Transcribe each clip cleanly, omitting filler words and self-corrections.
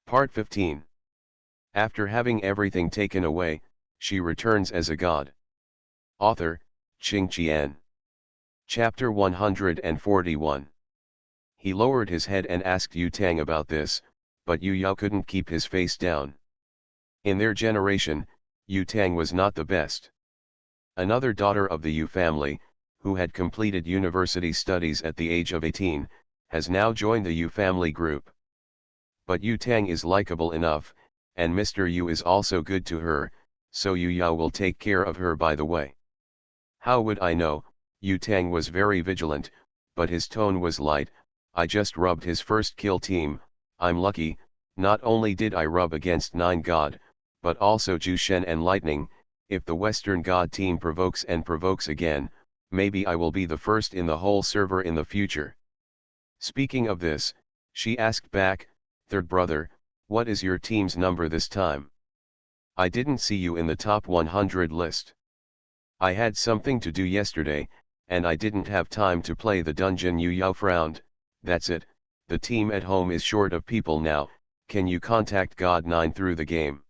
Part 15. After having everything taken away, she returns as a god. Author, Qing Qian. Chapter 141. He lowered his head and asked Yu Tang about this, but Yu Yao couldn't keep his face down. In their generation, Yu Tang was not the best. Another daughter of the Yu family, who had completed university studies at the age of 18, has now joined the Yu family group. But Yu Tang is likable enough, and Mr. Yu is also good to her, so Yu Yao will take care of her by the way. How would I know? Yu Tang was very vigilant, but his tone was light. I just rubbed his first kill team. I'm lucky. Not only did I rub against 9 God, but also Ju Shen and Lightning. If the Western God team provokes and provokes again, maybe I will be the first in the whole server in the future. Speaking of this, she asked back, "Third brother, what is your team's number this time? I didn't see you in the top 100 list. I had something to do yesterday, and I didn't have time to play the dungeon." Yu Yao frowned. "That's it, the team at home is short of people now. Can you contact God 9 through the game?"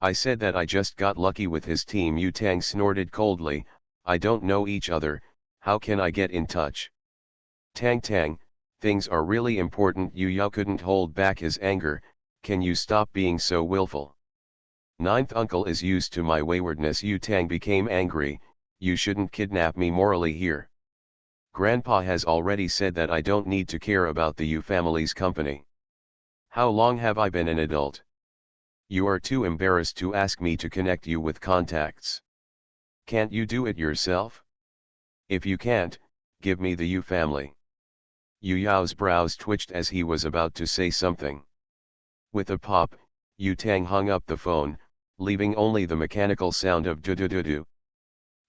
I said that I just got lucky with his team. Yu Tang snorted coldly. "I don't know each other, how can I get in touch?" "Tang Tang, things are really important." Yu Yao couldn't hold back his anger. "Can you stop being so willful? Ninth uncle is used to my waywardness." Yu Tang became angry. "You shouldn't kidnap me morally here. Grandpa has already said that I don't need to care about the Yu family's company. How long have I been an adult? You are too embarrassed to ask me to connect you with contacts. Can't you do it yourself? If you can't, give me the Yu family." Yu Yao's brows twitched as he was about to say something. With a pop, Yu Tang hung up the phone, leaving only the mechanical sound of do-do-do-do.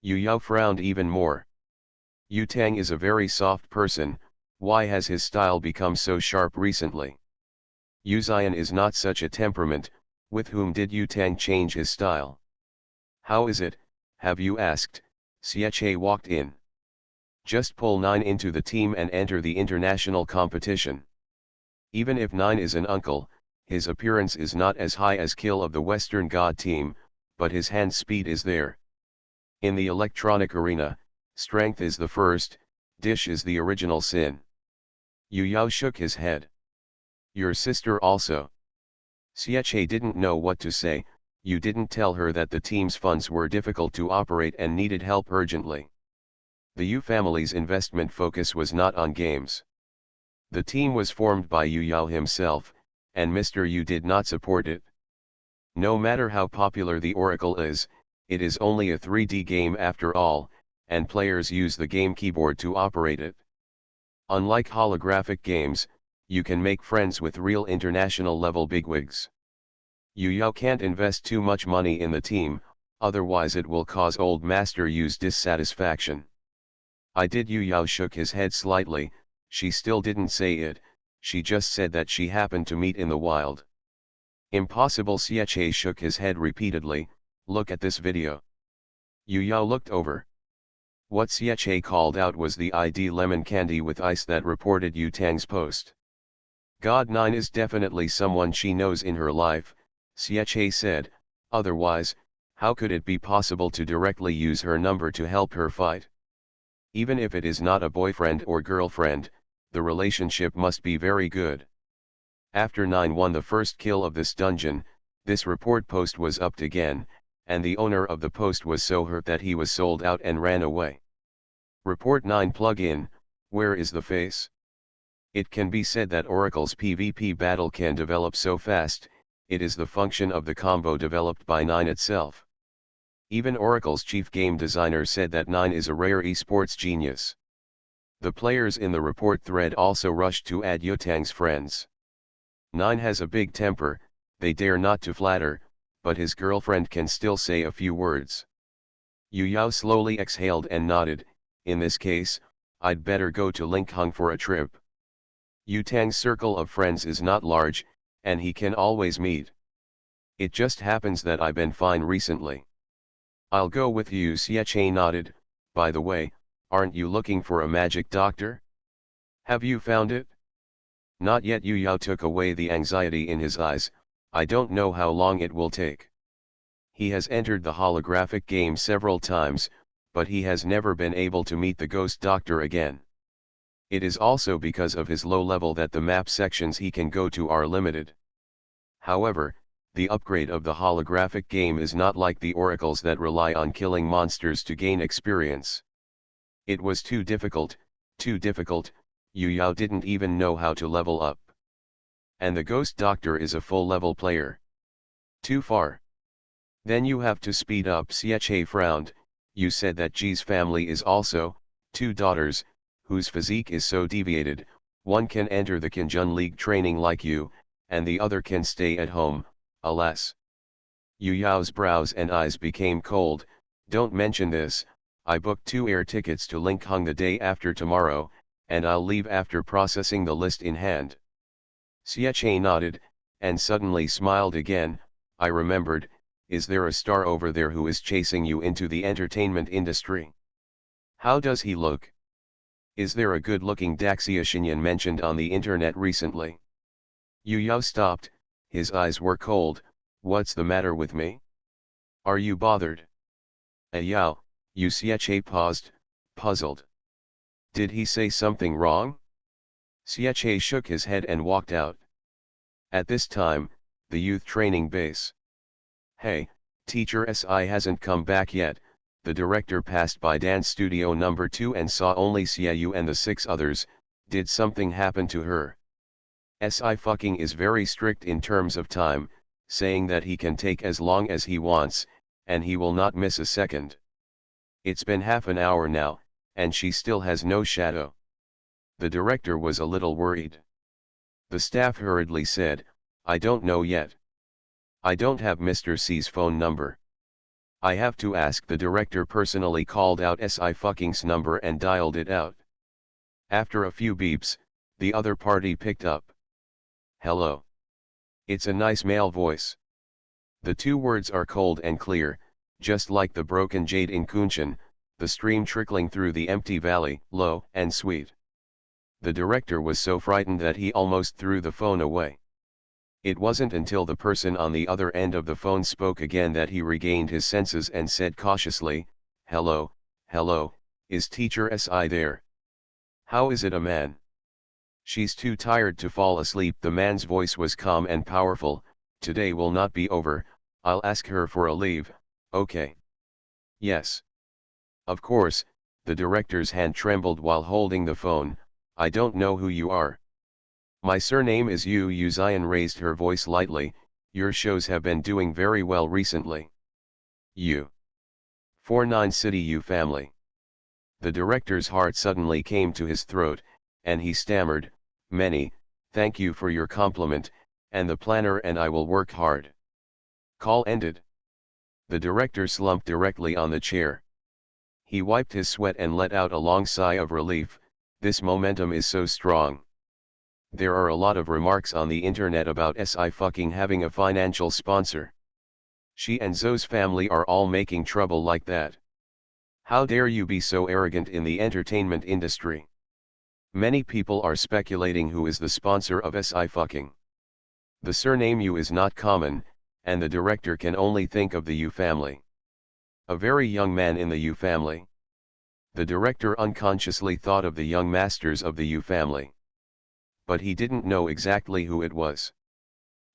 Yu Yao frowned even more. Yu Tang is a very soft person. Why has his style become so sharp recently? Yu Xian is not such a temperament. With whom did Yu Tang change his style? "How is it, have you asked?" Xie walked in. "Just pull 9 into the team and enter the international competition. Even if 9 is an uncle, his appearance is not as high as Kill of the Western God team, but his hand speed is there. In the electronic arena, strength is the first, dish is the original sin." Yu Yao shook his head. "Your sister also?" Xie didn't know what to say. "You didn't tell her that the team's funds were difficult to operate and needed help urgently." The Yu family's investment focus was not on games. The team was formed by Yu Yao himself, and Mr. Yu did not support it. No matter how popular the Oracle is, it is only a 3D game after all, and players use the game keyboard to operate it. Unlike holographic games, you can make friends with real international level bigwigs. Yu Yao can't invest too much money in the team, otherwise it will cause old Master Yu's dissatisfaction. "I did." Yu Yao shook his head slightly. She still didn't say it, she just said that she happened to meet in the wild. "Impossible." Xie shook his head repeatedly. "Look at this video." Yu Yao looked over. What Xie called out was the ID lemon candy with ice that reported Yu Tang's post. "God 9 is definitely someone she knows in her life," Xie said, "otherwise, how could it be possible to directly use her number to help her fight? Even if it is not a boyfriend or girlfriend, the relationship must be very good." After 9 won the first kill of this dungeon, this report post was upped again, and the owner of the post was so hurt that he was sold out and ran away. Report 9 plug-in, where is the face? It can be said that Oracle's PvP battle can develop so fast, it is the function of the combo developed by 9 itself. Even Oracle's chief game designer said that 9 is a rare esports genius. The players in the report thread also rushed to add Yu Tang's friends. 9 has a big temper, they dare not to flatter, but his girlfriend can still say a few words. Yu Yao slowly exhaled and nodded. "In this case, I'd better go to Linkhung for a trip. Yu Tang's circle of friends is not large, and he can always meet. It just happens that I've been fine recently." "I'll go with you." Xie nodded. "By the way, aren't you looking for a magic doctor? Have you found it?" Not yet. Yu Yao took away the anxiety in his eyes. I don't know how long it will take. He has entered the holographic game several times, but he has never been able to meet the ghost doctor again. It is also because of his low level that the map sections he can go to are limited. However, the upgrade of the holographic game is not like the oracles that rely on killing monsters to gain experience. It was too difficult, Yu Yao didn't even know how to level up. And the ghost doctor is a full level player. Too far. Then you have to speed up. Xie frowned. You said that Ji's family is also, 2 daughters, whose physique is so deviated, one can enter the Qinjun League training like you, and the other can stay at home, alas. Yu Yao's brows and eyes became cold. Don't mention this. I booked 2 air tickets to Linkhung the day after tomorrow, and I'll leave after processing the list in hand. Xie nodded, and suddenly smiled again. I remembered, is there a star over there who is chasing you into the entertainment industry? How does he look? Is there a good-looking Daxia Xinyan mentioned on the internet recently? Yu Yao stopped, his eyes were cold. What's the matter with me? Are you bothered? Yao, Yu Xie paused, puzzled. Did he say something wrong? Xie shook his head and walked out. At this time, the youth training base. Hey, teacher Si hasn't come back yet. The director passed by dance studio number 2 and saw only Xiaoyu and the 6 others. Did something happen to her? Si fucking is very strict in terms of time, saying that he can take as long as he wants, and he will not miss a second. It's been half an hour now, and she still has no shadow. The director was a little worried. The staff hurriedly said, I don't know yet. I don't have Mr. C's phone number. I have to ask. The director personally called out Si fucking's number and dialed it out. After a few beeps, the other party picked up. Hello. It's a nice male voice. The 2 words are cold and clear, just like the broken jade in Kunshan, the stream trickling through the empty valley, low and sweet. The director was so frightened that he almost threw the phone away. It wasn't until the person on the other end of the phone spoke again that he regained his senses and said cautiously, hello, is teacher Si there? How is it a man? She's too tired to fall asleep. The man's voice was calm and powerful. Today will not be over, I'll ask her for a leave, okay? Yes. Of course. The director's hand trembled while holding the phone. I don't know who you are. My surname is Yu. Zion raised her voice lightly. Your shows have been doing very well recently. You. 49 City Yu family. The director's heart suddenly came to his throat, and he stammered, many, thank you for your compliment, and the planner and I will work hard. Call ended. The director slumped directly on the chair. He wiped his sweat and let out a long sigh of relief. This momentum is so strong. There are a lot of remarks on the internet about Si fucking having a financial sponsor. She and Zoe's family are all making trouble like that. How dare you be so arrogant in the entertainment industry? Many people are speculating who is the sponsor of Si fucking. The surname Yu is not common, and the director can only think of the Yu family. A very young man in the Yu family. The director unconsciously thought of the young masters of the Yu family. But he didn't know exactly who it was.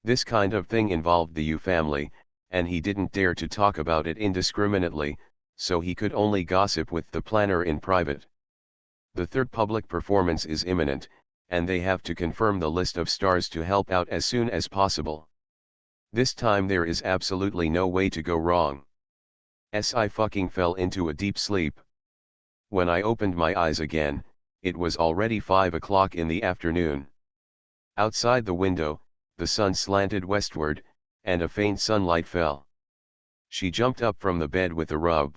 This kind of thing involved the Yu family, and he didn't dare to talk about it indiscriminately, so he could only gossip with the planner in private. The 3rd public performance is imminent, and they have to confirm the list of stars to help out as soon as possible. This time there is absolutely no way to go wrong. Si fucking fell into a deep sleep. When I opened my eyes again, it was already 5 o'clock in the afternoon. Outside the window, the sun slanted westward, and a faint sunlight fell. She jumped up from the bed with a rub.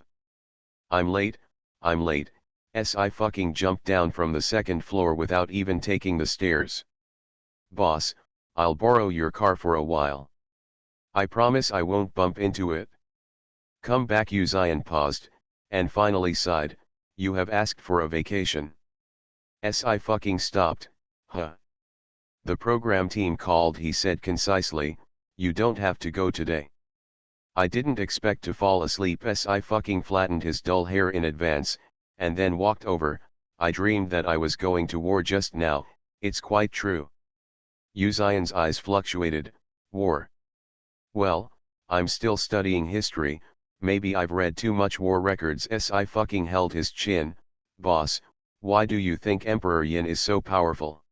I'm late. Si fucking jumped down from the 2nd floor without even taking the stairs. Boss, I'll borrow your car for a while. I promise I won't bump into it. Come back. Zion paused, and finally sighed, you have asked for a vacation. Si fucking stopped, huh? The program team called. He said concisely, "You don't have to go today." I didn't expect to fall asleep as I fucking flattened his dull hair in advance, and then walked over. I dreamed that I was going to war just now, it's quite true. Uzion's eyes fluctuated. War. Well, I'm still studying history, maybe I've read too much war records. I fucking held his chin. Boss, why do you think Emperor Yin is so powerful?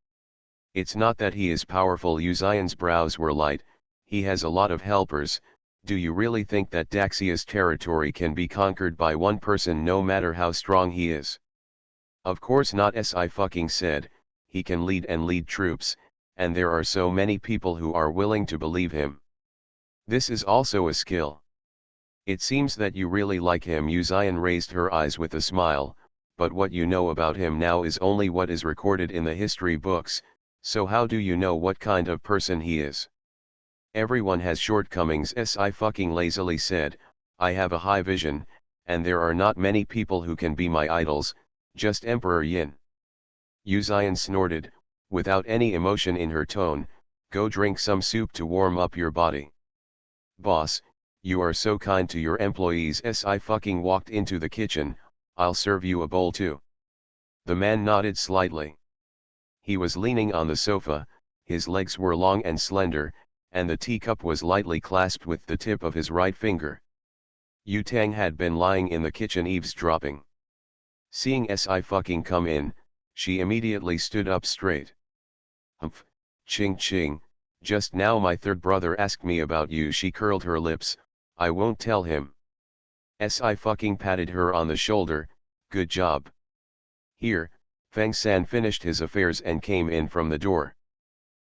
It's not that he is powerful. Uzion's brows were light. He has a lot of helpers. Do you really think that Daxia's territory can be conquered by one person no matter how strong he is? Of course not. I fucking said, he can lead and lead troops, and there are so many people who are willing to believe him. This is also a skill. It seems that you really like him. Uzion raised her eyes with a smile, but what you know about him now is only what is recorded in the history books, so how do you know what kind of person he is? Everyone has shortcomings. I fucking lazily said, I have a high vision, and there are not many people who can be my idols, just Emperor Yin. Uzion snorted, without any emotion in her tone, go drink some soup to warm up your body. Boss, you are so kind to your employees. I fucking walked into the kitchen, I'll serve you a bowl too. The man nodded slightly. He was leaning on the sofa, his legs were long and slender, and the teacup was lightly clasped with the tip of his right finger. Yu Tang had been lying in the kitchen eavesdropping. Seeing I fucking come in, she immediately stood up straight. Humph, ching ching, just now my third brother asked me about you. She curled her lips, I won't tell him. I fucking patted her on the shoulder, good job. Here, Feng San finished his affairs and came in from the door.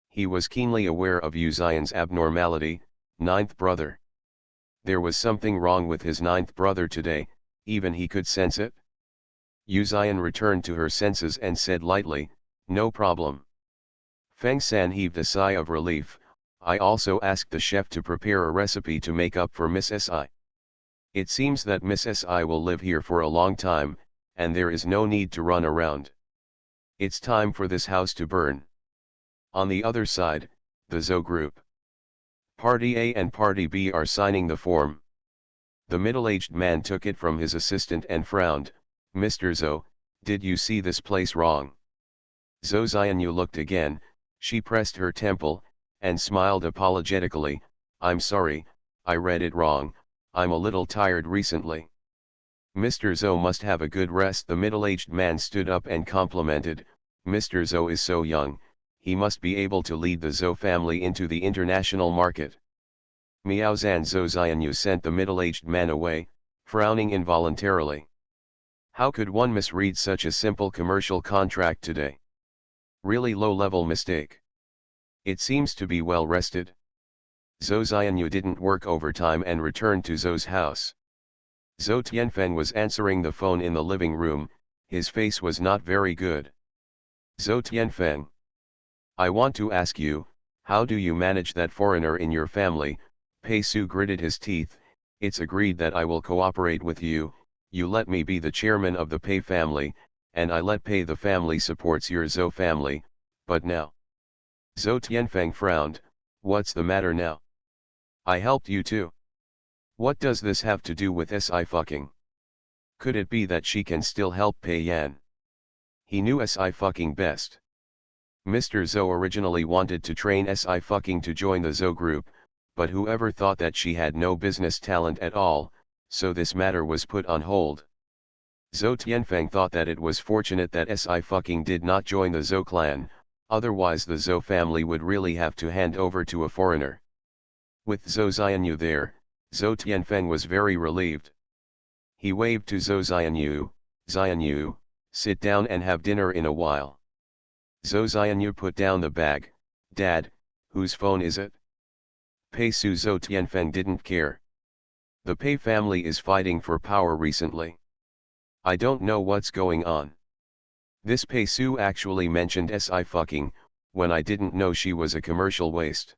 He was keenly aware of Uzion's abnormality, ninth brother. There was something wrong with his ninth brother today, even he could sense it. Uzion returned to her senses and said lightly, no problem. Feng San heaved a sigh of relief. I also asked the chef to prepare a recipe to make up for Miss Si. It seems that Miss Si will live here for a long time, and there is no need to run around. It's time for this house to burn. On the other side, the Zhou group. Party A and Party B are signing the form. The middle-aged man took it from his assistant and frowned. Mr. Zhou, did you see this place wrong? Zhou Xianyu looked again, she pressed her temple, and smiled apologetically. I'm sorry, I read it wrong, I'm a little tired recently. Mr. Zhou must have a good rest. The middle-aged man stood up and complimented, Mr. Zhou is so young, he must be able to lead the Zhou family into the international market. Miaozan Zhou Xianyu sent the middle-aged man away, frowning involuntarily. How could one misread such a simple commercial contract today? Really low-level mistake. It seems to be well rested. Zhou Xianyu didn't work overtime and returned to Zhou's house. Zhou Tianfeng was answering the phone in the living room, his face was not very good. Zhou Tianfeng. I want to ask you, how do you manage that foreigner in your family? Pei Su gritted his teeth, it's agreed that I will cooperate with you, you let me be the chairman of the Pei family, and I let Pei the family supports your Zhou family, but now. Zhou Tianfeng frowned, what's the matter now? I helped you too. What does this have to do with Si fucking? Could it be that she can still help Pei Yan? He knew Si fucking best. Mr. Zhou originally wanted to train Si fucking to join the Zhou group, but whoever thought that she had no business talent at all, so this matter was put on hold. Zhou Tianfeng thought that it was fortunate that Si fucking did not join the Zhou clan, otherwise the Zhou family would really have to hand over to a foreigner. With Zhou Xianyu there, Zhou Tianfeng was very relieved. He waved to Zhou Xianyu, Xianyu, sit down and have dinner in a while. Zhou Xianyu put down the bag, Dad, whose phone is it? Pei Su. Zhou Tianfeng didn't care. The Pei family is fighting for power recently. I don't know what's going on. This Pei Su actually mentioned Si fucking, when I didn't know she was a commercial waste.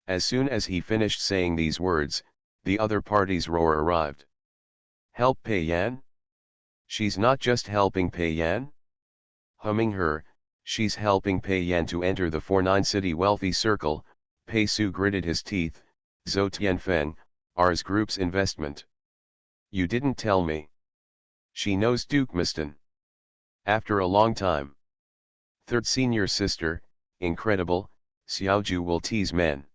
As soon as he finished saying these words, the other party's roar arrived. Help Pei Yan? She's not just helping Pei Yan? Humming her, She's helping Pei Yan to enter the 49 city wealthy circle. Pei Su gritted his teeth. Zhou Tianfeng, ours group's investment. You didn't tell me. She knows Duke Miston. After a long time. Third senior sister, incredible, Xiaoju will tease men.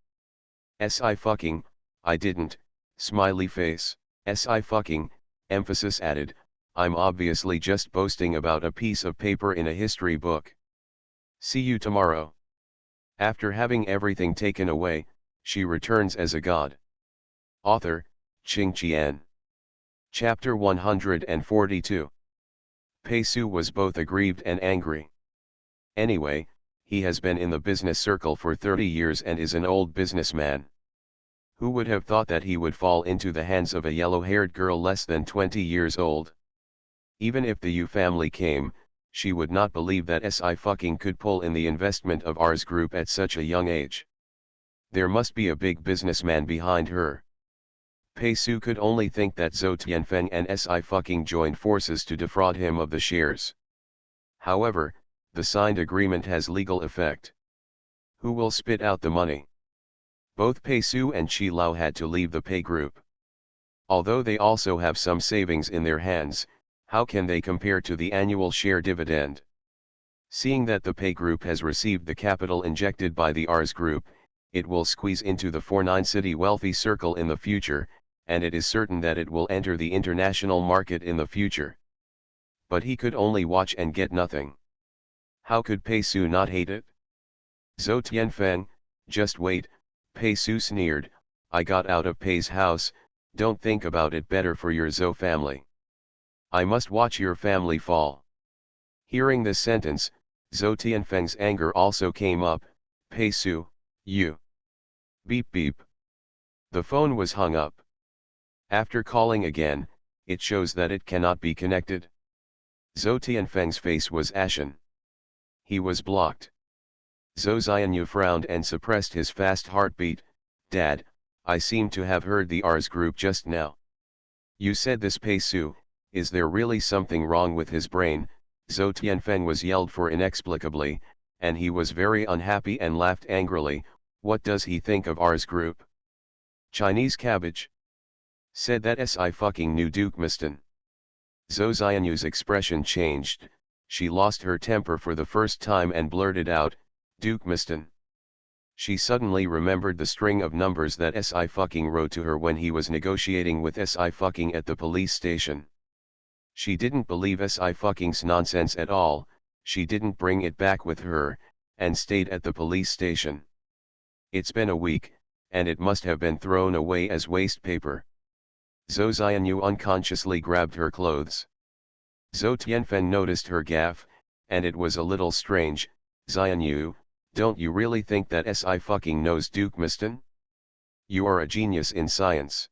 Si fucking, I didn't, smiley face, si fucking, emphasis added, I'm obviously just boasting about a piece of paper in a history book. See you tomorrow. After having everything taken away, she returns as a god. Author, Qing Qian. Chapter 142. Pei Su was both aggrieved and angry. Anyway, he has been in the business circle for 30 years and is an old businessman. Who would have thought that he would fall into the hands of a yellow-haired girl less than 20 years old? Even if the Yu family came, she would not believe that Si fucking could pull in the investment of ours group at such a young age. There must be a big businessman behind her. Pei Su could only think that Zhou Tianfeng and Si fucking joined forces to defraud him of the shares. However, the signed agreement has legal effect. Who will spit out the money? Both Pei Su and Qi Lao had to leave the Pei group. Although they also have some savings in their hands, how can they compare to the annual share dividend? Seeing that the Pei group has received the capital injected by the Ars group, it will squeeze into the 49 city wealthy circle in the future, and it is certain that it will enter the international market in the future. But he could only watch and get nothing. How could Pei Su not hate it? Zhou Tianfeng, just wait, Pei Su sneered, I got out of Pei's house, don't think about it, better for your Zhou family. I must watch your family fall. Hearing this sentence, Zhou Tianfeng's anger also came up. Pei Su, you. Beep beep. The phone was hung up. After calling again, it shows that it cannot be connected. Zhou Tianfeng's face was ashen. He was blocked. Zhou Xianyu frowned and suppressed his fast heartbeat. Dad, I seem to have heard the Ars group just now. You said this, Pei Su, is there really something wrong with his brain? Zhou Tianfeng was yelled for inexplicably, and he was very unhappy and laughed angrily. What does he think of Ars group? Chinese cabbage. Said that Si fucking knew Duke Miston. Zhou Xianyu's expression changed. She lost her temper for the first time and blurted out, Duke Miston. She suddenly remembered the string of numbers that Si fucking wrote to her when he was negotiating with Si fucking at the police station. She didn't believe Si fucking's nonsense at all. She didn't bring it back with her, and stayed at the police station. It's been a week, and it must have been thrown away as waste paper. Zhou Xianyu unconsciously grabbed her clothes. Zhou Tianfeng noticed her gaffe, and it was a little strange. Xianyu, don't you really think that Si fucking knows Duke Miston? You are a genius in science.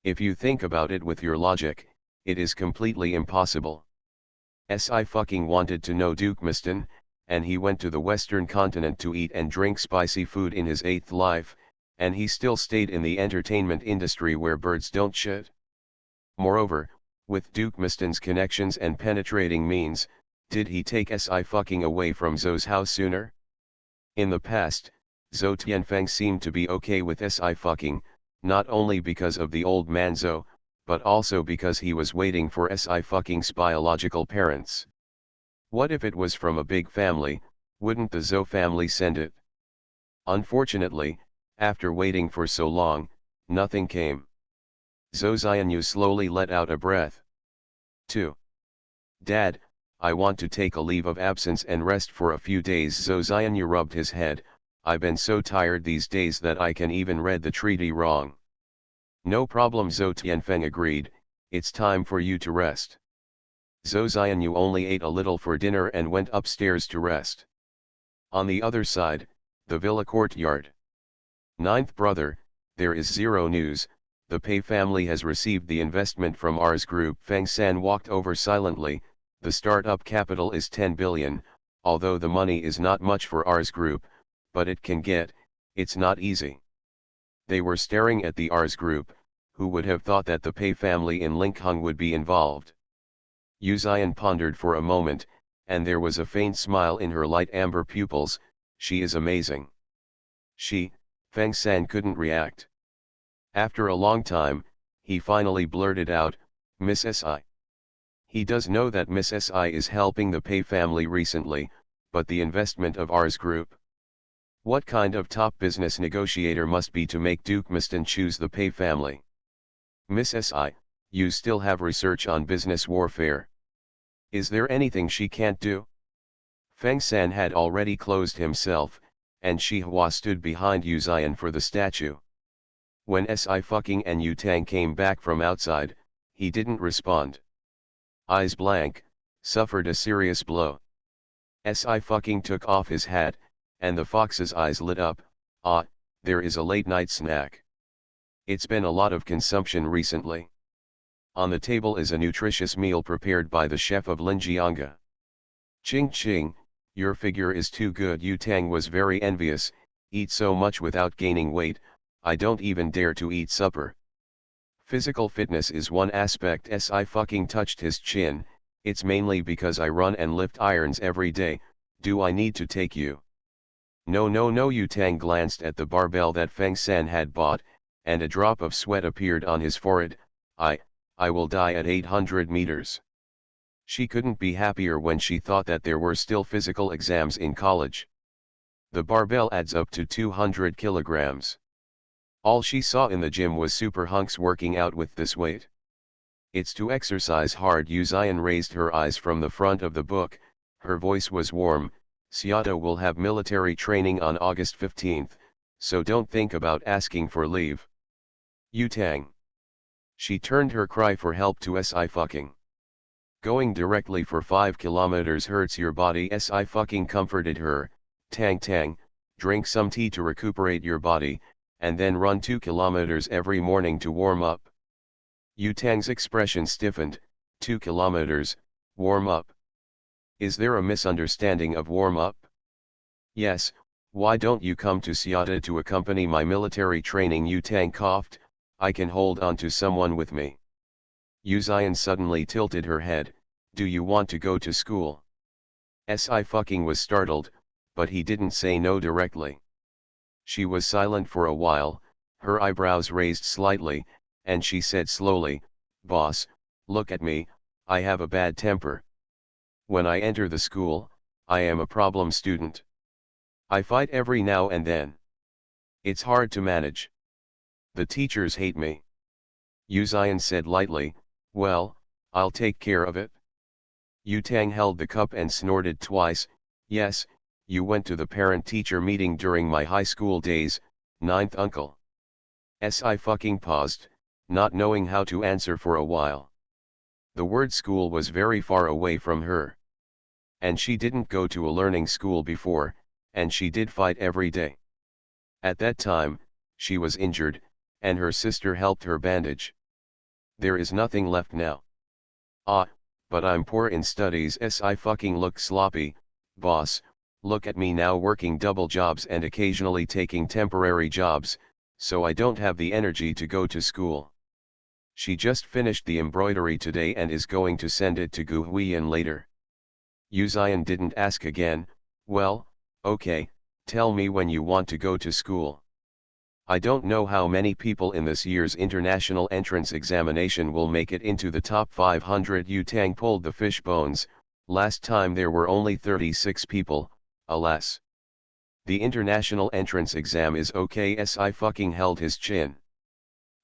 If you think about it with your logic, it is completely impossible. Si fucking wanted to know Duke Miston, and he went to the Western continent to eat and drink spicy food in his 8th life, and he still stayed in the entertainment industry where birds don't shit. Moreover, with Duke Miston's connections and penetrating means, did he take Si fucking away from Zhou's house sooner? In the past, Zhou Tianfeng seemed to be okay with Si fucking, not only because of the old man Zhou, but also because he was waiting for Si fucking's biological parents. What if it was from a big family? Wouldn't the Zhou family send it? Unfortunately, after waiting for so long, nothing came. Zhou Xianyu slowly let out a breath. 2. Dad, I want to take a leave of absence and rest for a few days. Zhou Xianyu rubbed his head. I've been so tired these days that I can even read the treaty wrong. No problem, Zhou Tianfeng agreed, it's time for you to rest. Zhou Xianyu only ate a little for dinner and went upstairs to rest. On the other side, the villa courtyard. Ninth brother, there is zero news. The Pei family has received the investment from Ars Group. Feng San walked over silently. The startup capital is 10 billion, although the money is not much for Ars Group, but it can get, it's not easy. They were staring at the Ars Group. Who would have thought that the Pei family in Linkhung would be involved? Yu Xian pondered for a moment, and there was a faint smile in her light amber pupils. She is amazing. Feng San couldn't react. After a long time, he finally blurted out, Miss Si. He does know that Miss Si is helping the Pei family recently, but the investment of ours group. What kind of top business negotiator must be to make Duke Miston choose the Pei family? Miss Si, you still have research on business warfare. Is there anything she can't do? Feng San had already closed himself, and Shi Hua stood behind Yu Zian for the statue. When Si fucking and Yu Tang came back from outside, he didn't respond. Eyes blank, suffered a serious blow. Si fucking took off his hat, and the fox's eyes lit up. Ah, there is a late night snack. It's been a lot of consumption recently. On the table is a nutritious meal prepared by the chef of Linjianga. Ching ching, your figure is too good. Yu Tang was very envious. Eat so much without gaining weight, I don't even dare to eat supper. Physical fitness is one aspect. Si fucking touched his chin. It's mainly because I run and lift irons every day. Do I need to take you? No no no. Yu Tang glanced at the barbell that Feng San had bought, and a drop of sweat appeared on his forehead. I will die at 800 meters. She couldn't be happier when she thought that there were still physical exams in college. The barbell adds up to 200 kilograms. All she saw in the gym was super hunks working out with this weight. It's to exercise hard. Yu Zian raised her eyes from the front of the book. Her voice was warm. Seattle will have military training on August 15th, so don't think about asking for leave. Yu Tang. She turned her cry for help to Si fucking. Going directly for 5 kilometers hurts your body. Si fucking comforted her. Tang Tang, drink some tea to recuperate your body, and then run 2 kilometers every morning to warm up. Yu Tang's expression stiffened. 2 kilometers, warm up. Is there a misunderstanding of warm up? Yes, why don't you come to Seattle to accompany my military training? Yu Tang coughed. I can hold on to someone with me. Yu Zian suddenly tilted her head. Do you want to go to school? Si fucking was startled, but he didn't say no directly. She was silent for a while, her eyebrows raised slightly, and she said slowly, Boss, look at me, I have a bad temper. When I enter the school, I am a problem student. I fight every now and then. It's hard to manage. The teachers hate me. Yu Zian said lightly, well, I'll take care of it. Yu Tang held the cup and snorted twice. Yes, you went to the parent-teacher meeting during my high school days, ninth uncle. Si fucking paused, not knowing how to answer for a while. The word school was very far away from her. And she didn't go to a learning school before, and she did fight every day. At that time, she was injured, and her sister helped her bandage. There is nothing left now. Ah, but I'm poor in studies. Si fucking looked sloppy. Boss, look at me now, working double jobs and occasionally taking temporary jobs, so I don't have the energy to go to school. She just finished the embroidery today and is going to send it to Gu Huiyan later. Yu Zian didn't ask again. Well, okay, tell me when you want to go to school. I don't know how many people in this year's international entrance examination will make it into the top 500. Yu Tang pulled the fish bones. Last time there were only 36 people, alas. The international entrance exam is okay. Si fucking held his chin.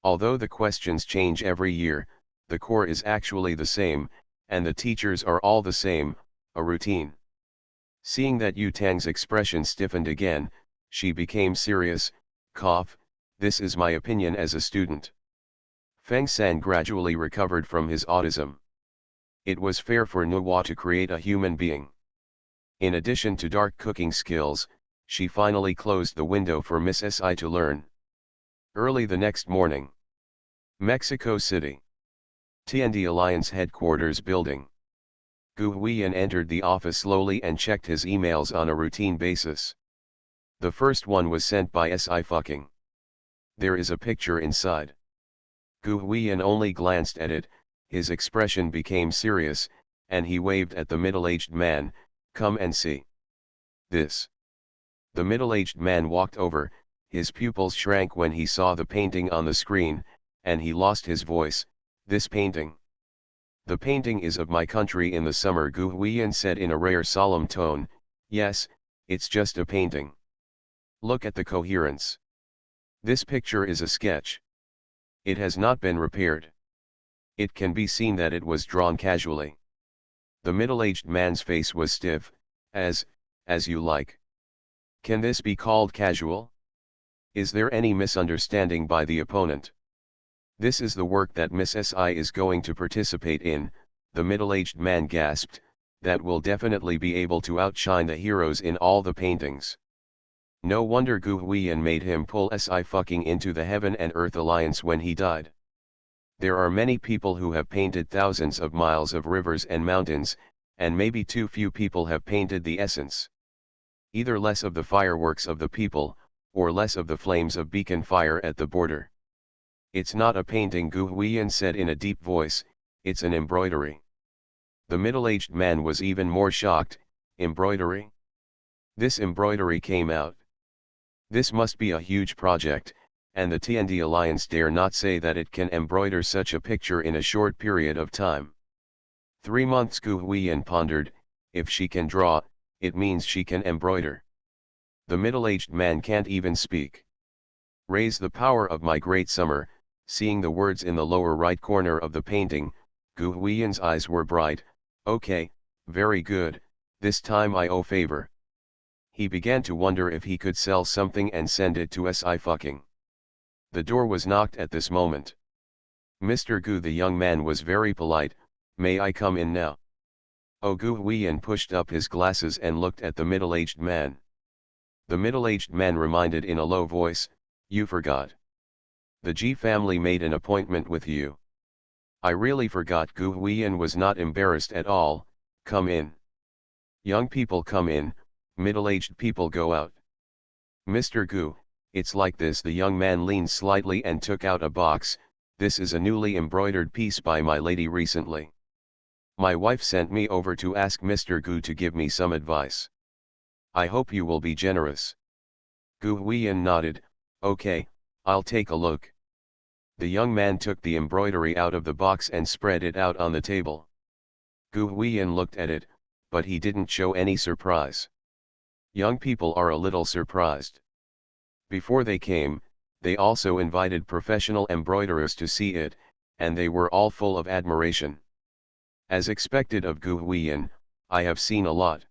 Although the questions change every year, the core is actually the same, and the teachers are all the same, a routine. Seeing that Yu Tang's expression stiffened again, she became serious. Cough, this is my opinion as a student. Feng San gradually recovered from his autism. It was fair for Nuwa to create a human being. In addition to dark cooking skills, she finally closed the window for Miss Si to learn. Early the next morning. Mexico City. TND Alliance headquarters building. Gu Huiyan entered the office slowly and checked his emails on a routine basis. The first one was sent by Si fucking. There is a picture inside. Gu Huiyan only glanced at it, his expression became serious, and he waved at the middle-aged man, "Come and see this." The middle-aged man walked over, his pupils shrank when he saw the painting on the screen, and he lost his voice. "This painting? The painting is of my country in the summer," Gu Huiyan said in a rare solemn tone. "Yes, it's just a painting. Look at the coherence. This picture is a sketch. It has not been repaired. It can be seen that it was drawn casually." The middle-aged man's face was stiff. As you like. Can this be called casual? Is there any misunderstanding by the opponent? This is the work that Miss Si is going to participate in, the middle-aged man gasped, that will definitely be able to outshine the heroes in all the paintings. No wonder Gu Huiyan made him pull Si fucking into the Heaven and Earth Alliance when he died. There are many people who have painted thousands of miles of rivers and mountains, and maybe too few people have painted the essence. Either less of the fireworks of the people, or less of the flames of beacon fire at the border. "It's not a painting," Gu Huiyan said in a deep voice, "it's an embroidery." The middle-aged man was even more shocked. "Embroidery? This embroidery came out? This must be a huge project, and the TND Alliance dare not say that it can embroider such a picture in a short period of time." 3 months, Gu Huiyan pondered. If she can draw, it means she can embroider. The middle-aged man can't even speak. "Raise the power of my great summer." Seeing the words in the lower right corner of the painting, Gu Huiyan's eyes were bright. "Okay, very good, this time I owe favor." He began to wonder if he could sell something and send it to Si fucking. The door was knocked at this moment. "Mr. Gu," the young man was very polite, "may I come in now?" Oh, Gu Huiyan pushed up his glasses and looked at the middle-aged man. The middle-aged man reminded in a low voice, "You forgot. The G family made an appointment with you." "I really forgot." Gu Huiyan was not embarrassed at all. "Come in. Young people come in, middle-aged people go out." "Mr. Gu, it's like this." The young man leaned slightly and took out a box. "This is a newly embroidered piece by my lady recently. My wife sent me over to ask Mr. Gu to give me some advice. I hope you will be generous." Gu Huiyan nodded. "Okay, I'll take a look." The young man took the embroidery out of the box and spread it out on the table. Gu Huiyan looked at it, but he didn't show any surprise. Young people are a little surprised. Before they came, they also invited professional embroiderers to see it, and they were all full of admiration. As expected of Gu Huiyan, "I have seen a lot.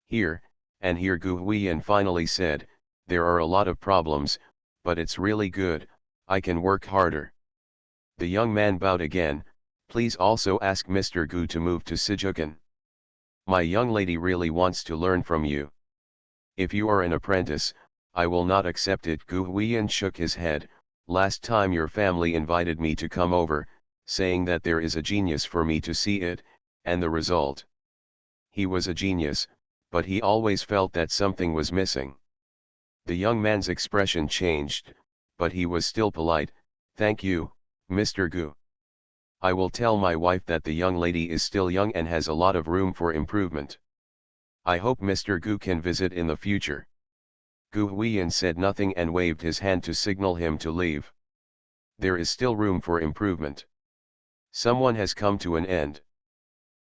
Here," and here Gu Huiyan finally said, "there are a lot of problems, but it's really good. I can work harder." The young man bowed again. "Please also ask Mr. Gu to move to Sijukan. My young lady really wants to learn from you. If you are an apprentice, I will not accept it." Gu Huiyan shook his head. "Last time your family invited me to come over, saying that there is a genius for me to see it, and the result. He was a genius, but he always felt that something was missing." The young man's expression changed, but he was still polite. "Thank you, Mr. Gu. I will tell my wife that the young lady is still young and has a lot of room for improvement. I hope Mr. Gu can visit in the future." Gu Huiyan said nothing and waved his hand to signal him to leave. There is still room for improvement. Someone has come to an end.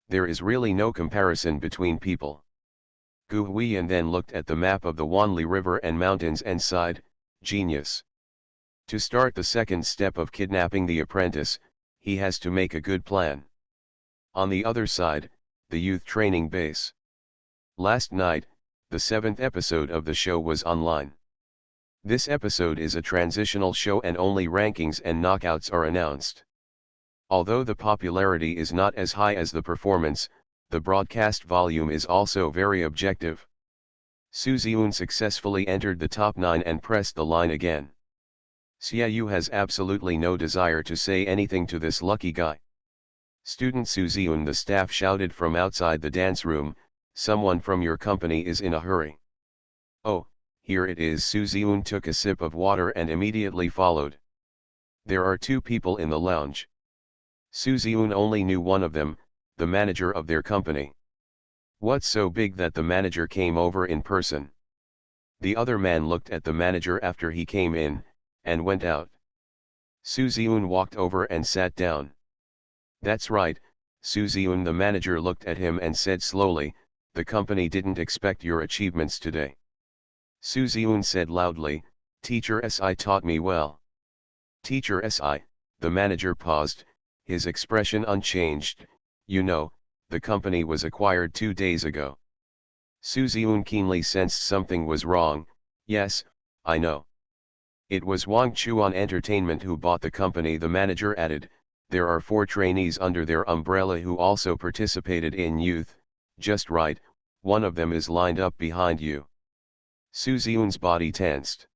There is really no comparison between people. Gu Huiyan then looked at the map of the Wanli River and mountains and sighed, "Genius." To start the second step of kidnapping the apprentice, he has to make a good plan. On the other side, the youth training base. Last night, the 7th episode of the show was online. This episode is a transitional show and only rankings and knockouts are announced. Although the popularity is not as high as the performance, the broadcast volume is also very objective. Su Ziun successfully entered the top 9 and pressed the line again. Xiaoyu has absolutely no desire to say anything to this lucky guy. "Student Su Ziun," the staff shouted from outside the dance room, "someone from your company is in a hurry." "Oh, here it is." Su Ziun took a sip of water and immediately followed. "There are 2 people in the lounge." Su Ziun only knew one of them, the manager of their company. What's so big that the manager came over in person? The other man looked at the manager after he came in, and went out. Su Ziun walked over and sat down. That's right, Su Ziun. The manager looked at him and said slowly, the company didn't expect your achievements today. Su Ziun said loudly, Teacher Si taught me well. Teacher Si, the manager paused, his expression unchanged. You know, the company was acquired 2 days ago. Su Ziun keenly sensed something was wrong. Yes, I know. It was Wang Chuan Entertainment who bought the company. The manager added, there are 4 trainees under their umbrella who also participated in youth, just right, one of them is lined up behind you. Su Ziun's body tensed.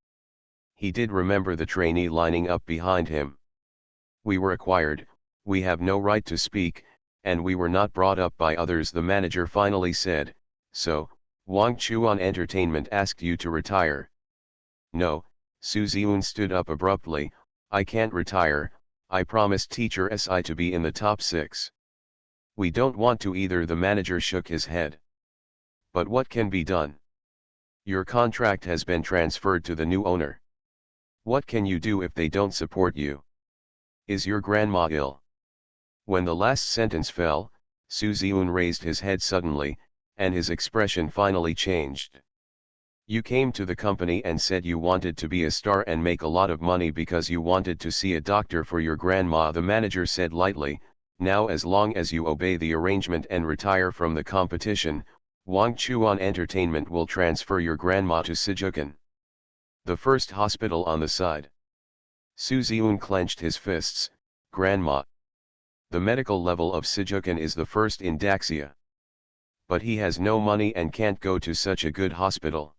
He did remember the trainee lining up behind him. We were acquired, we have no right to speak, and we were not brought up by others, the manager finally said. So, Wang Chuan Entertainment asked you to retire? No, Su Ziun stood up abruptly, I can't retire, I promised Teacher Si to be in the top 6. We don't want to either, the manager shook his head. But what can be done? Your contract has been transferred to the new owner. What can you do if they don't support you? Is your grandma ill? When the last sentence fell, Su Ziun raised his head suddenly, and his expression finally changed. You came to the company and said you wanted to be a star and make a lot of money because you wanted to see a doctor for your grandma, the manager said lightly. Now as long as you obey the arrangement and retire from the competition, Wang Chuan Entertainment will transfer your grandma to Sijukan, the first hospital on the side. Su Ziun clenched his fists. Grandma. The medical level of Sijukan is the first in Daxia. But he has no money and can't go to such a good hospital.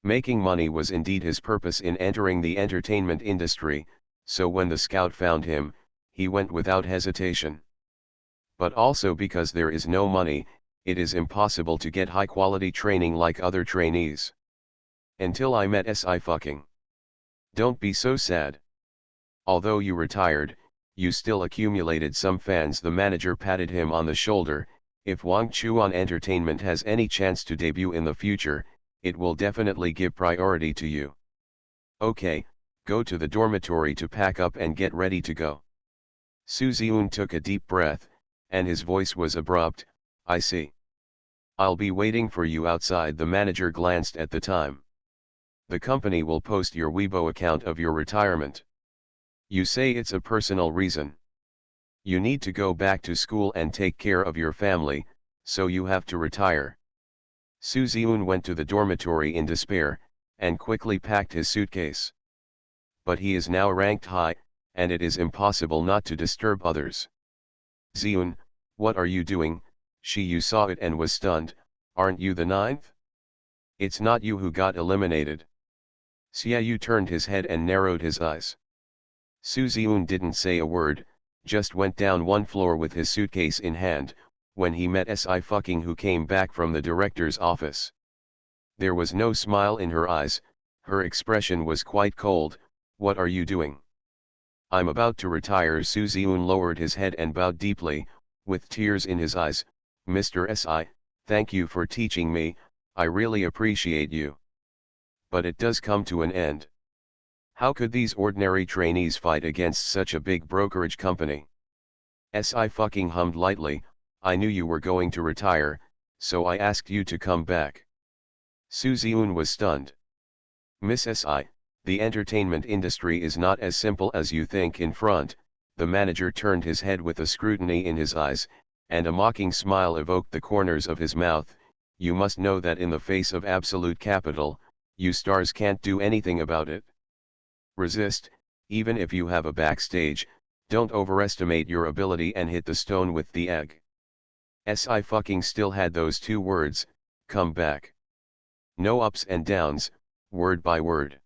Making money was indeed his purpose in entering the entertainment industry, so when the scout found him, he went without hesitation. But also because there is no money, it is impossible to get high-quality training like other trainees. Until I met Si fucking. Don't be so sad. Although you retired, you still accumulated some fans, the manager patted him on the shoulder. If Wang Chuan Entertainment has any chance to debut in the future, it will definitely give priority to you. Okay, go to the dormitory to pack up and get ready to go. Su Ziun took a deep breath, and his voice was abrupt. I see. I'll be waiting for you outside. The manager glanced at the time. The company will post your Weibo account of your retirement. You say it's a personal reason. You need to go back to school and take care of your family, so you have to retire. Su Ziun went to the dormitory in despair, and quickly packed his suitcase. But he is now ranked high, and it is impossible not to disturb others. Ziun, what are you doing? You saw it and was stunned. Aren't you the 9th? It's not you who got eliminated. Xiaoyu turned his head and narrowed his eyes. Su Ziun didn't say a word, just went down one floor with his suitcase in hand, when he met Si fucking, who came back from the director's office. There was no smile in her eyes, her expression was quite cold. What are you doing? I'm about to retire. Su Ziun lowered his head and bowed deeply, with tears in his eyes. Mr. Si, thank you for teaching me, I really appreciate you. But it does come to an end. How could these ordinary trainees fight against such a big brokerage company? Si fucking hummed lightly, I knew you were going to retire, so I asked you to come back. Su Ziun was stunned. Miss Si, the entertainment industry is not as simple as you think. In front, the manager turned his head with a scrutiny in his eyes, and a mocking smile evoked the corners of his mouth. You must know that in the face of absolute capital, you stars can't do anything about it. Resist, even if you have a backstage, don't overestimate your ability and hit the stone with the egg. Si fucking still had those 2 words, come back. No ups and downs, word by word.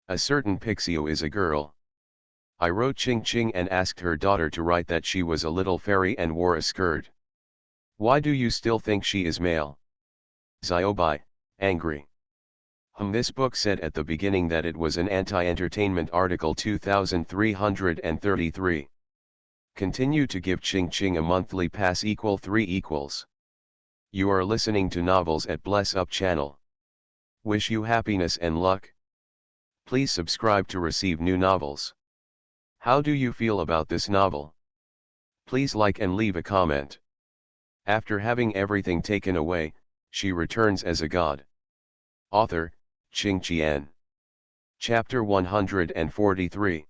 A certain Pixio is a girl. I wrote Ching Ching and asked her daughter to write that she was a little fairy and wore a skirt. Why do you still think she is male? Ziobai, angry. This book said at the beginning that it was an anti-entertainment article 2333. Continue to give Ching Ching a monthly pass equal 3 equals. You are listening to Novels at Bless Up channel. Wish you happiness and luck. Please subscribe to receive new novels. How do you feel about this novel? Please like and leave a comment. After having everything taken away, she returns as a god. Author, Ching Chien. Chapter 143.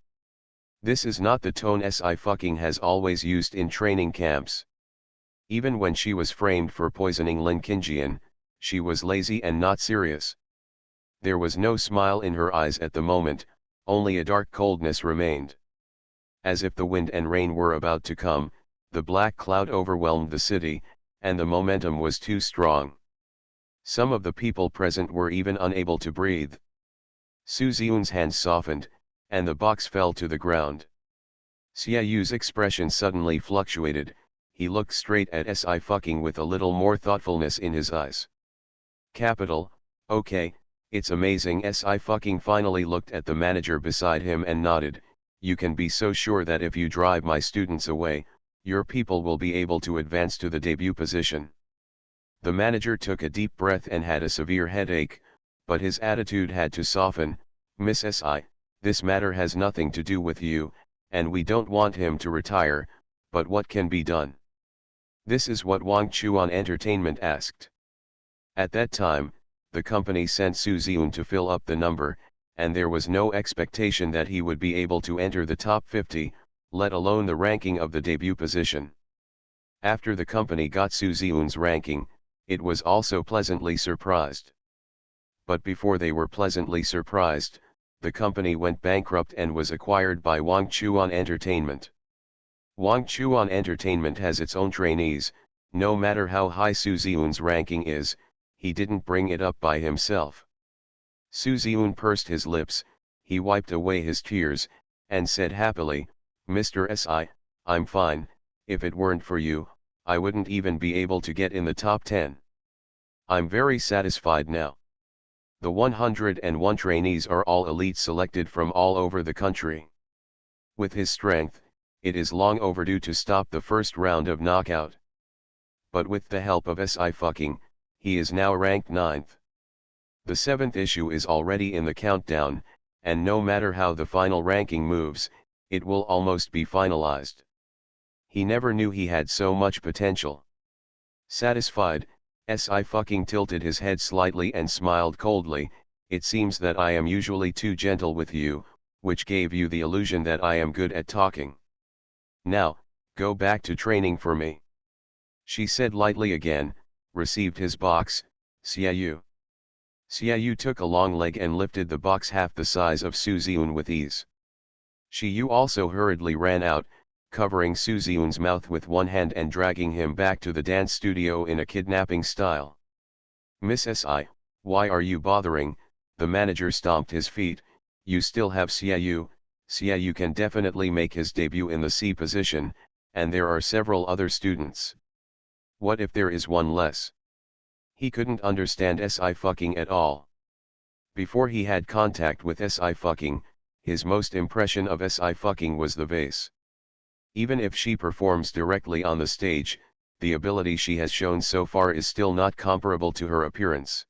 This is not the tone Sci-Fi has always used in training camps. Even when she was framed for poisoning Lin Qingjian, she was lazy and not serious. There was no smile in her eyes at the moment, only a dark coldness remained. As if the wind and rain were about to come, the black cloud overwhelmed the city, and the momentum was too strong. Some of the people present were even unable to breathe. Su Ziyun's hands softened, and the box fell to the ground. Xia Yu's expression suddenly fluctuated. He looked straight at Sci-Fi with a little more thoughtfulness in his eyes. Capital, okay, it's amazing. Sci-Fi finally looked at the manager beside him and nodded. You can be so sure that if you drive my students away, your people will be able to advance to the debut position. The manager took a deep breath and had a severe headache, but his attitude had to soften. Miss Si, this matter has nothing to do with you, and we don't want him to retire, but what can be done? This is what Wang Chuan Entertainment asked. At that time, the company sent Su Ziyun to fill up the number, and there was no expectation that he would be able to enter the top 50, let alone the ranking of the debut position. After the company got Su Ziyun's ranking, it was also pleasantly surprised. But before they were pleasantly surprised, the company went bankrupt and was acquired by Wang Chuan Entertainment. Wang Chuan Entertainment has its own trainees. No matter how high Su Ziyun's ranking is, he didn't bring it up by himself. Su Ziyun pursed his lips, he wiped away his tears, and said happily, Mr. Si, I'm fine. If it weren't for you, I wouldn't even be able to get in the top 10. I'm very satisfied now. The 101 trainees are all elite selected from all over the country. With his strength, it is long overdue to stop the first round of knockout. But with the help of Sci-Fi, he is now ranked 9th. The 7th issue is already in the countdown, and no matter how the final ranking moves, it will almost be finalized. He never knew he had so much potential. Satisfied, Sci-Fi tilted his head slightly and smiled coldly. It seems that I am usually too gentle with you, which gave you the illusion that I am good at talking. Now, go back to training for me. She said lightly again, received his box. Xia Yu. Xia Yu took a long leg and lifted the box half the size of Su Ziyun with ease. Xi Yu also hurriedly ran out, covering Su Ziyun's mouth with one hand and dragging him back to the dance studio in a kidnapping style. Miss Si, why are you bothering? The manager stomped his feet. You still have Xia Yu. Xia Yu can definitely make his debut in the C position, and there are several other students. What if there is one less? He couldn't understand Sci-Fi at all. Before he had contact with Sci-Fi, his most impression of Sci-Fi was the vase. Even if she performs directly on the stage, the ability she has shown so far is still not comparable to her appearance.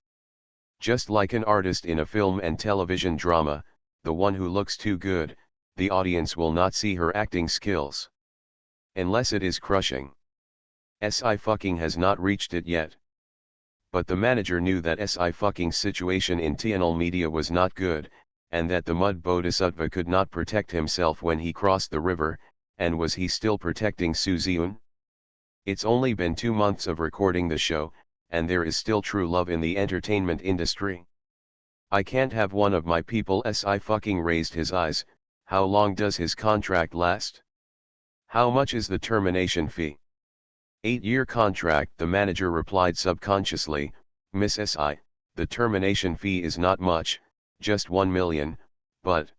Just like an artist in a film and television drama, the one who looks too good, the audience will not see her acting skills. Unless it is crushing. Sci-Fi has not reached it yet. But the manager knew that Sci-Fi's situation in Tianul media was not good, and that the mud bodhisattva could not protect himself when he crossed the river, and was he still protecting Su Ziyun? It's only been 2 months of recording the show, and there is still true love in the entertainment industry. I can't have one of my people. Sci-Fi raised his eyes. How long does his contract last? How much is the termination fee? 8-year contract, the manager replied subconsciously. Miss Si, the termination fee is not much, just 1 million, but...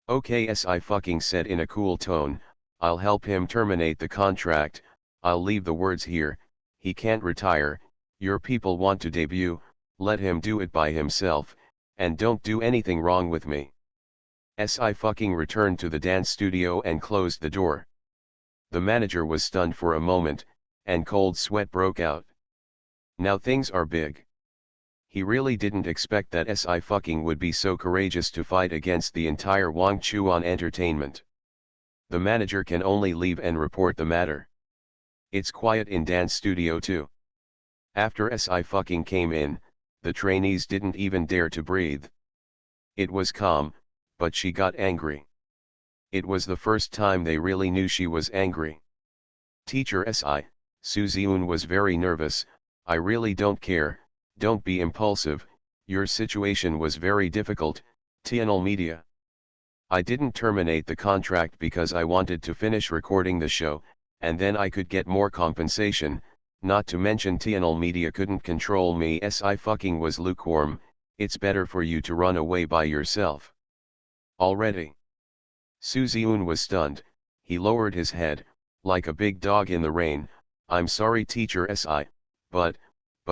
Okay, Sci-Fi said in a cool tone, I'll help him terminate the contract. I'll leave the words here. He can't retire. Your people want to debut, let him do it by himself, and don't do anything wrong with me. Sci-Fi returned to the dance studio and closed the door. The manager was stunned for a moment, and cold sweat broke out. Now things are big. He really didn't expect that Sci-Fi would be so courageous to fight against the entire Wang Chuan entertainment. The manager can only leave and report the matter. It's quiet in dance studio too. After Sci-Fi came in, the trainees didn't even dare to breathe. It was calm, but she got angry. It was the first time they really knew she was angry. Teacher Si, Su Ziun was very nervous. I really don't care, don't be impulsive, your situation was very difficult, FemaleMedia. I didn't terminate the contract because I wanted to finish recording the show, and then I could get more compensation, not to mention FemaleMedia couldn't control me. Sci-Fi was lukewarm. It's better for you to run away by yourself. Already. Su Ziun was stunned. He lowered his head, like a big dog in the rain. I'm sorry teacher Si, but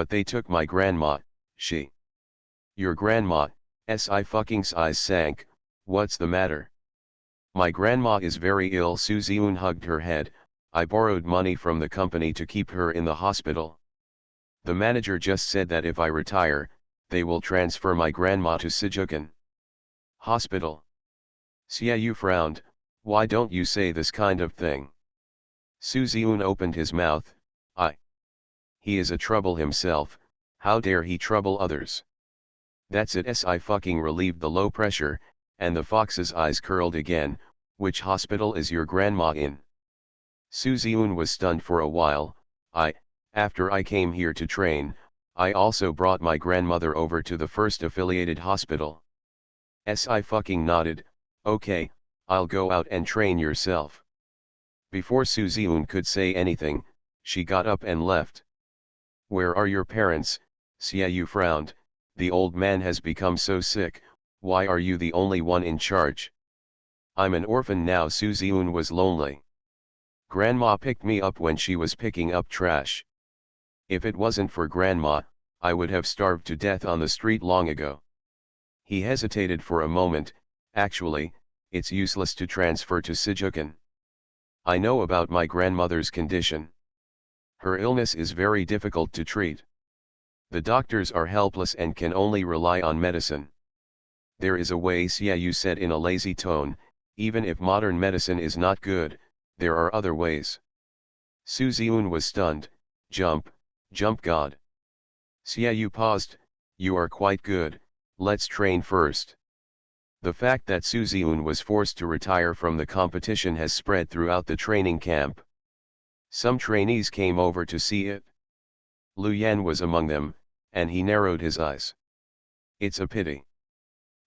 they took my grandma, she. Your grandma, Sci-Fi's eyes sank. What's the matter? My grandma is very ill. Su Ziun hugged her head. I borrowed money from the company to keep her in the hospital. The manager just said that if I retire, they will transfer my grandma to Sijukan Hospital. Xiaoyu frowned. Why don't you say this kind of thing? Su Ziun opened his mouth. He is a trouble himself, how dare he trouble others? That's it. Sci-Fi relieved the low pressure, and the fox's eyes curled again. Which hospital is your grandma in? Su Ziun was stunned for a while. After I came here to train, I also brought my grandmother over to the first affiliated hospital. Sci-Fi nodded. Okay, I'll go out and train yourself. Before Su Ziun could say anything, she got up and left. Where are your parents? Xiaoyu frowned. The old man has become so sick. Why are you the only one in charge? I'm an orphan now. Su Ziun was lonely. Grandma picked me up when she was picking up trash. If it wasn't for Grandma, I would have starved to death on the street long ago. He hesitated for a moment. Actually, it's useless to transfer to Sijukan. I know about my grandmother's condition. Her illness is very difficult to treat. The doctors are helpless and can only rely on medicine. There is a way, Xiaoyu said in a lazy tone. Even if modern medicine is not good, there are other ways. Su Ziun was stunned. Jump God. Xiaoyu paused. You are quite good, let's train first. The fact that Su Ziun was forced to retire from the competition has spread throughout the training camp. Some trainees came over to see it. Lu Yan was among them, and he narrowed his eyes. It's a pity.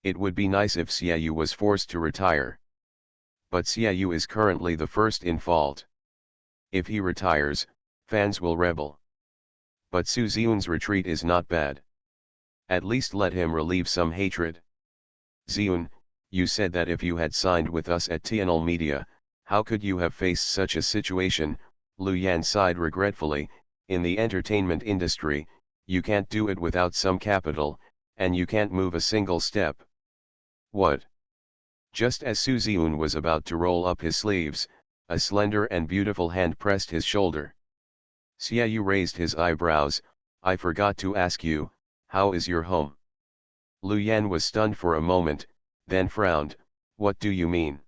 It would be nice if Xiaoyu was forced to retire. But Xiaoyu is currently the first in fault. If he retires, fans will rebel. But Su Ziun's retreat is not bad. At least let him relieve some hatred. Ziun, you said that if you had signed with us at FemaleMedia, how could you have faced such a situation? Lu Yan sighed regretfully. In the entertainment industry, you can't do it without some capital, and you can't move a single step. What? Just as Su Ziun was about to roll up his sleeves, a slender and beautiful hand pressed his shoulder. Xiaoyu raised his eyebrows. I forgot to ask you, how is your home? Lu Yan was stunned for a moment, then frowned. What do you mean?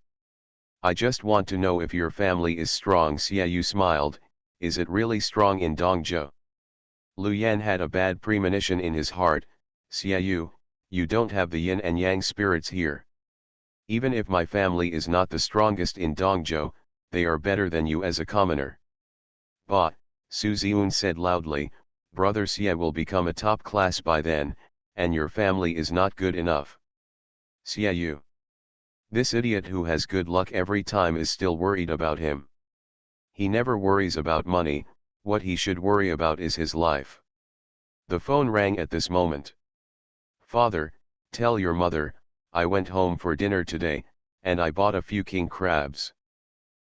I just want to know if your family is strong. Xiaoyu smiled. Is it really strong in Dongzhou? Lu Yan had a bad premonition in his heart. Xiaoyu, you don't have the yin and yang spirits here. Even if my family is not the strongest in Dongzhou, they are better than you as a commoner. Bah, Su Ziun said loudly, Brother Xie will become a top class by then, and your family is not good enough. Xiaoyu. This idiot who has good luck every time is still worried about him. He never worries about money, what he should worry about is his life. The phone rang at this moment. Father, tell your mother, I went home for dinner today, and I bought a few king crabs.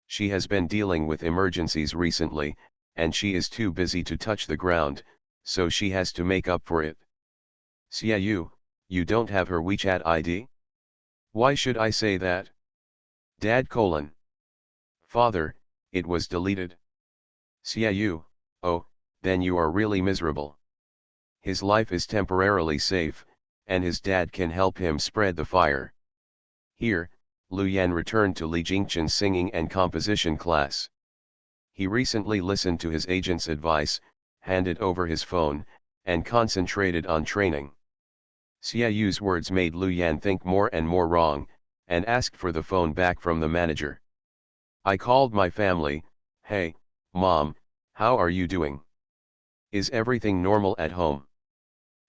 She has been dealing with emergencies recently, and she is too busy to touch the ground, so she has to make up for it. Xiaoyu, you don't have her WeChat ID? Why should I say that? Dad: Father, It was deleted. Xiaoyu, oh, then you are really miserable. His life is temporarily safe, and his dad can help him spread the fire. Here, Lu Yan returned to Li Jingchen's singing and composition class. He recently listened to his agent's advice, handed over his phone, and concentrated on training. Xiaoyu's words made Lu Yan think more and more wrong, and asked for the phone back from the manager. I called my family. Hey, Mom, how are you doing? Is everything normal at home?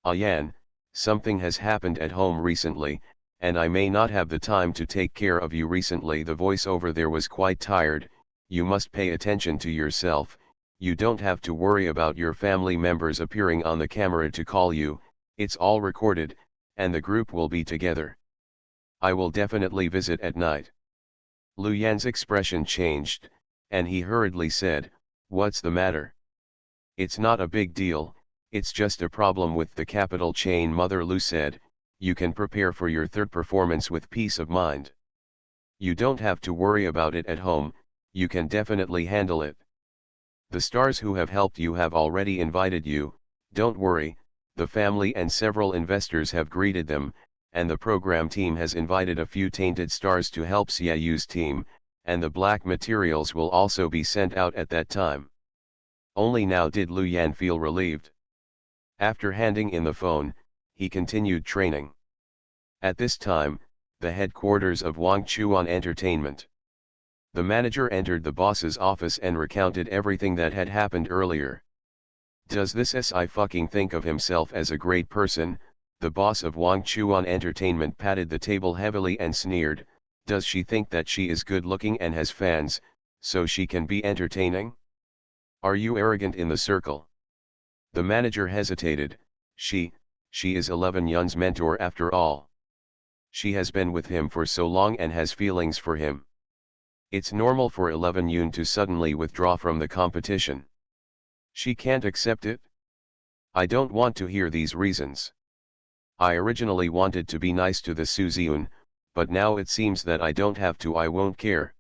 Yan, something has happened at home recently, and I may not have the time to take care of you recently. The voice over there was quite tired. You must pay attention to yourself. You don't have to worry about your family members appearing on the camera to call you. It's all recorded, and the group will be together. I will definitely visit at night. Lu Yan's expression changed, and he hurriedly said, what's the matter? It's not a big deal, it's just a problem with the capital chain. Mother Lu said, you can prepare for your third performance with peace of mind. You don't have to worry about it at home, you can definitely handle it. The stars who have helped you have already invited you, don't worry, the family and several investors have greeted them, and the program team has invited a few tainted stars to help Xiaoyu's team, and the black materials will also be sent out at that time. Only now did Lu Yan feel relieved. After handing in the phone, he continued training. At this time, the headquarters of Wang Chuan Entertainment. The manager entered the boss's office and recounted everything that had happened earlier. Does this SI fucking think of himself as a great person? The boss of Wang Chuan Entertainment patted the table heavily and sneered, does she think that she is good looking and has fans, so she can be entertaining? Are you arrogant in the circle? The manager hesitated. She is 11 Yun's mentor after all. She has been with him for so long and has feelings for him. It's normal for 11 Yun to suddenly withdraw from the competition. She can't accept it? I don't want to hear these reasons. I originally wanted to be nice to the Suziun, but now it seems that I don't have to. I won't care.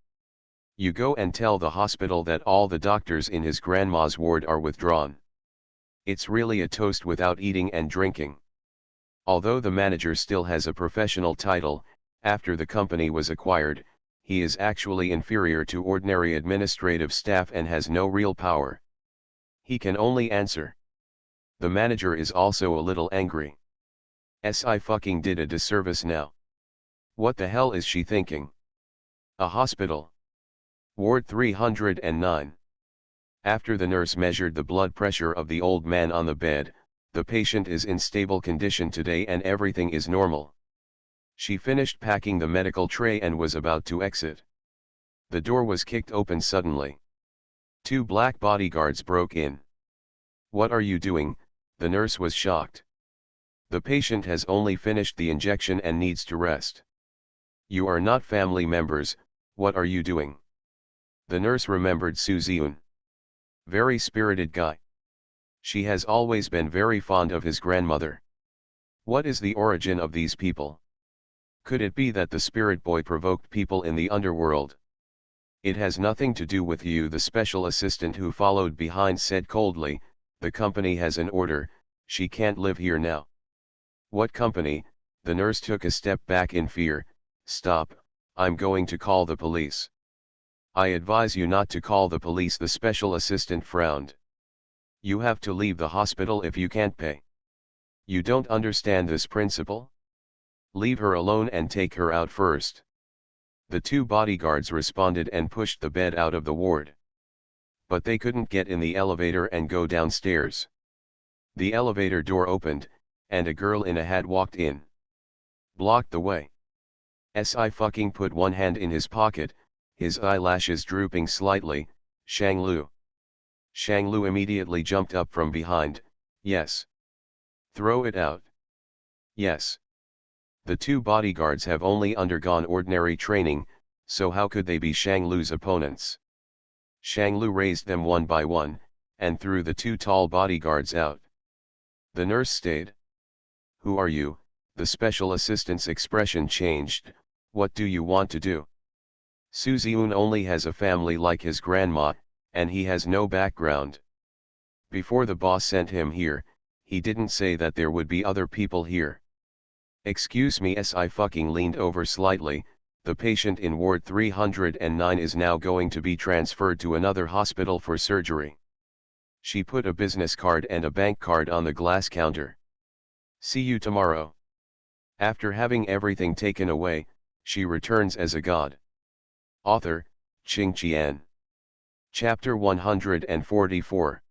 You go and tell the hospital that all the doctors in his grandma's ward are withdrawn. It's really a toast without eating and drinking. Although the manager still has a professional title, after the company was acquired, he is actually inferior to ordinary administrative staff and has no real power. He can only answer. The manager is also a little angry. I fucking did a disservice now. What the hell is she thinking? A hospital. Ward 309. After the nurse measured the blood pressure of the old man on the bed, the patient is in stable condition today and everything is normal. She finished packing the medical tray and was about to exit. The door was kicked open suddenly. 2 black bodyguards broke in. What are you doing? The nurse was shocked. The patient has only finished the injection and needs to rest. You are not family members, what are you doing? The nurse remembered Su Ziun. Very spirited guy. She has always been very fond of his grandmother. What is the origin of these people? Could it be that the spirit boy provoked people in the underworld? It has nothing to do with you. The special assistant who followed behind said coldly, the company has an order, she can't live here now. What company? The nurse took a step back in fear. Stop, I'm going to call the police. I advise you not to call the police. The special assistant frowned. You have to leave the hospital if you can't pay. You don't understand this principle? Leave her alone and take her out first. The 2 bodyguards responded and pushed the bed out of the ward. But they couldn't get in the elevator and go downstairs. The elevator door opened, and a girl in a hat walked in. Blocked the way. I fucking put one hand in his pocket, his eyelashes drooping slightly. Shang Lu. Shang Lu immediately jumped up from behind. Yes. Throw it out. Yes. The 2 bodyguards have only undergone ordinary training, so how could they be Shang Lu's opponents? Shang Lu raised them one by one, and threw the 2 tall bodyguards out. The nurse stayed. Who are you? The special assistant's expression changed. What do you want to do? Su Ziun only has a family like his grandma, and he has no background. Before the boss sent him here, he didn't say that there would be other people here. Excuse me. Si leaned over slightly. The patient in ward 309 is now going to be transferred to another hospital for surgery. She put a business card and a bank card on the glass counter. See you tomorrow. After having everything taken away, she returns as a god. Author, Qing Qian. Chapter 144.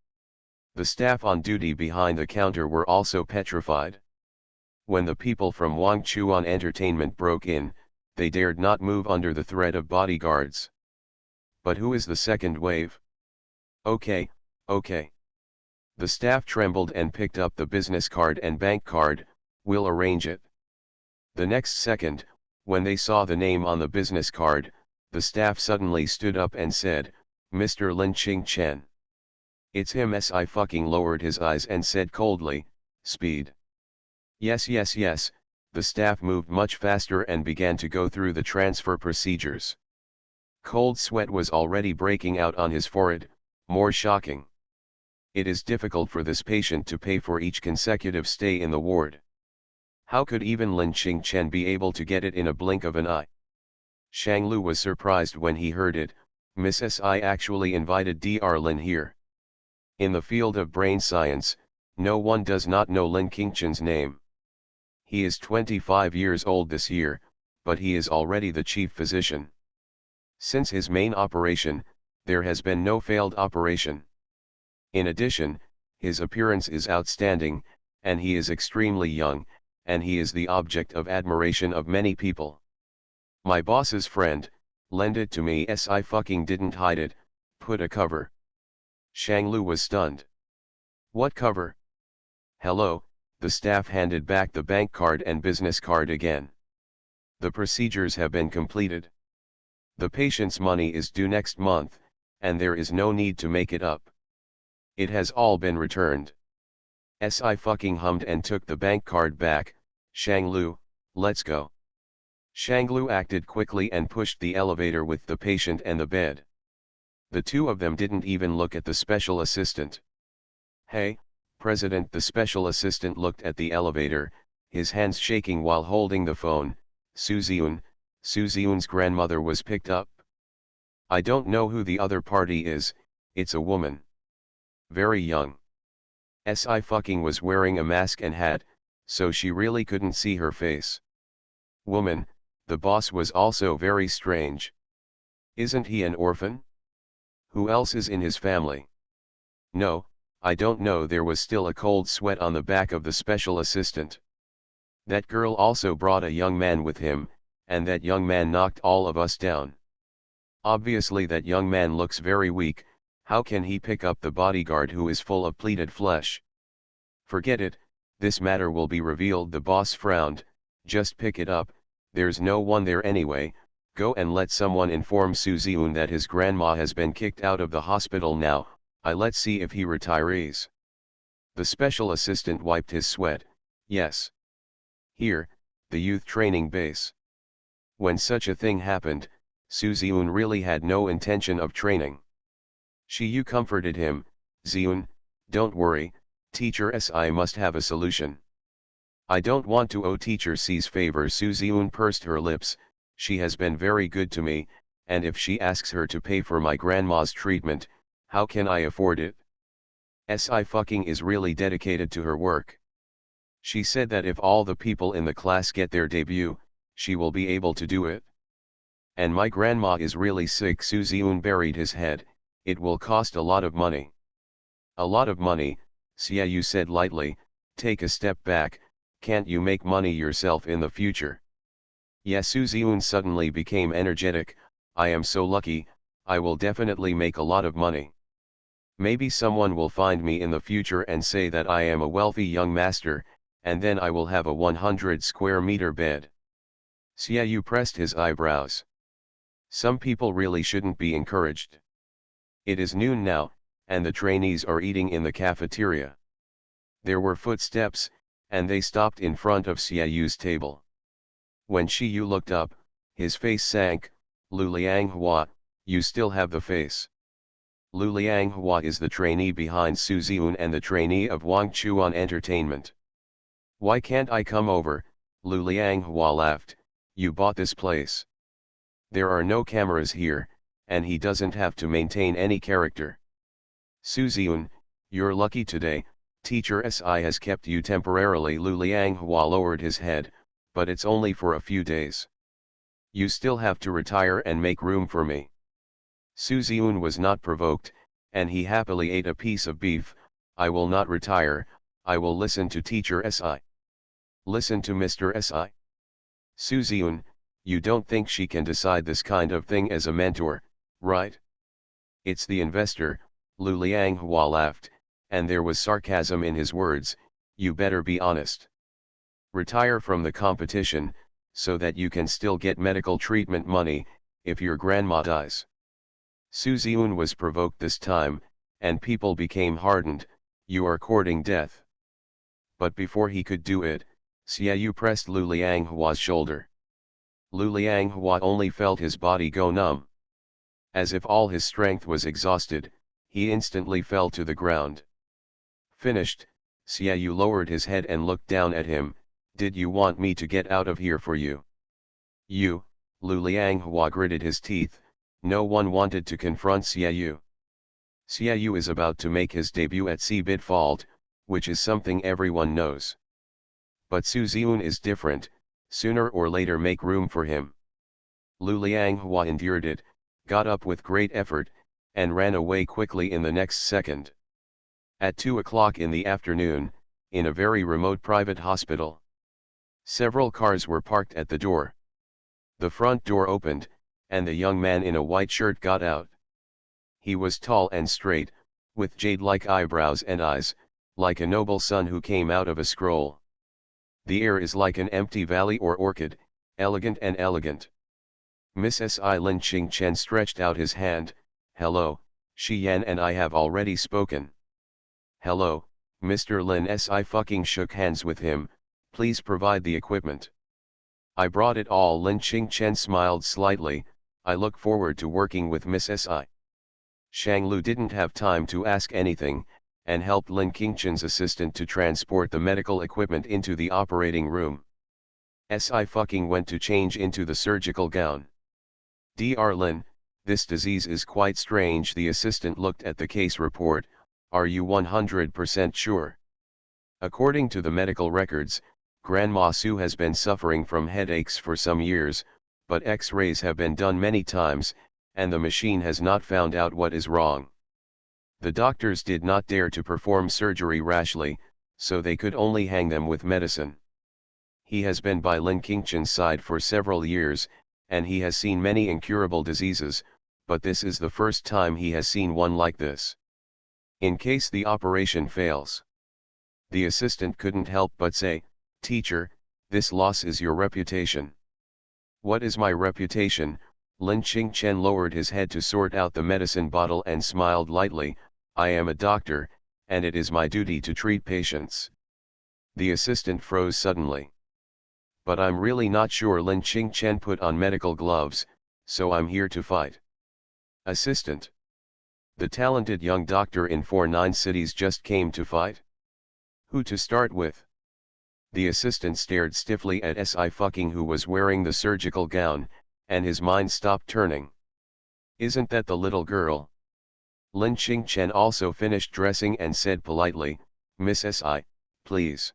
The staff on duty behind the counter were also petrified. When the people from Wang Chuan Entertainment broke in, they dared not move under the threat of bodyguards. But who is the second wave? Okay. The staff trembled and picked up the business card and bank card. We'll arrange it. The next second, when they saw the name on the business card, the staff suddenly stood up and said, Mr. Lin Ching Chen. It's him. Si lowered his eyes and said coldly, speed. Yes. The staff moved much faster and began to go through the transfer procedures. Cold sweat was already breaking out on his forehead. More shocking. It is difficult for this patient to pay for each consecutive stay in the ward. How could even Lin Ching Chen be able to get it in a blink of an eye? Shang Lu was surprised when he heard it. Miss Si actually invited Dr. Lin here. In the field of brain science, no one does not know Lin Qingchen's name. He is 25 years old this year, but he is already the chief physician. Since his main operation, there has been no failed operation. In addition, his appearance is outstanding, and he is extremely young, and he is the object of admiration of many people. My boss's friend, lend it to me. Si didn't hide it, put a cover. Shang Lu was stunned. What cover? Hello, the staff handed back the bank card and business card again. The procedures have been completed. The patient's money is due next month, and there is no need to make it up. It has all been returned. Si hummed and took the bank card back. Shang Lu, let's go. Shang Lu acted quickly and pushed the elevator with the patient and the bed. The two of them didn't even look at the special assistant. Hey, President. The special assistant looked at the elevator, his hands shaking while holding the phone. Su Ziun's grandmother was picked up. I don't know who the other party is. It's a woman. Very young. Si was wearing a mask and hat, so she really couldn't see her face. Woman. The boss was also very strange. Isn't he an orphan? Who else is in his family? No, I don't know. There was still a cold sweat on the back of the special assistant. That girl also brought a young man with him, and that young man knocked all of us down. Obviously that young man looks very weak. How can he pick up the bodyguard who is full of pleated flesh? Forget it, this matter will be revealed. The boss frowned. Just pick it up, there's no one there anyway. Go and let someone inform Su Ziun that his grandma has been kicked out of the hospital now. Let's see if he retires. The special assistant wiped his sweat. Yes. Here, the youth training base. When such a thing happened, Su Ziun really had no intention of training. She comforted him. Ziun, don't worry, teacher Si must have a solution. I don't want to owe teacher C's favor. Su Ziun pursed her lips. She has been very good to me, and if she asks her to pay for my grandma's treatment, how can I afford it? Si is really dedicated to her work. She said that if all the people in the class get their debut, she will be able to do it. And my grandma is really sick. Su Ziun buried his head. It will cost a lot of money. A lot of money, Xiaoyu said lightly. Take a step back, can't you make money yourself in the future? Yes. Su Ziun suddenly became energetic. I am so lucky, I will definitely make a lot of money. Maybe someone will find me in the future and say that I am a wealthy young master, and then I will have a 100 square meter bed. Xiaoyu pressed his eyebrows. Some people really shouldn't be encouraged. It is noon now, and the trainees are eating in the cafeteria. There were footsteps, and they stopped in front of Xiaoyu's table. When Xiaoyu looked up, his face sank. Lu Lianghua, you still have the face. Lu Lianghua is the trainee behind Su Ziun and the trainee of Wang Chuan Entertainment. Why can't I come over? Lu Lianghua laughed, you bought this place. There are no cameras here, and he doesn't have to maintain any character. Su Ziun, you're lucky today, teacher Si has kept you temporarily. Lu Lianghua lowered his head, but it's only for a few days. You still have to retire and make room for me. Su Ziun was not provoked, and he happily ate a piece of beef. I will not retire, I will listen to teacher Si. Listen to Mr. Si. Su Ziun, you don't think she can decide this kind of thing as a mentor, right? It's the investor. Lu Lianghua laughed, and there was sarcasm in his words, you better be honest. Retire from the competition, so that you can still get medical treatment money, if your grandma dies. Su Ziun was provoked this time, and people became hardened, you are courting death. But before he could do it, Xiaoyu pressed Lu Lianghua's shoulder. Lu Lianghua only felt his body go numb. As if all his strength was exhausted, he instantly fell to the ground. Finished, Xiaoyu lowered his head and looked down at him, did you want me to get out of here for you? You, Lu Lianghua gritted his teeth, no one wanted to confront Xiaoyu. Xiaoyu is about to make his debut at Cbit Fault, which is something everyone knows. But Su Ziun is different, sooner or later make room for him. Lu Lianghua endured it, got up with great effort, and ran away quickly in the next second. At 2 o'clock in the afternoon, in a very remote private hospital, several cars were parked at the door. The front door opened, and the young man in a white shirt got out. He was tall and straight, with jade-like eyebrows and eyes, like a noble sun who came out of a scroll. The air is like an empty valley or orchid, elegant and elegant. Miss Si Lin Qingchen stretched out his hand, hello, Shi Yan and I have already spoken. Hello, Mr. Lin Si fucking shook hands with him, please provide the equipment. I brought it all. Lin Qingchen smiled slightly, I look forward to working with Miss Si. Shang Lu didn't have time to ask anything, and helped Lin Qingchen's assistant to transport the medical equipment into the operating room. Si fucking went to change into the surgical gown. Dr. Lin, this disease is quite strange. The assistant looked at the case report, are you 100% sure? According to the medical records, Grandma Su has been suffering from headaches for some years, but X-rays have been done many times, and the machine has not found out what is wrong. The doctors did not dare to perform surgery rashly, so they could only hang them with medicine. He has been by Lin Qingchen's side for several years, and he has seen many incurable diseases, but this is the first time he has seen one like this. In case the operation fails. The assistant couldn't help but say, teacher, this loss is your reputation. What is my reputation? Lin Qingchen lowered his head to sort out the medicine bottle and smiled lightly, I am a doctor, and it is my duty to treat patients. The assistant froze suddenly. But I'm really not sure. Lin Qingchen put on medical gloves, so I'm here to fight. Assistant. The talented young doctor in 49 cities just came to fight? Who to start with? The assistant stared stiffly at Si fucking who was wearing the surgical gown, and his mind stopped turning. Isn't that the little girl? Lin Qingchen also finished dressing and said politely, Miss Si, please.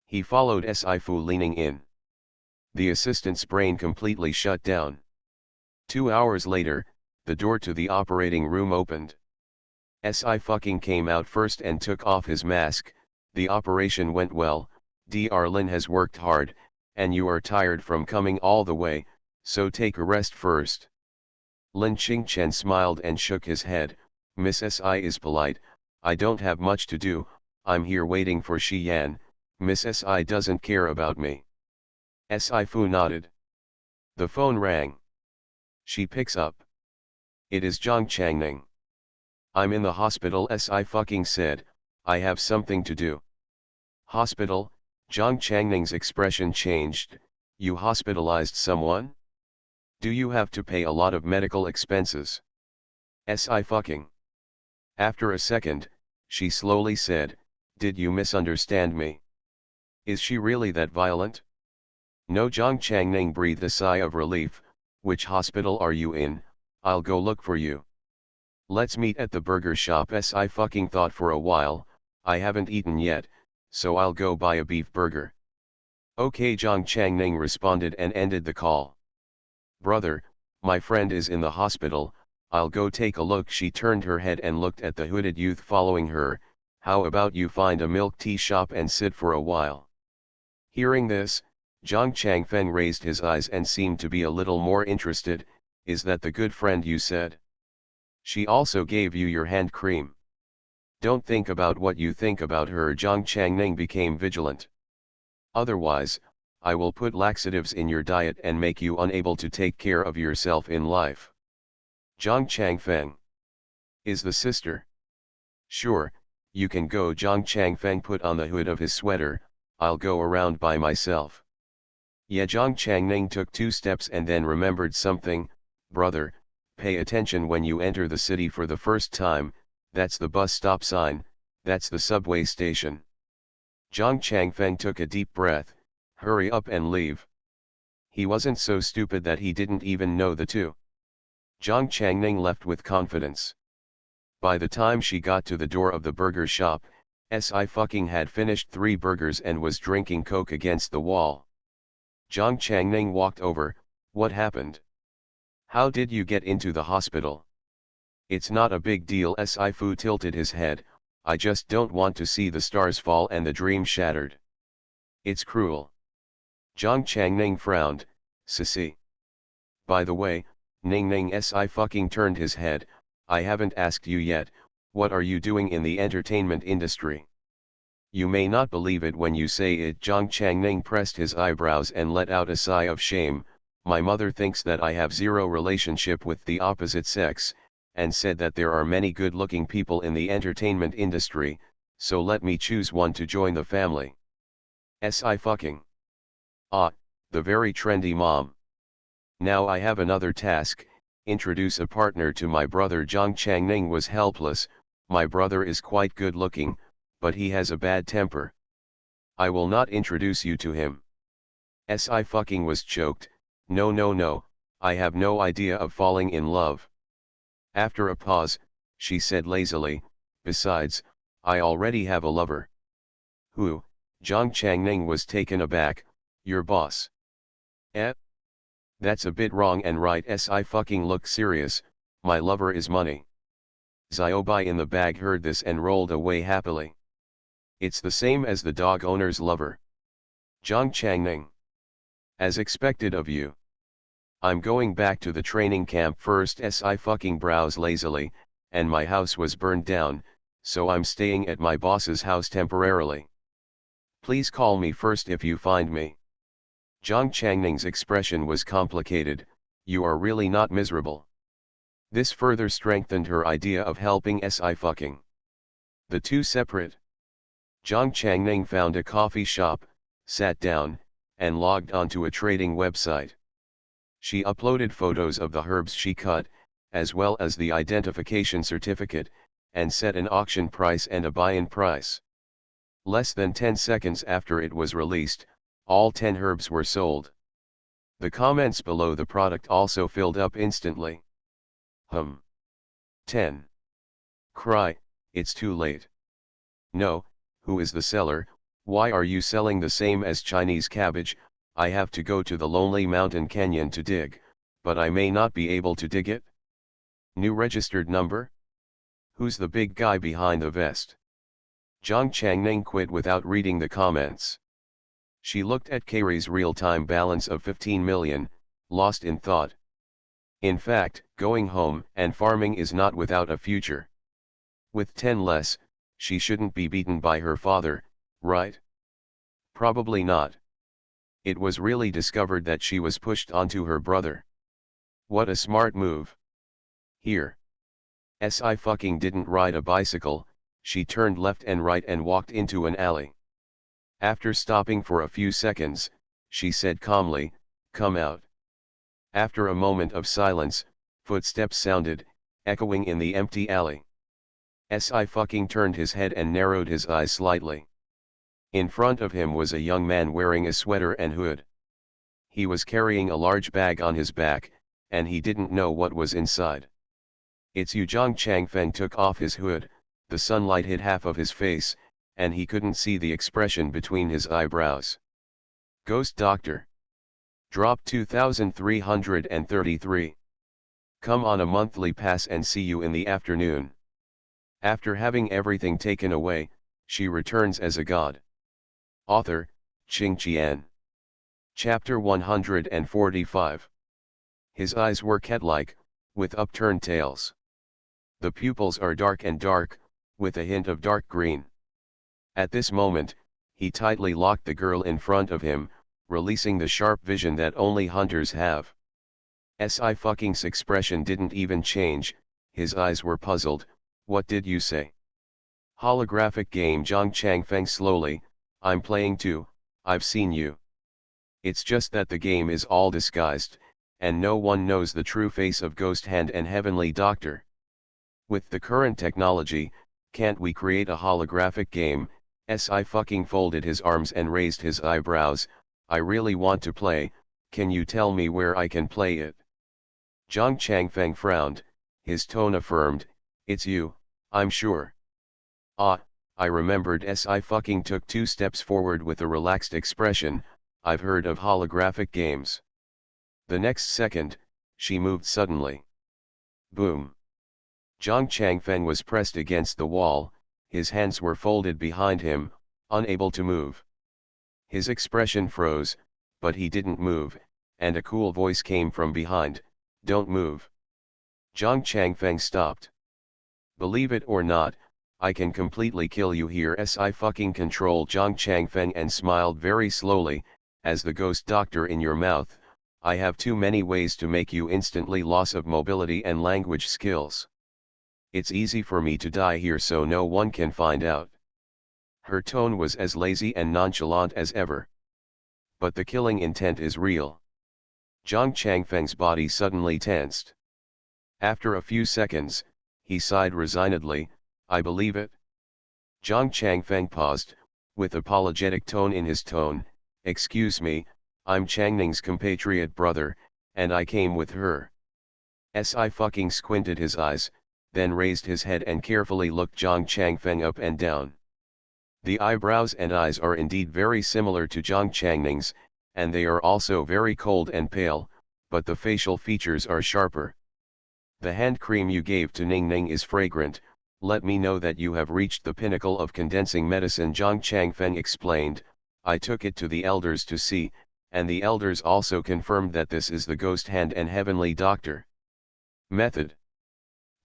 He followed Si Fu leaning in. The assistant's brain completely shut down. 2 hours later, the door to the operating room opened. Si fucking came out first and took off his mask. The operation went well, Dr. Lin has worked hard, and you are tired from coming all the way, so take a rest first. Lin Qingchen smiled and shook his head, Miss Si is polite, I don't have much to do, I'm here waiting for Shi Yan, Miss Si doesn't care about me. Si Fu nodded. The phone rang. She picks up. It is Zhang Changning. I'm in the hospital. Si fucking said, I have something to do. Hospital? Zhang Changning's expression changed, you hospitalized someone? Do you have to pay a lot of medical expenses? Si fucking. After a second, she slowly said, did you misunderstand me? Is she really that violent? No. Jiang Changning breathed a sigh of relief. Which hospital are you in? I'll go look for you. Let's meet at the burger shop. Si fucking thought for a while. I haven't eaten yet, so I'll go buy a beef burger. Okay, Jiang Changning responded and ended the call. Brother, my friend is in the hospital, I'll go take a look. She turned her head and looked at the hooded youth following her. How about you find a milk tea shop and sit for a while? Hearing this, Zhang Changfeng raised his eyes and seemed to be a little more interested. Is that the good friend you said? She also gave you your hand cream. Don't think about what you think about her. Zhang Changning became vigilant. Otherwise, I will put laxatives in your diet and make you unable to take care of yourself in life. Zhang Changfeng. Is the sister? Sure, you can go. Zhang Changfeng put on the hood of his sweater. I'll go around by myself. Yeah. Zhang Changning took 2 steps and then remembered something. Brother, pay attention when you enter the city for the first time. That's the bus stop sign, that's the subway station. Zhang Changfeng took a deep breath. Hurry up and leave. He wasn't so stupid that he didn't even know the two. Zhang Changning left with confidence. By the time she got to the door of the burger shop, Si fucking had finished 3 burgers and was drinking coke against the wall. Zhang Changning walked over. What happened? How did you get into the hospital? It's not a big deal. Si Fu tilted his head. I just don't want to see the stars fall and the dream shattered. It's cruel. Zhang Changning frowned. Sissy. By the way, Ning Ning. Si fucking turned his head. I haven't asked you yet, what are you doing in the entertainment industry? You may not believe it when you say it. Zhang Changning pressed his eyebrows and let out a sigh of shame. My mother thinks that I have zero relationship with the opposite sex, and said that there are many good-looking people in the entertainment industry, so let me choose one to join the family. Si fucking. Ah, the very trendy mom. Now I have another task, introduce a partner to my brother. Zhang Changning was helpless. My brother is quite good-looking, but he has a bad temper. I will not introduce you to him. Si fucking was choked. No no no, I have no idea of falling in love. After a pause, she said lazily, besides, I already have a lover. Who? Zhang Changning was taken aback. Your boss. Eh? That's a bit wrong and right. Si fucking looked serious. My lover is money. Xiaobai in the bag heard this and rolled away happily. It's the same as the dog owner's lover. Zhang Changning. As expected of you. I'm going back to the training camp first. Si fucking browsed lazily, and my house was burned down, so I'm staying at my boss's house temporarily. Please call me first if you find me. Zhang Changning's expression was complicated. You are really not miserable. This further strengthened her idea of helping Si fucking. The two separate. Zhang Changning found a coffee shop, sat down, and logged onto a trading website. She uploaded photos of the herbs she cut, as well as the identification certificate, and set an auction price and a buy-in price. Less than 10 seconds after it was released, all 10 herbs were sold. The comments below the product also filled up instantly. 10. Cry, it's too late. No, who is the seller? Why are you selling the same as Chinese cabbage? I have to go to the lonely mountain canyon to dig, but I may not be able to dig it. New registered number? Who's the big guy behind the vest? Zhang Changning quit without reading the comments. She looked at Carrie's real-time balance of 15 million, lost in thought. In fact, going home and farming is not without a future. With 10 less, she shouldn't be beaten by her father, right? Probably not. It was really discovered that she was pushed onto her brother. What a smart move. Here. Si fucking didn't ride a bicycle, she turned left and right and walked into an alley. After stopping for a few seconds, she said calmly, come out. After a moment of silence, footsteps sounded, echoing in the empty alley. Sci turned his head and narrowed his eyes slightly. In front of him was a young man wearing a sweater and hood. He was carrying a large bag on his back, and he didn't know what was inside. "It's you." Zhang Changfeng took off his hood. The sunlight hit half of his face, and he couldn't see the expression between his eyebrows. "Ghost Doctor. Drop 2333. Come on a monthly pass and see you in the afternoon." After having everything taken away, she returns as a god. Author, Qing Qian. Chapter 145. His eyes were cat-like, with upturned tails. The pupils are dark and dark, with a hint of dark green. At this moment, he tightly locked the girl in front of him, releasing the sharp vision that only hunters have. Sci's expression didn't even change, his eyes were puzzled. "What did you say?" "Holographic game." Zhang Changfeng slowly, "I'm playing too, I've seen you. It's just that the game is all disguised, and no one knows the true face of Ghost Hand and Heavenly Doctor. With the current technology, can't we create a holographic game?" Sci folded his arms and raised his eyebrows. "I really want to play, can you tell me where I can play it?" Zhang Changfeng frowned, his tone affirmed, "It's you, I'm sure." "Ah, I remembered." Sci took 2 steps forward with a relaxed expression. "I've heard of holographic games." The next second, she moved suddenly. Boom! Zhang Changfeng was pressed against the wall, his hands were folded behind him, unable to move. His expression froze, but he didn't move, and a cool voice came from behind, "Don't move." Zhang Changfeng stopped. "Believe it or not, I can completely kill you here." Sci controlled Zhang Changfeng and smiled very slowly, "As the Ghost Doctor in your mouth, I have too many ways to make you instantly loss of mobility and language skills. It's easy for me to die here so no one can find out." Her tone was as lazy and nonchalant as ever. "But the killing intent is real." Zhang Changfeng's body suddenly tensed. After a few seconds, he sighed resignedly, "I believe it." Zhang Changfeng paused, with apologetic tone in his tone, "Excuse me, I'm Changning's compatriot brother, and I came with her." Sci squinted his eyes, then raised his head and carefully looked Zhang Changfeng up and down. The eyebrows and eyes are indeed very similar to Zhang Changning's, and they are also very cold and pale, but the facial features are sharper. "The hand cream you gave to Ning Ning is fragrant, let me know that you have reached the pinnacle of condensing medicine." Zhang Changfeng explained, "I took it to the elders to see, and the elders also confirmed that this is the Ghost Hand and Heavenly Doctor. Method.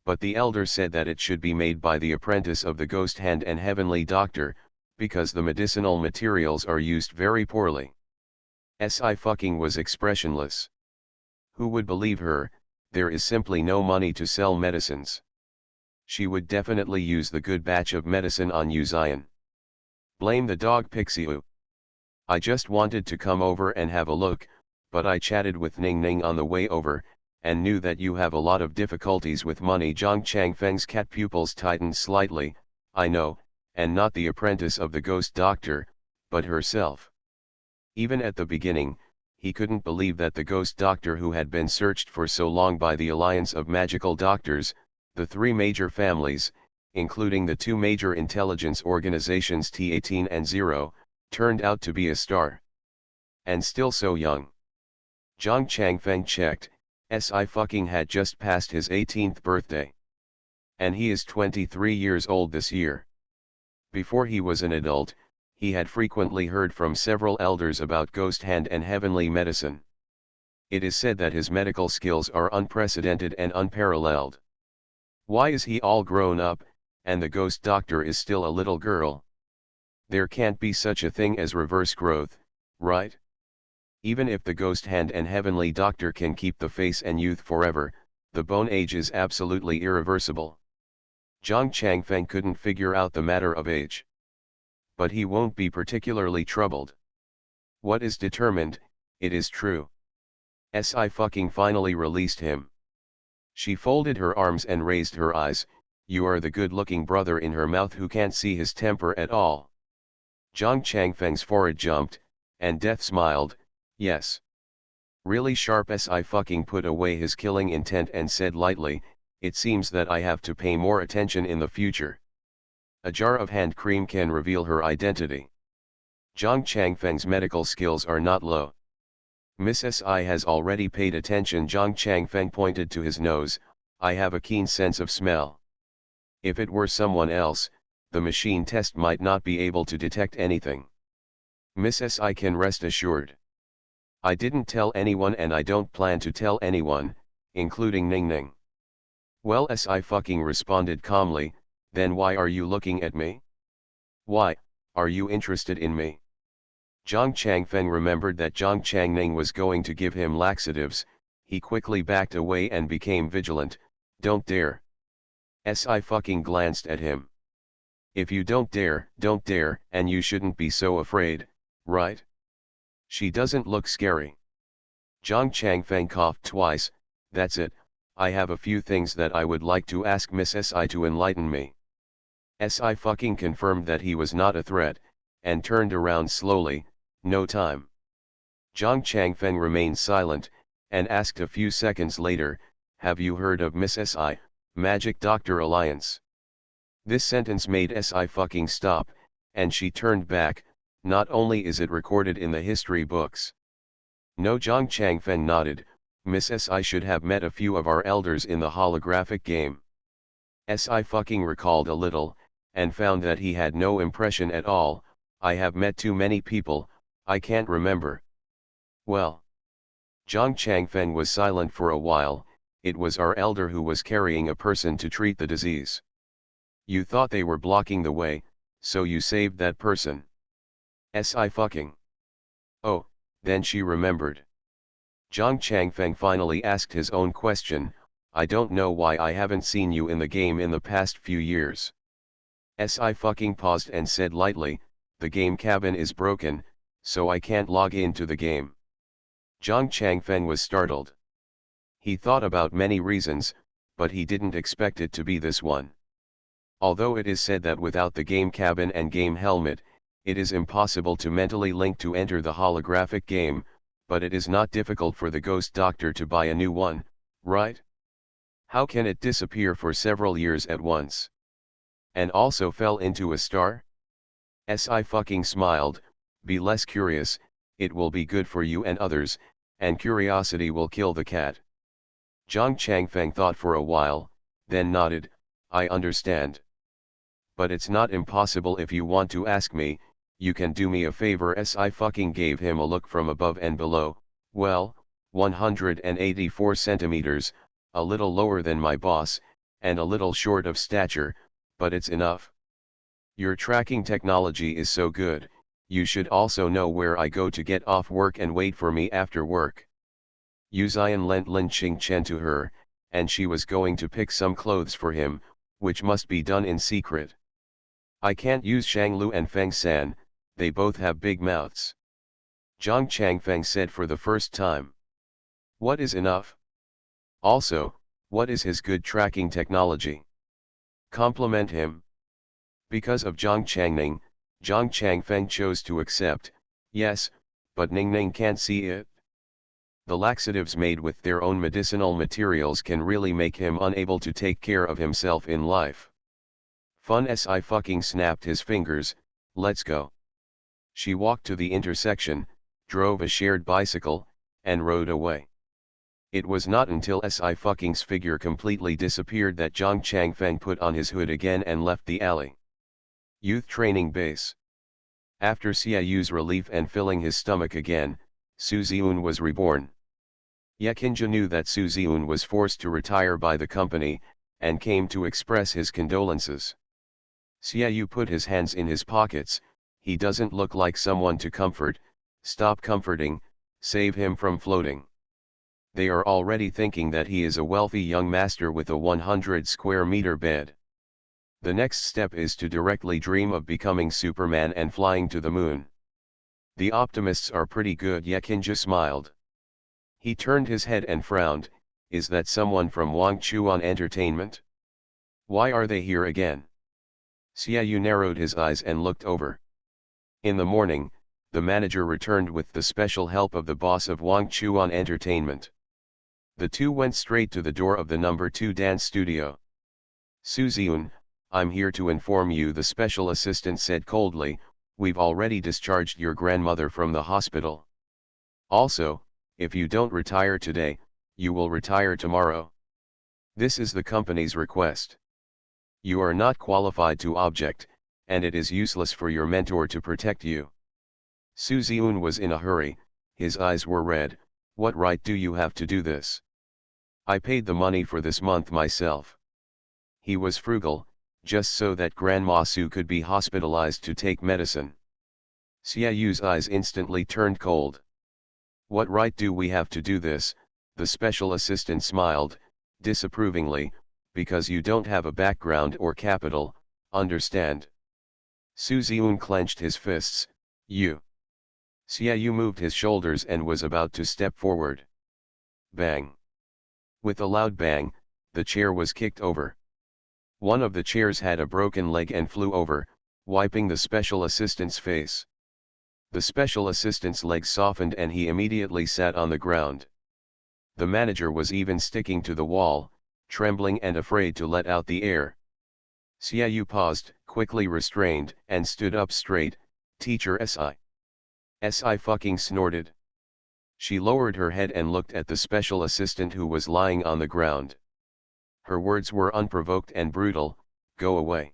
But the elder said that it should be made by the apprentice of the Ghost Hand and Heavenly Doctor, because the medicinal materials are used very poorly." Sci was expressionless. Who would believe her? There is simply no money to sell medicines. She would definitely use the good batch of medicine on you, Zion. Blame the dog Pixiu. "I just wanted to come over and have a look, but I chatted with Ning Ning on the way over, and knew that you have a lot of difficulties with money." Zhang Changfeng's cat pupils tightened slightly. "I know, and not the apprentice of the Ghost Doctor, but herself." Even at the beginning, he couldn't believe that the Ghost Doctor, who had been searched for so long by the Alliance of Magical Doctors, the 3 major families, including the 2 major intelligence organizations T18 and 0, turned out to be a star. And still so young. Zhang Changfeng checked, Sci had just passed his 18th birthday. And he is 23 years old this year. Before he was an adult, he had frequently heard from several elders about Ghost Hand and Heavenly Medicine. It is said that his medical skills are unprecedented and unparalleled. Why is he all grown up, and the Ghost Doctor is still a little girl? There can't be such a thing as reverse growth, right? Even if the Ghost Hand and Heavenly Doctor can keep the face and youth forever, the bone age is absolutely irreversible. Zhang Changfeng couldn't figure out the matter of age. But he won't be particularly troubled. What is determined, it is true. Si fucking finally released him. She folded her arms and raised her eyes. You are the good-looking brother in her mouth who can't see his temper at all. Zhang Changfeng's forehead jumped, and Death smiled, yes. Really sharp. Si fucking put away his killing intent and said lightly, it seems that I have to pay more attention in the future. A jar of hand cream can reveal her identity. Zhang Changfeng's medical skills are not low. Miss Si has already paid attention. Zhang Changfeng pointed to his nose, I have a keen sense of smell. If it were someone else, the machine test might not be able to detect anything. Miss Si can rest assured. I didn't tell anyone and I don't plan to tell anyone, including Ning Ning. Well, Si fucking responded calmly, then why are you looking at me? Why, are you interested in me? Zhang Changfeng remembered that Zhang Changning was going to give him laxatives. He quickly backed away and became vigilant. Don't dare. Si fucking glanced at him. If you don't dare, and you shouldn't be so afraid, right? She doesn't look scary. Zhang Changfeng coughed twice. That's it, I have a few things that I would like to ask Miss Si to enlighten me. Si fucking confirmed that he was not a threat, and turned around slowly. No time. Zhang Changfeng remained silent, and asked a few seconds later, have you heard of Miss Si, Magic Doctor Alliance? This sentence made Si fucking stop, and she turned back. Not only is it recorded in the history books. No. Zhang Changfeng nodded. Miss Si should have met a few of our elders in the holographic game. Si fucking recalled a little, and found that he had no impression at all. I have met too many people, I can't remember. Well. Zhang Changfeng was silent for a while. It was our elder who was carrying a person to treat the disease. You thought they were blocking the way, so you saved that person. Si fucking. Oh, then she remembered. Zhang Changfeng finally asked his own question, I don't know why I haven't seen you in the game in the past few years. Si fucking paused and said lightly, the game cabin is broken, so I can't log into the game. Zhang Changfeng was startled. He thought about many reasons, but he didn't expect it to be this one. Although it is said that without the game cabin and game helmet, it is impossible to mentally link to enter the holographic game, but it is not difficult for the ghost doctor to buy a new one, right? How can it disappear for several years at once? And also fell into a star? Si fucking smiled, be less curious, it will be good for you and others, and curiosity will kill the cat. Zhang Changfeng thought for a while, then nodded, I understand. But it's not impossible. If you want to ask me, you can do me a favor. Si fucking gave him a look from above and below. Well, 184 centimeters, a little lower than my boss, and a little short of stature, but it's enough. Your tracking technology is so good, you should also know where I go to get off work and wait for me after work. Yu Xian lent Lin Qingchen to her, and she was going to pick some clothes for him, which must be done in secret. I can't use Shanglu and Feng San, they both have big mouths. Zhang Changfeng said for the first time. What is enough? Also, what is his good tracking technology? Compliment him. Because of Zhang Changning, Zhang Changfeng chose to accept, yes, but Ning Ning can't see it. The laxatives made with their own medicinal materials can really make him unable to take care of himself in life. Fun. Si fucking snapped his fingers, let's go. She walked to the intersection, drove a shared bicycle, and rode away. It was not until Si fucking's figure completely disappeared that Zhang Changfeng put on his hood again and left the alley. Youth Training Base. After Xiaoyu's relief and filling his stomach again, Su Ziun was reborn. Ye Qinja knew that Su Ziun was forced to retire by the company, and came to express his condolences. Xiaoyu put his hands in his pockets. He doesn't look like someone to comfort, stop comforting, save him from floating. They are already thinking that he is a wealthy young master with a 100 square meter bed. The next step is to directly dream of becoming Superman and flying to the moon. The optimists are pretty good. Ye Qinja smiled. He turned his head and frowned. Is that someone from Wang Chuan Entertainment? Why are they here again? Xiaoyu narrowed his eyes and looked over. In the morning, the manager returned with the special help of the boss of Wang Chuan Entertainment. The two went straight to the door of the number 2 dance studio. Su Ziun, I'm here to inform you, the special assistant said coldly, we've already discharged your grandmother from the hospital. Also, if you don't retire today, you will retire tomorrow. This is the company's request. You are not qualified to object, and it is useless for your mentor to protect you. Su Ziun was in a hurry, his eyes were red. What right do you have to do this? I paid the money for this month myself. He was frugal, just so that Grandma Su could be hospitalized to take medicine. Xiaoyu's eyes instantly turned cold. What right do we have to do this? The special assistant smiled, disapprovingly, because you don't have a background or capital, understand? Su Ziun clenched his fists. You. Xiaoyu moved his shoulders and was about to step forward. Bang. With a loud bang, the chair was kicked over. One of the chairs had a broken leg and flew over, wiping the special assistant's face. The special assistant's leg softened and he immediately sat on the ground. The manager was even sticking to the wall, trembling and afraid to let out the air. Xiaoyu paused, quickly restrained, and stood up straight. Teacher Si. Si fucking snorted. She lowered her head and looked at the special assistant who was lying on the ground. Her words were unprovoked and brutal, go away.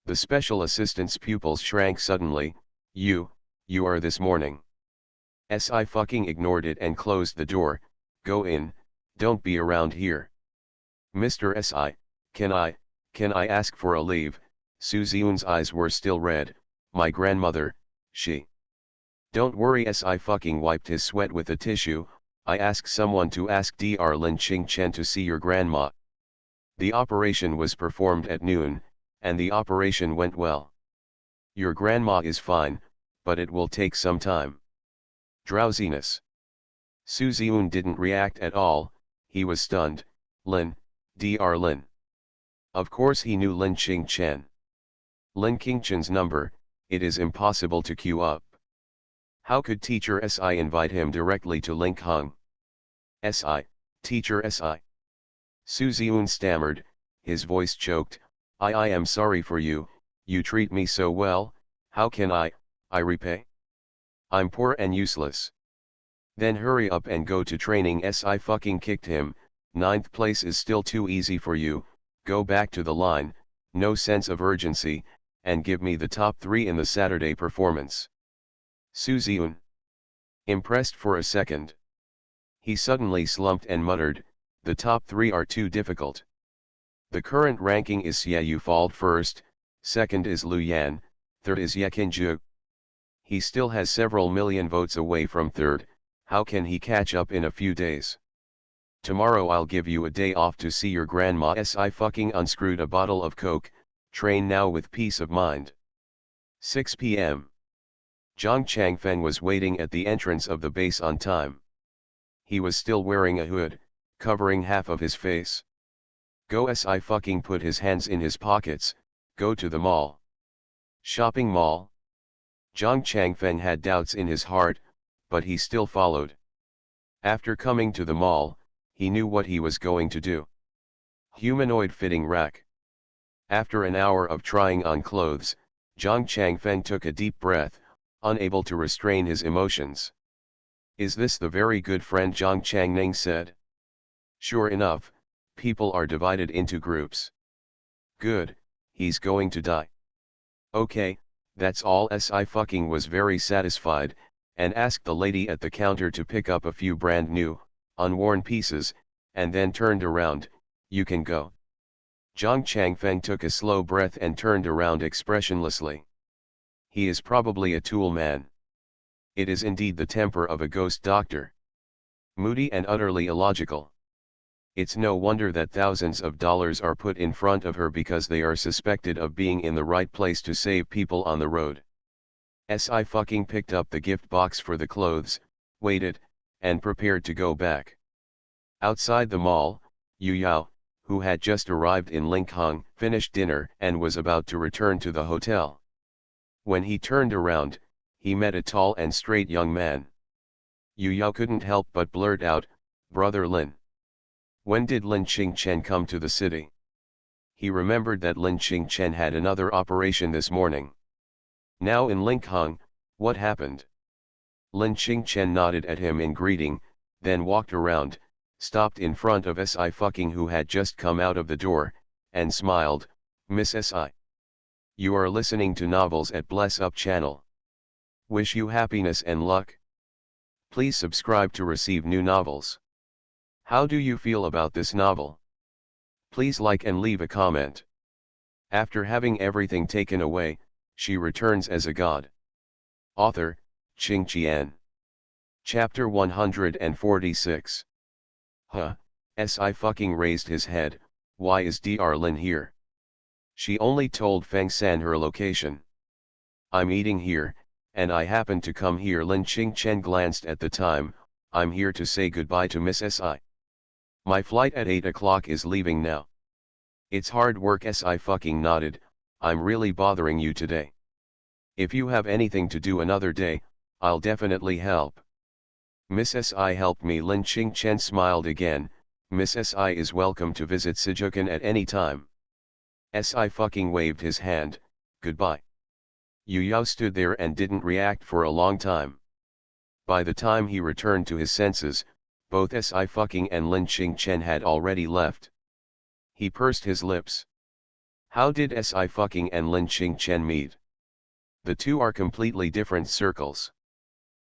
The special assistant's pupils shrank suddenly. You are this morning. Si fucking ignored it and closed the door. Go in, don't be around here. Mr. Si, can I ask for a leave? Su Ziun's eyes were still red. My grandmother, she. Don't worry. Si fucking wiped his sweat with a tissue. I asked someone to ask Dr. Lin Qingchen to see your grandma. The operation was performed at noon, and the operation went well. Your grandma is fine, but it will take some time. Drowsiness. Su Ziun didn't react at all, he was stunned. Lin, Dr. Lin. Of course he knew Lin Qingchen. Lin Qingchen's number, it is impossible to queue up. How could Teacher Si invite him directly to Linkhung? Si, Teacher Si. Su Ziun stammered, his voice choked. I am sorry for you, you treat me so well, how can I repay? I'm poor and useless. Then hurry up and go to training. Si fucking kicked him. 9th place is still too easy for you, go back to the line, no sense of urgency, and give me the top 3 in the Saturday performance. Su Ziun. Impressed for a second. He suddenly slumped and muttered, the top 3 are too difficult. The current ranking is Xiaoyu Fald first, second is Lu Yan, third is Yekinju. He still has several million votes away from third, how can he catch up in a few days? Tomorrow I'll give you a day off to see your grandma. Si fucking unscrewed a bottle of Coke, train now with peace of mind. 6 p.m. Zhang Changfeng was waiting at the entrance of the base on time. He was still wearing a hood, covering half of his face. Go. Si fucking put his hands in his pockets, go to the mall. Shopping mall? Zhang Changfeng had doubts in his heart, but he still followed. After coming to the mall, he knew what he was going to do. Humanoid fitting rack. After an hour of trying on clothes, Zhang Changfeng took a deep breath, unable to restrain his emotions. Is this the very good friend Zhang Changning said? Sure enough, people are divided into groups. Good, he's going to die. Okay, that's all. Si fucking was very satisfied, and asked the lady at the counter to pick up a few brand new, unworn pieces, and then turned around. You can go. Zhang Changfeng took a slow breath and turned around expressionlessly. He is probably a tool man. It is indeed the temper of a ghost doctor. Moody and utterly illogical. It's no wonder that thousands of dollars are put in front of her because they are suspected of being in the right place to save people on the road. Si fucking picked up the gift box for the clothes, waited, and prepared to go back. Outside the mall, Yu Yao, who had just arrived in Linkhung, finished dinner and was about to return to the hotel. When he turned around, he met a tall and straight young man. Yu Yao couldn't help but blurt out, "Brother Lin." When did Lin Qingchen come to the city? He remembered that Lin Qingchen had another operation this morning. Now in Linkhung, what happened? Lin Qingchen nodded at him in greeting, then walked around, stopped in front of Si who had just come out of the door, and smiled, "Miss Si. You are listening to novels at Bless Up channel. Wish you happiness and luck. Please subscribe to receive new novels. How do you feel about this novel? Please like and leave a comment." After having everything taken away, she returns as a god. Author, Qing Qian. Chapter 146. Huh, Si raised his head, "Why is Dr. Lin here?" She only told Feng San her location. "I'm eating here, and I happened to come here." Lin Qingchen glanced at the time. "I'm here to say goodbye to Miss Si. My flight at 8 o'clock is leaving now." "It's hard work." Si nodded, "I'm really bothering you today. If you have anything to do another day, I'll definitely help." "Miss Si helped me." Lin Qingchen smiled again. "Miss Si is welcome to visit Sijukan at any time." Si waved his hand, "Goodbye." Yu Yao stood there and didn't react for a long time. By the time he returned to his senses, both Si and Lin Qingchen had already left. He pursed his lips. How did Si and Lin Qingchen meet? The two are completely different circles.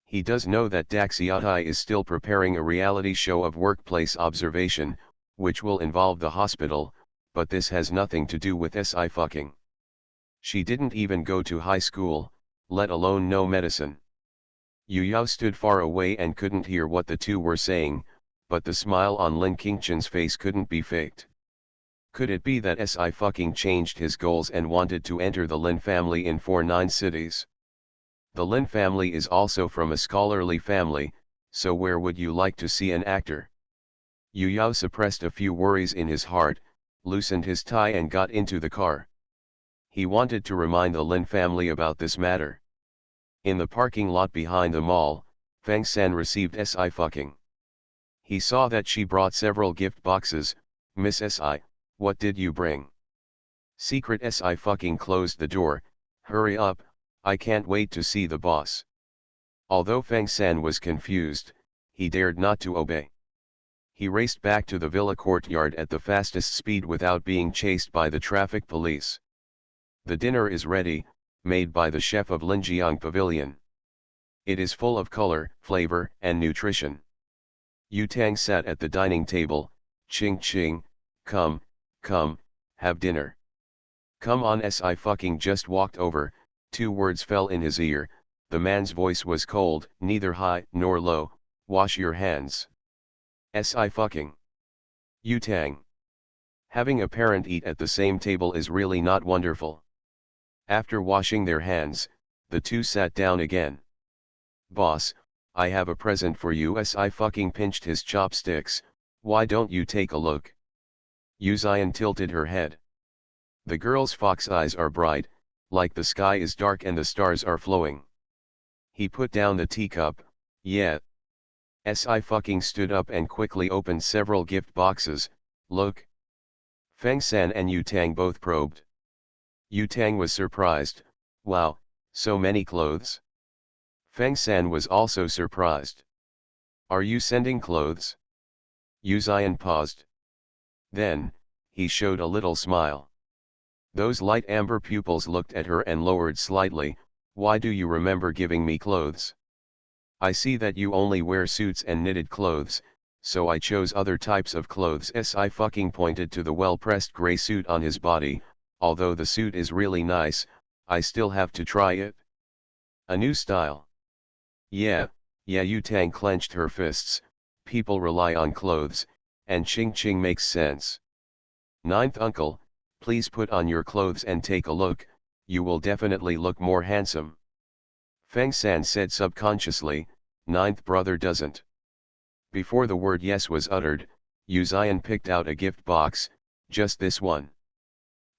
He does know that Daxiatai is still preparing a reality show of workplace observation, which will involve the hospital, but this has nothing to do with Si. She didn't even go to high school, let alone know medicine. Yu Yao stood far away and couldn't hear what the two were saying, but the smile on Lin Qingchen's face couldn't be faked. Could it be that Si changed his goals and wanted to enter the Lin family in 49 cities? The Lin family is also from a scholarly family, so where would you like to see an actor? Yu Yao suppressed a few worries in his heart, loosened his tie and got into the car. He wanted to remind the Lin family about this matter. In the parking lot behind the mall, Feng San received Si. He saw that she brought several gift boxes. "Miss Si, what did you bring?" Secret. Si closed the door. "Hurry up, I can't wait to see the boss." Although Feng San was confused, he dared not to obey. He raced back to the villa courtyard at the fastest speed without being chased by the traffic police. The dinner is ready, made by the chef of Linjiang Pavilion. It is full of color, flavor, and nutrition. Yu Tang sat at the dining table. "Ching Ching, come, have dinner." "Come on." Si just walked over, 2 words fell in his ear. The man's voice was cold, neither high nor low. "Wash your hands." Si. Yu Tang. Having a parent eat at the same table is really not wonderful. After washing their hands, the two sat down again. "Boss, I have a present for you." Si pinched his chopsticks. "Why don't you take a look?" Yu Zion tilted her head. The girl's fox eyes are bright, like the sky is dark and the stars are flowing. He put down the teacup. "Yeah." Si stood up and quickly opened several gift boxes. "Look." Feng San and Yu Tang both probed. Yu Tang was surprised. "Wow, so many clothes." Feng San was also surprised. "Are you sending clothes?" Yu Zion paused. Then, he showed a little smile. Those light amber pupils looked at her and lowered slightly. "Why do you remember giving me clothes? I see that you only wear suits and knitted clothes, so I chose other types of clothes." Si pointed to the well-pressed gray suit on his body. "Although the suit is really nice, I still have to try it." "A new style?" Yeah, Yu Tang clenched her fists. "People rely on clothes, and Ching Ching makes sense." "Ninth uncle, please put on your clothes and take a look, you will definitely look more handsome." Feng San said subconsciously. "Ninth brother doesn't." Before the word yes was uttered, Yu Zian picked out a gift box, just this one.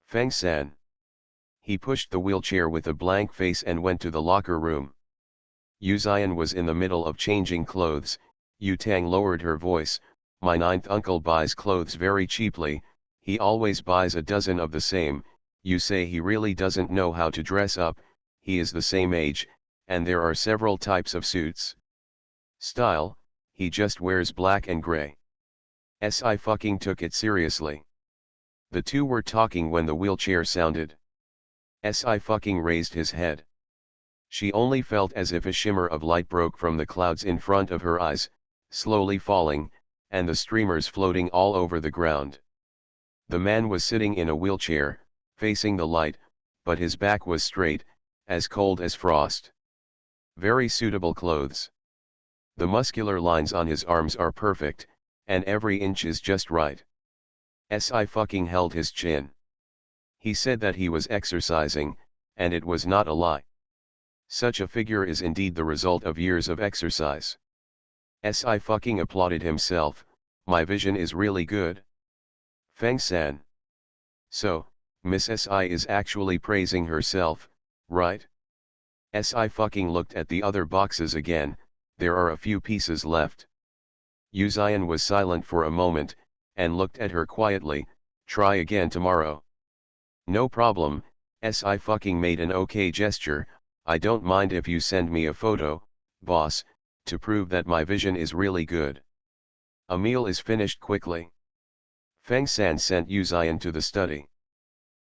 Feng San. He pushed the wheelchair with a blank face and went to the locker room. Yu Zian was in the middle of changing clothes. Yu Tang lowered her voice, "My ninth uncle buys clothes very cheaply, he always buys a dozen of the same. You say he really doesn't know how to dress up, he is the same age, and there are several types of suits. Style, he just wears black and gray." Si fucking took it seriously. The two were talking when the wheelchair sounded. Si fucking raised his head. She only felt as if a shimmer of light broke from the clouds in front of her eyes, slowly falling, and the streamers floating all over the ground. The man was sitting in a wheelchair, facing the light, but his back was straight, as cold as frost. Very suitable clothes. The muscular lines on his arms are perfect, and every inch is just right. Si fucking held his chin. He said that he was exercising, and it was not a lie. Such a figure is indeed the result of years of exercise. Si fucking applauded himself, "My vision is really good." Feng San. So, Miss Si is actually praising herself, right? Si fucking looked at the other boxes again, there are a few pieces left. Yu Zian was silent for a moment, and looked at her quietly, "Try again tomorrow." "No problem," Si fucking made an okay gesture, "I don't mind if you send me a photo, boss, to prove that my vision is really good." A meal is finished quickly. Feng San sent Yu Zian to the study.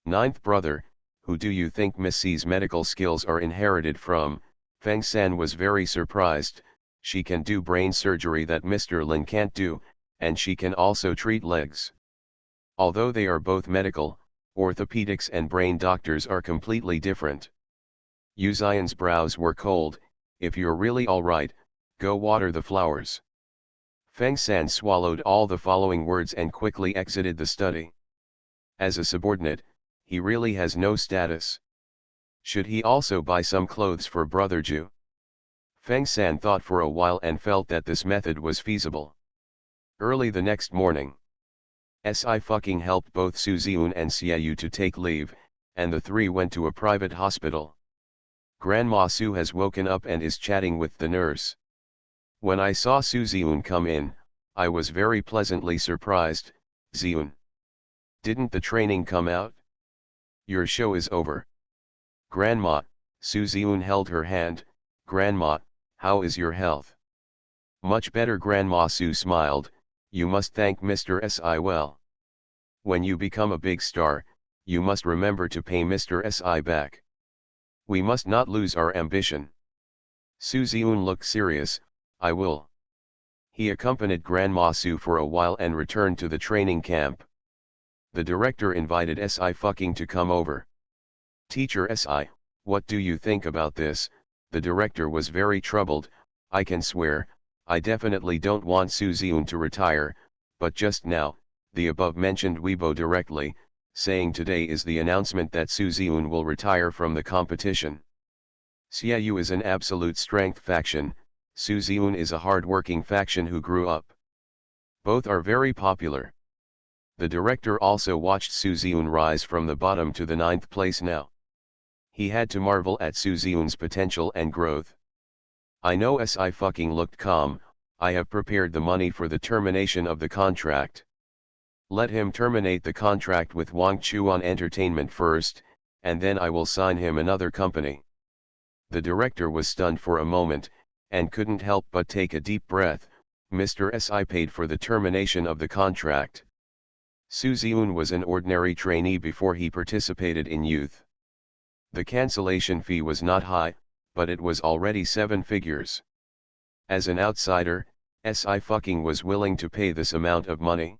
"Ninth brother, who do you think Miss C's medical skills are inherited from?" Feng San was very surprised. "She can do brain surgery that Mr. Lin can't do, and she can also treat legs." Although they are both medical, orthopedics and brain doctors are completely different. Yu Zian's brows were cold. "If you're really alright, go water the flowers." Feng San swallowed all the following words and quickly exited the study. As a subordinate, he really has no status. Should he also buy some clothes for Brother Ju? Feng San thought for a while and felt that this method was feasible. Early the next morning, Si fucking helped both Su Ziun and Xiaoyu to take leave, and the three went to a private hospital. Grandma Su has woken up and is chatting with the nurse. "When I saw Su Ziun come in, I was very pleasantly surprised. Ziun, didn't the training come out? Your show is over." "Grandma," Su Ziun held her hand, "Grandma, how is your health?" "Much better." Grandma Su smiled, "You must thank Mr. Si well. When you become a big star, you must remember to pay Mr. Si back. We must not lose our ambition." Su Ziun looked serious. "I will." He accompanied Grandma Su for a while and returned to the training camp. The director invited Si fucking to come over. "Teacher Si, what do you think about this?" The director was very troubled. "I can swear, I definitely don't want Su Ziun to retire, but just now, the above-mentioned Weibo directly, saying today is the announcement that Su Ziun will retire from the competition. Xiaoyu is an absolute strength faction, Su Ziun is a hard-working faction who grew up. Both are very popular." The director also watched Su Ziun rise from the bottom to the 9th place now. He had to marvel at Su Ziun's potential and growth. "I know." Si fucking looked calm, "I have prepared the money for the termination of the contract. Let him terminate the contract with Wang Chuan Entertainment first, and then I will sign him another company." The director was stunned for a moment, and couldn't help but take a deep breath. Mr. Si paid for the termination of the contract. Su Ziun was an ordinary trainee before he participated in youth. The cancellation fee was not high, but it was already 7 figures. As an outsider, Si fucking was willing to pay this amount of money.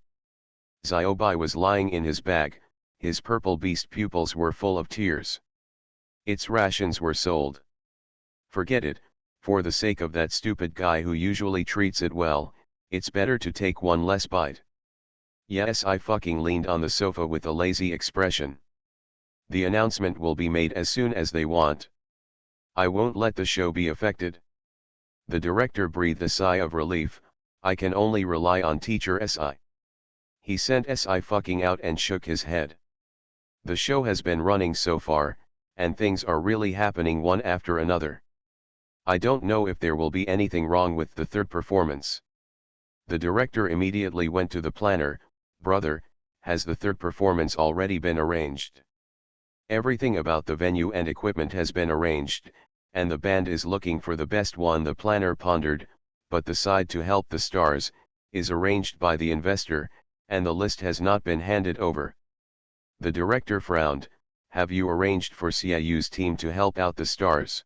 Xiaobai was lying in his bag, his purple beast pupils were full of tears. Its rations were sold. "Forget it, for the sake of that stupid guy who usually treats it well, it's better to take one less bite." Yes, I fucking leaned on the sofa with a lazy expression. "The announcement will be made as soon as they want. I won't let the show be affected." The director breathed a sigh of relief. I can only rely on teacher SI. He sent SI fucking out and shook his head. The show has been running so far, and things are really happening one after another. I don't know if there will be anything wrong with the third performance. The director immediately went to the planner. Brother, has the third performance already been arranged? Everything about the venue and equipment has been arranged, and the band is looking for the best one. The planner pondered, but the side to help the stars is arranged by the investor, and the list has not been handed over. The director frowned. Have you arranged for CIU's team to help out the stars?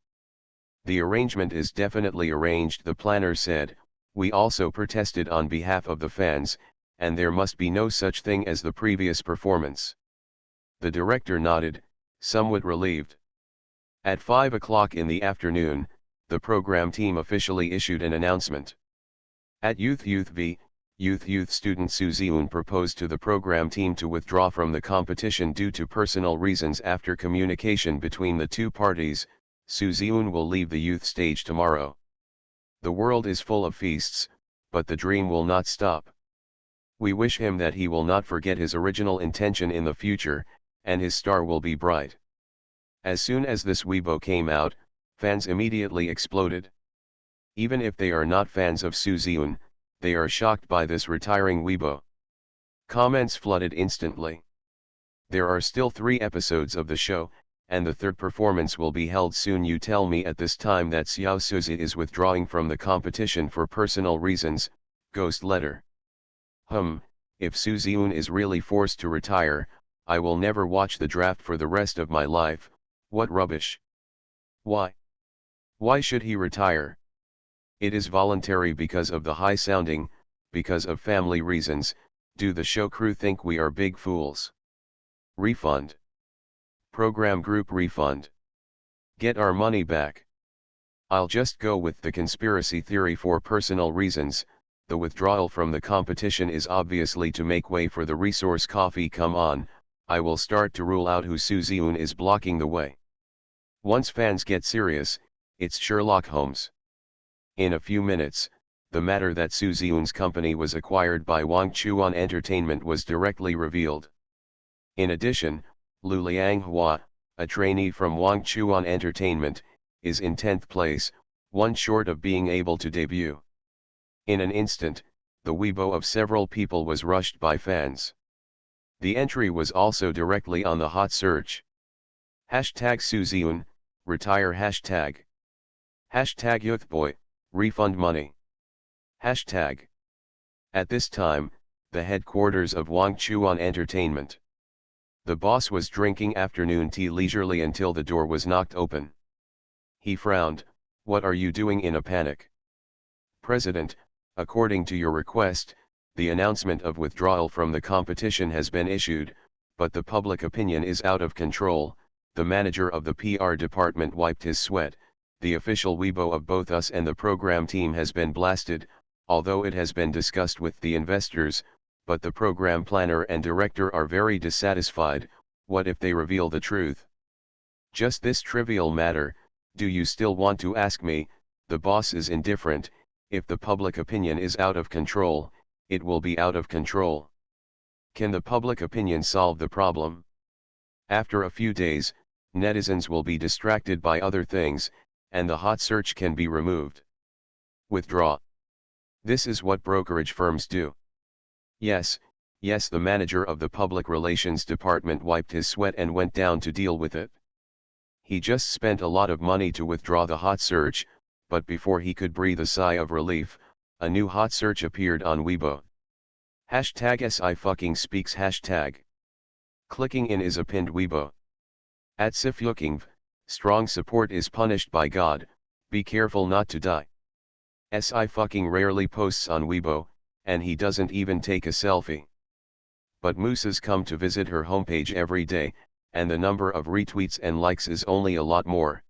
The arrangement is definitely arranged, the planner said. We also protested on behalf of the fans, and there must be no such thing as the previous performance. The director nodded, somewhat relieved. At 5 o'clock in the afternoon, the program team officially issued an announcement. At Youth V, Youth student Su Ziun proposed to the program team to withdraw from the competition due to personal reasons. After communication between the two parties, Su Ziun will leave the youth stage tomorrow. The world is full of feasts, but the dream will not stop. We wish him that he will not forget his original intention in the future, and his star will be bright. As soon as this Weibo came out, fans immediately exploded. Even if they are not fans of Su Ziun, they are shocked by this retiring Weibo. Comments flooded instantly. There are still 3 episodes of the show, and the third performance will be held soon. You tell me at this time that Xiao Suzi is withdrawing from the competition for personal reasons. Ghost letter. If Su Ziun is really forced to retire, I will never watch the draft for the rest of my life. What rubbish. Why? Why should he retire? It is voluntary because of the high sounding, because of family reasons. Do the show crew think we are big fools? Refund. Program group refund. Get our money back. I'll just go with the conspiracy theory for personal reasons. The withdrawal from the competition is obviously to make way for the resource coffee. Come on, I will start to rule out who Su Ziun is blocking the way. Once fans get serious, it's Sherlock Holmes. In a few minutes, the matter that Su Ziun's company was acquired by Wang Chuan Entertainment was directly revealed. In addition, Lu Lianghua, a trainee from Wang Chuan Entertainment, is in 10th place, one short of being able to debut. In an instant, the Weibo of several people was rushed by fans. The entry was also directly on the hot search. Hashtag Su Ziun, retire. Hashtag YouthBoy, refund money. Hashtag. At this time, the headquarters of Wang Chuan Entertainment. The boss was drinking afternoon tea leisurely until the door was knocked open. He frowned. What are you doing in a panic? President, according to your request, the announcement of withdrawal from the competition has been issued, but the public opinion is out of control. The manager of the PR department wiped his sweat. The official Weibo of both us and the program team has been blasted, although it has been discussed with the investors, but the program planner and director are very dissatisfied. What if they reveal the truth? Just this trivial matter. Do you still want to ask me? The boss is indifferent. If the public opinion is out of control, it will be out of control. Can the public opinion solve the problem? After a few days, netizens will be distracted by other things, and the hot search can be removed. Withdraw. This is what brokerage firms do. Yes, the manager of the public relations department wiped his sweat and went down to deal with it. He just spent a lot of money to withdraw the hot search, but before he could breathe a sigh of relief, a new hot search appeared on Weibo. Hashtag SI fucking speaks. Hashtag. Clicking in is a pinned Weibo. At Sifyukingv, strong support is punished by God, be careful not to die. SI fucking rarely posts on Weibo, and he doesn't even take a selfie. But Mooses come to visit her homepage every day, and the number of retweets and likes is only a lot more.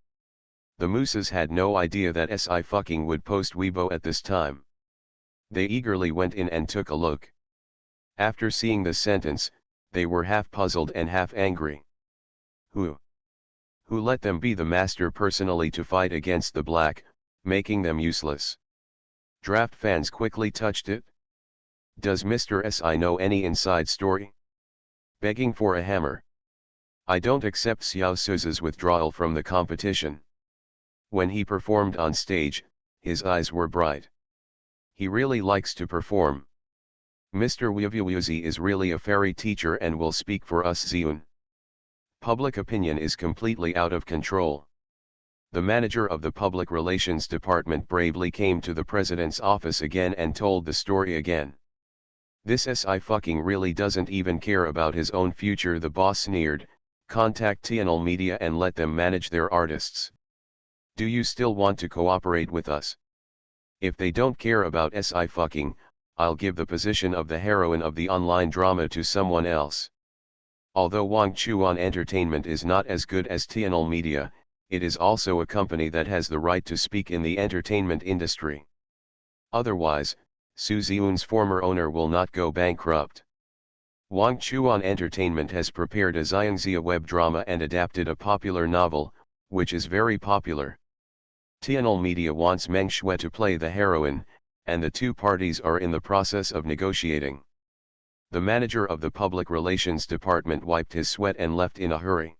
The Mooses had no idea that SI fucking would post Weibo at this time. They eagerly went in and took a look. After seeing the sentence, they were half puzzled and half angry. Who let them be the master personally to fight against the black, making them useless? Draft fans quickly touched it. Does Mr. SI know any inside story? Begging for a hammer. I don't accept Xiao Suze's withdrawal from the competition. When he performed on stage, his eyes were bright. He really likes to perform. Mr. Wuzi is really a fairy teacher and will speak for us Ziun. Public opinion is completely out of control. The manager of the public relations department bravely came to the president's office again and told the story again. This SI fucking really doesn't even care about his own future, the boss sneered. Contact FemaleMedia and let them manage their artists. Do you still want to cooperate with us? If they don't care about SI fucking, I'll give the position of the heroine of the online drama to someone else. Although Wang Chuan Entertainment is not as good as FemaleMedia, it is also a company that has the right to speak in the entertainment industry. Otherwise, Su Ziun's former owner will not go bankrupt. Wang Chuan Entertainment has prepared a Xiangxia web drama and adapted a popular novel, which is very popular. FemaleMedia wants Meng Shui to play the heroine, and the two parties are in the process of negotiating. The manager of the public relations department wiped his sweat and left in a hurry.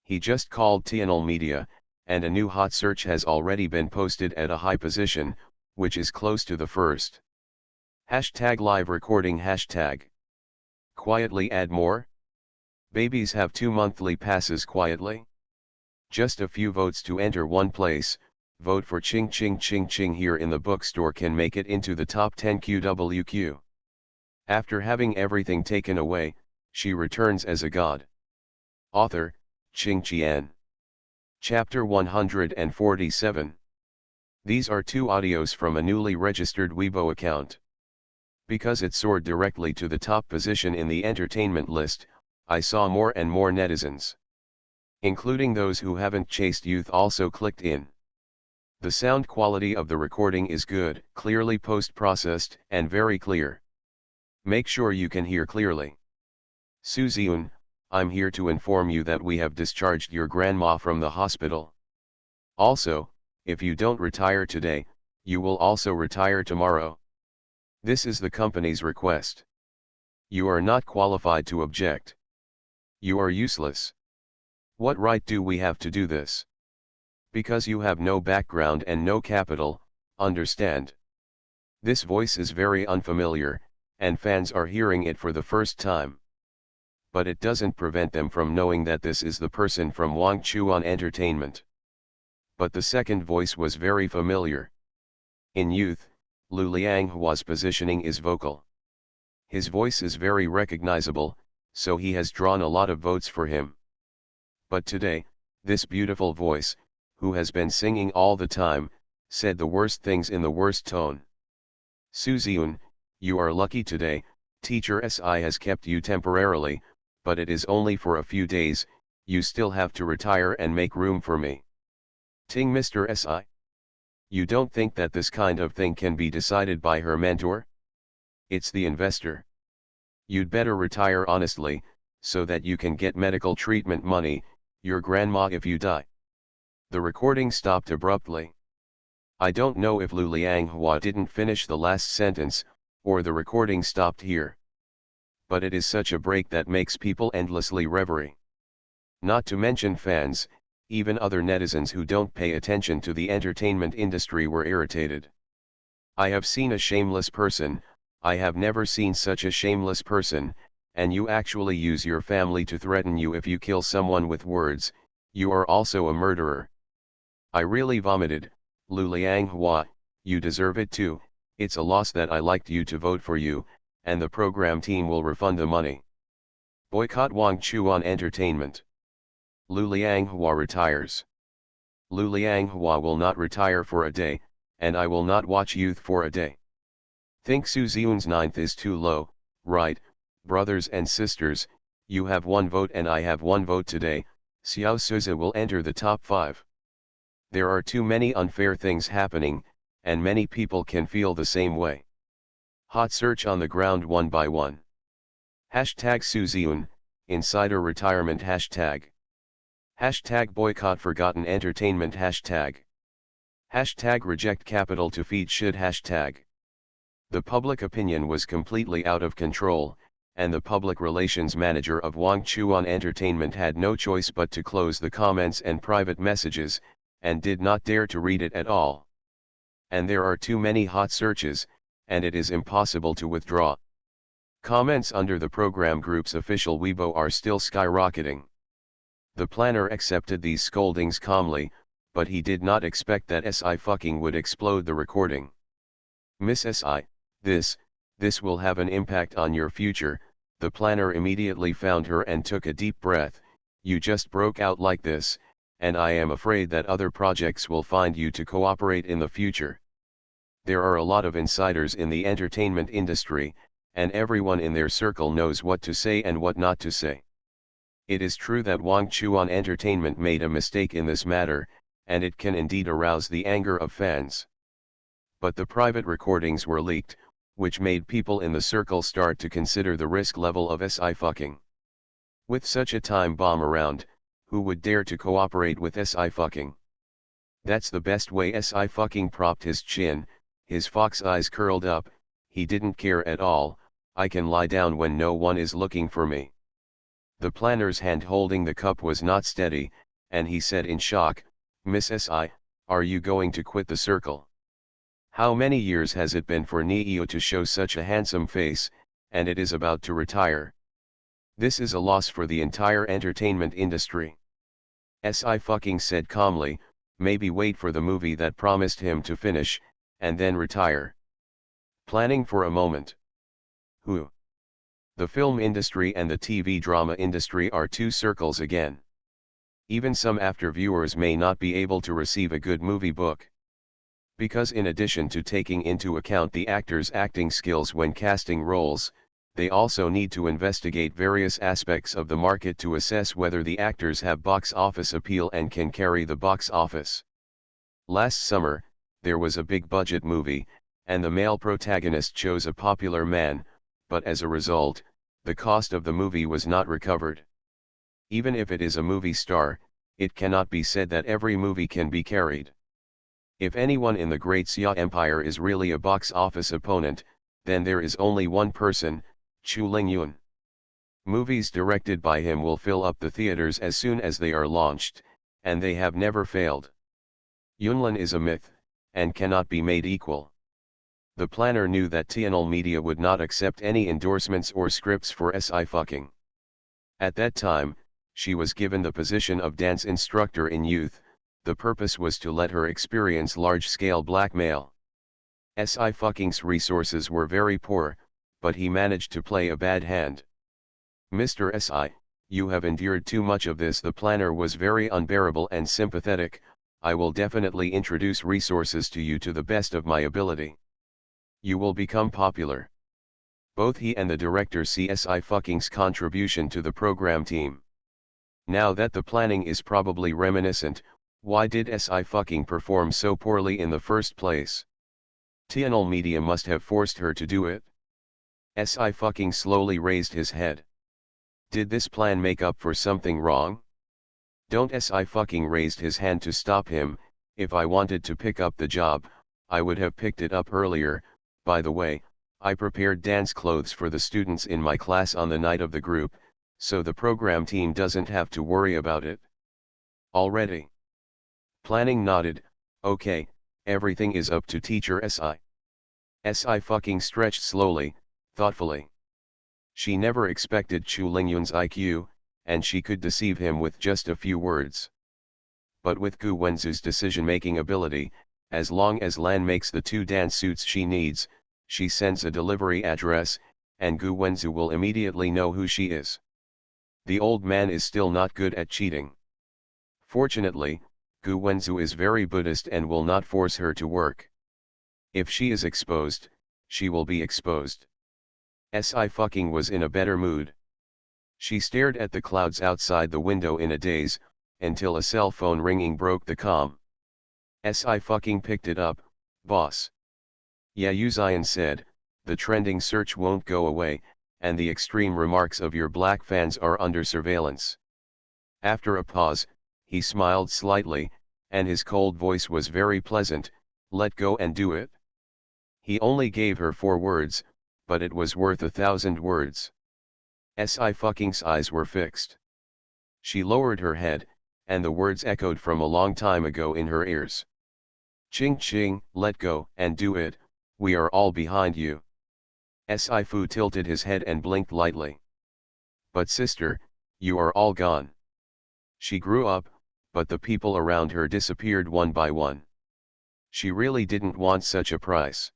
He just called FemaleMedia, and a new hot search has already been posted at a high position, which is close to the first. Hashtag live recording hashtag. Quietly add more? Babies have 2 monthly passes quietly? Just a few votes to enter one place. Vote for Ching Ching Ching Ching here in the bookstore can make it into the top 10 QWQ. After having everything taken away, she returns as a god. Author, Ching Qian. Chapter 147. These are 2 audios from a newly registered Weibo account. Because it soared directly to the top position in the entertainment list, I saw more and more netizens, including those who haven't chased youth, also clicked in. The sound quality of the recording is good, clearly post-processed, and very clear. Make sure you can hear clearly. Su Ziun, I'm here to inform you that we have discharged your grandma from the hospital. Also, if you don't retire today, you will also retire tomorrow. This is the company's request. You are not qualified to object. You are useless. What right do we have to do this? Because you have no background and no capital, understand? This voice is very unfamiliar, and fans are hearing it for the first time. But it doesn't prevent them from knowing that this is the person from Wang Chuan Entertainment. But the second voice was very familiar. In youth, Lu Lianghua's positioning is vocal. His voice is very recognizable, so he has drawn a lot of votes for him. But today, this beautiful voice, who has been singing all the time, said the worst things in the worst tone. Su Ziun, you are lucky today, Teacher SI has kept you temporarily, but it is only for a few days, you still have to retire and make room for me. Ting Mr. SI? You don't think that this kind of thing can be decided by her mentor? It's the investor. You'd better retire honestly, so that you can get medical treatment money, your grandma if you die. The recording stopped abruptly. I don't know if Lu Lianghua didn't finish the last sentence, or the recording stopped here. But it is such a break that makes people endlessly reverie. Not to mention fans, even other netizens who don't pay attention to the entertainment industry were irritated. I have seen a shameless person, I have never seen such a shameless person, and you actually use your family to threaten you if you kill someone with words, you are also a murderer. I really vomited. Lu Lianghua, you deserve it too, it's a loss that I liked you to vote for you, and the program team will refund the money. Boycott Wang Chuan Entertainment. Lu Lianghua retires. Lu Lianghua will not retire for a day, and I will not watch youth for a day. Think Su Ziun's 9th is too low, right? Brothers and sisters, you have 1 vote and I have 1 vote today, Xiao Suze will enter the top 5. There are too many unfair things happening, and many people can feel the same way. Hot search on the ground 1 by 1. Hashtag Su Ziun, Insider Retirement Hashtag. Hashtag Boycott Forgotten Entertainment Hashtag. Hashtag reject capital to feed shit hashtag. The public opinion was completely out of control, and the public relations manager of Wang Chuan Entertainment had no choice but to close the comments and private messages, and did not dare to read it at all. And there are too many hot searches, and it is impossible to withdraw. Comments under the program group's official Weibo are still skyrocketing. The planner accepted these scoldings calmly, but he did not expect that SI fucking would explode the recording. Miss SI, this will have an impact on your future. The planner immediately found her and took a deep breath. You just broke out like this, and I am afraid that other projects will find you to cooperate in the future. There are a lot of insiders in the entertainment industry, and everyone in their circle knows what to say and what not to say. It is true that Wang Chuan Entertainment made a mistake in this matter, and it can indeed arouse the anger of fans. But the private recordings were leaked, which made people in the circle start to consider the risk level of SI fucking. With such a time bomb around, who would dare to cooperate with SI fucking? That's the best way. SI fucking propped his chin, his fox eyes curled up. He didn't care at all. I can lie down when no one is looking for me. The planner's hand holding the cup was not steady, and he said in shock, Miss SI, are you going to quit the circle? How many years has it been for Neo to show such a handsome face, and it is about to retire? This is a loss for the entire entertainment industry. SI fucking said calmly, maybe wait for the movie that promised him to finish, and then retire. Planning for a moment. Who? The film industry and the TV drama industry are two circles again. Even some after viewers may not be able to receive a good movie book. Because in addition to taking into account the actors' acting skills when casting roles, they also need to investigate various aspects of the market to assess whether the actors have box office appeal and can carry the box office. Last summer, there was a big budget movie, and the male protagonist chose a popular man, but as a result, the cost of the movie was not recovered. Even if it is a movie star, it cannot be said that every movie can be carried. If anyone in the Great Xia Empire is really a box office opponent, then there is only one person, Chu Lingyun. Movies directed by him will fill up the theaters as soon as they are launched, and they have never failed. Yunlin is a myth, and cannot be made equal. The planner knew that TNL Media would not accept any endorsements or scripts for SI fucking. At that time, she was given the position of dance instructor in youth. The purpose was to let her experience large-scale blackmail. SI fucking's resources were very poor, but he managed to play a bad hand. Mr. SI, you have endured too much of this. The planner was very unbearable and sympathetic. I will definitely introduce resources to you to the best of my ability. You will become popular. Both he and the director see SI fucking's contribution to the program team. Now that the planning is probably reminiscent, why did SI fucking perform so poorly in the first place? TNL Media must have forced her to do it. SI fucking slowly raised his head. Did this plan make up for something wrong? Don't. SI fucking raised his hand to stop him. If I wanted to pick up the job, I would have picked it up earlier. By the way, I prepared dance clothes for the students in my class on the night of the group, so the program team doesn't have to worry about it. Already? Planning nodded. Okay, everything is up to teacher SI. SI fucking stretched slowly, thoughtfully. She never expected Chu Lingyun's IQ, and she could deceive him with just a few words. But with Gu Wenzu's decision-making ability, as long as Lan makes the 2 dance suits she needs, she sends a delivery address, and Gu Wenzu will immediately know who she is. The old man is still not good at cheating. Fortunately, Gu Wenzu is very Buddhist and will not force her to work. If she is exposed, she will be exposed. SI fucking was in a better mood. She stared at the clouds outside the window in a daze, until a cell phone ringing broke the calm. SI fucking picked it up. Boss. Yeah, Yu Zion said, the trending search won't go away, and the extreme remarks of your black fans are under surveillance. After a pause, he smiled slightly. and his cold voice was very pleasant, "Let go and do it." He only gave her 4 words, but it was worth 1,000 words. Sci-Fucking's eyes were fixed. She lowered her head, and the words echoed from a long time ago in her ears. "Ching ching, let go and do it, we are all behind you." Sci-Fu tilted his head and blinked lightly. "But sister, you are all gone." She grew up, but the people around her disappeared one by one. She really didn't want such a price.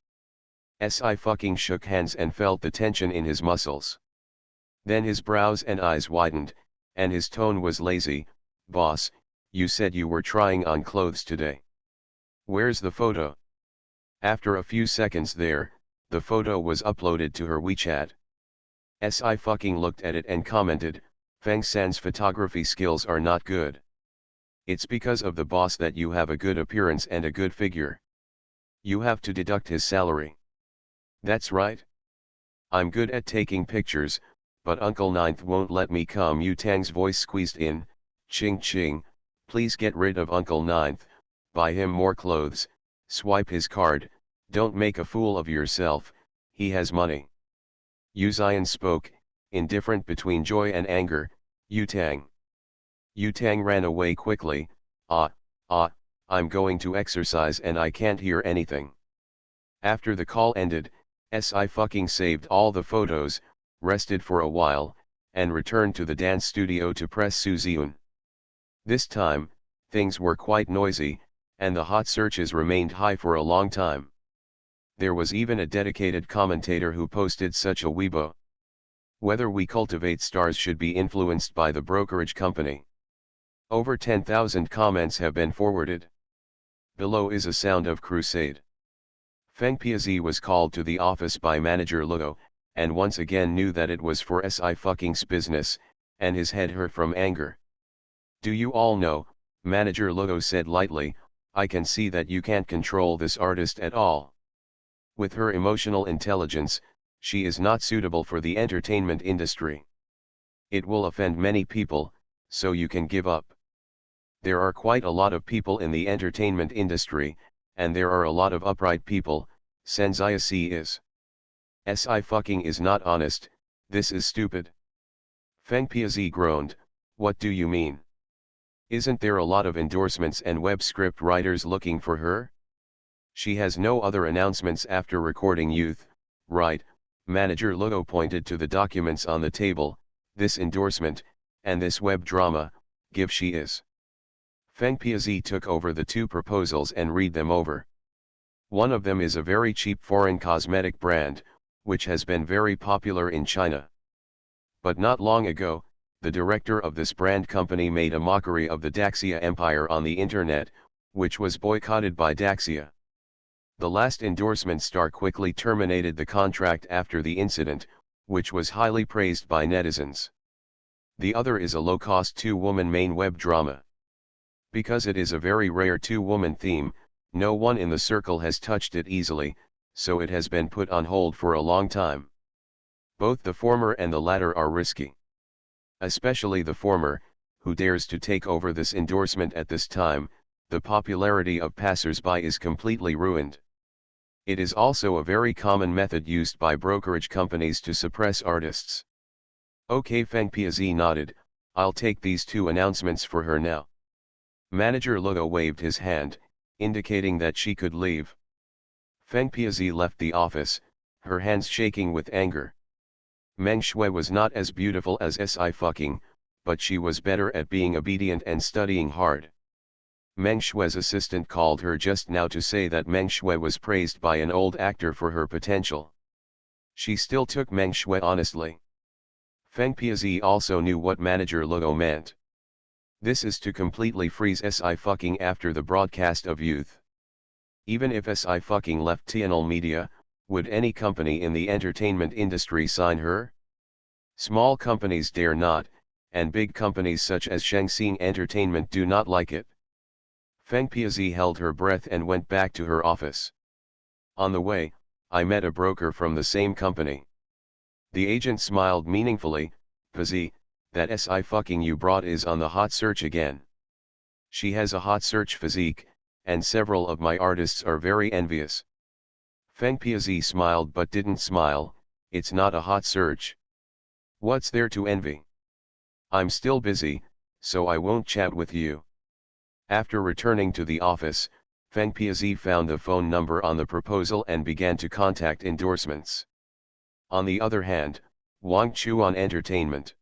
Sci-Fucking shook hands and felt the tension in his muscles. Then his brows and eyes widened, and his tone was lazy. "Boss, you said you were trying on clothes today. Where's the photo?" After a few seconds there, the photo was uploaded to her WeChat. Sci-Fucking looked at it and commented, "Feng San's photography skills are not good. It's because of the boss that you have a good appearance and a good figure. You have to deduct his salary." "That's right. I'm good at taking pictures, but Uncle Ninth won't let me come." Yu Tang's voice squeezed in, "Ching ching, please get rid of Uncle Ninth, buy him more clothes, swipe his card, don't make a fool of yourself, he has money." Yu Xian spoke, indifferent between joy and anger, "Yu Tang." Yu Tang ran away quickly. I'm going to exercise and I can't hear anything." After the call ended, Sci-Fucking saved all the photos, rested for a while, and returned to the dance studio to press Suziun. This time, things were quite noisy, and the hot searches remained high for a long time. There was even a dedicated commentator who posted such a Weibo. "Whether we cultivate stars should be influenced by the brokerage company." Over 10,000 comments have been forwarded. Below is a sound of crusade. Feng Piazi was called to the office by manager Luo, and once again knew that it was for Sci-Fucking's business, and his head hurt from anger. "Do you all know," manager Luo said lightly, "I can see that you can't control this artist at all. With her emotional intelligence, she is not suitable for the entertainment industry. It will offend many people, so you can give up. There are quite a lot of people in the entertainment industry, and there are a lot of upright people. Senziasi is. Sci-Fucking is not honest, this is stupid." Feng Piazi groaned, "What do you mean? Isn't there a lot of endorsements and web script writers looking for her? She has no other announcements after recording Youth, right?" Manager Luo pointed to the documents on the table, "This endorsement, and this web drama, give she is." Feng Piazi took over the 2 proposals and read them over. One of them is a very cheap foreign cosmetic brand, which has been very popular in China. But not long ago, the director of this brand company made a mockery of the Daxia Empire on the internet, which was boycotted by Daxia. The last endorsement star quickly terminated the contract after the incident, which was highly praised by netizens. The other is a low-cost 2-woman main web drama. Because it is a very rare 2-woman theme, no one in the circle has touched it easily, so it has been put on hold for a long time. Both the former and the latter are risky. Especially the former, who dares to take over this endorsement at this time, the popularity of passers-by is completely ruined. It is also a very common method used by brokerage companies to suppress artists. "Okay." Feng Piazi nodded, "I'll take these 2 announcements for her now." Manager Luo waved his hand, indicating that she could leave. Feng Piazi left the office, her hands shaking with anger. Meng Shui was not as beautiful as Sci-Fucking, but she was better at being obedient and studying hard. Meng Shui's assistant called her just now to say that Meng Shui was praised by an old actor for her potential. She still took Meng Shui honestly. Feng Piazi also knew what manager Luo meant. This is to completely freeze Sci-Fucking after the broadcast of Youth. Even if Sci-Fucking left TNL Media, would any company in the entertainment industry sign her? Small companies dare not, and big companies such as Shangxing Entertainment do not like it. Feng Piazi held her breath and went back to her office. On the way, I met a broker from the same company. The agent smiled meaningfully, "Piazi, that Sci-Fucking you brought is on the hot search again." She has a hot search physique, and several of my artists are very envious. Feng Piazi smiled but didn't smile. It's not a hot search. What's there to envy? I'm still busy, so I won't chat with you. After returning to the office, Feng Piazi found the phone number on the proposal and began to contact endorsements. On the other hand, Wang Chuan Entertainment.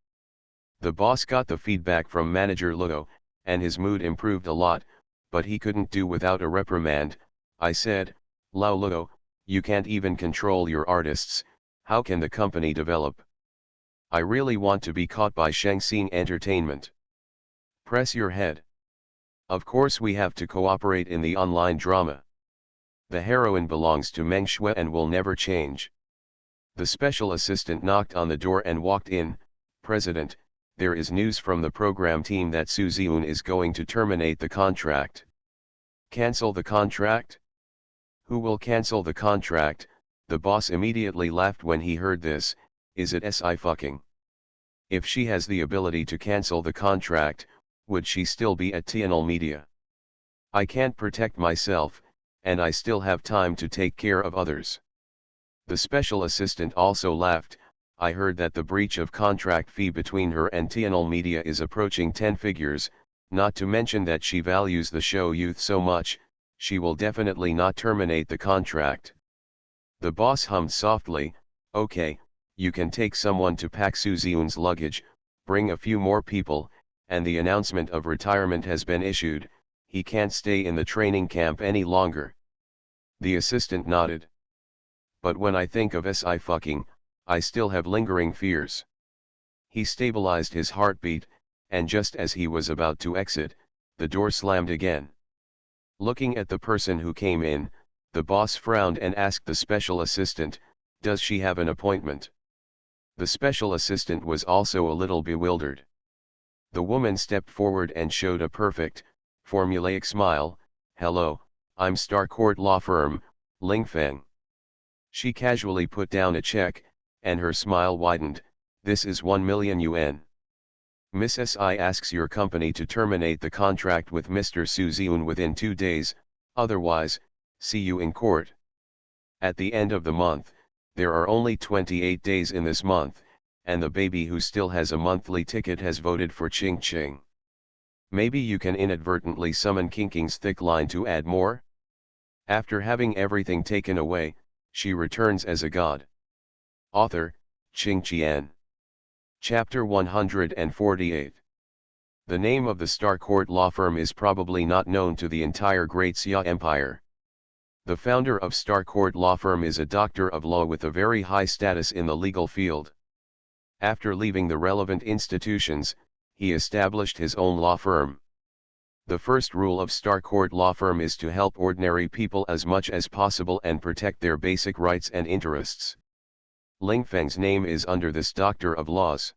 The boss got the feedback from manager Luo, and his mood improved a lot, but he couldn't do without a reprimand. I said, Lao Luo, you can't even control your artists, how can the company develop? I really want to be caught by Shangxing Entertainment. Press your head. Of course we have to cooperate in the online drama. The heroine belongs to Meng Shui and will never change. The special assistant knocked on the door and walked in. President, there is news from the program team that Su Ziun is going to terminate the contract. Cancel the contract? Who will cancel the contract? The boss immediately laughed when he heard this. Is it Sci-fi? If she has the ability to cancel the contract, would she still be at HandsomeMaleLead? I can't protect myself, and I still have time to take care of others. The special assistant also laughed. I heard that the breach of contract fee between her and HandsomeMaleLead is approaching 10 figures, not to mention that she values the show youth so much, she will definitely not terminate the contract. The boss hummed softly, okay, you can take someone to pack Su Ziun's luggage, bring a few more people, and the announcement of retirement has been issued, he can't stay in the training camp any longer. The assistant nodded. But when I think of Sci-fi, I still have lingering fears. He stabilized his heartbeat, and just as he was about to exit, the door slammed again. Looking at the person who came in, the boss frowned and asked the special assistant, does she have an appointment? The special assistant was also a little bewildered. The woman stepped forward and showed a perfect, formulaic smile. Hello, I'm Star Court Law Firm, Ling Feng. She casually put down a check, and her smile widened. This is 1 million yuan. Miss Si asks your company to terminate the contract with Mr. Su Ziun within 2 days, otherwise, see you in court. At the end of the month, there are only 28 days in this month, and the baby who still has a monthly ticket has voted for Ching Ching. Maybe you can inadvertently summon King King's thick line to add more? After having everything taken away, she returns as a god. Author, Qing Qian. Chapter 148. The name of the Star Court law firm is probably not known to the entire Great Xia Empire. The founder of Star Court Law Firm is a doctor of law with a very high status in the legal field. After leaving the relevant institutions, he established his own law firm. The first rule of Star Court Law Firm is to help ordinary people as much as possible and protect their basic rights and interests. Ling Feng's name is under this doctor of laws.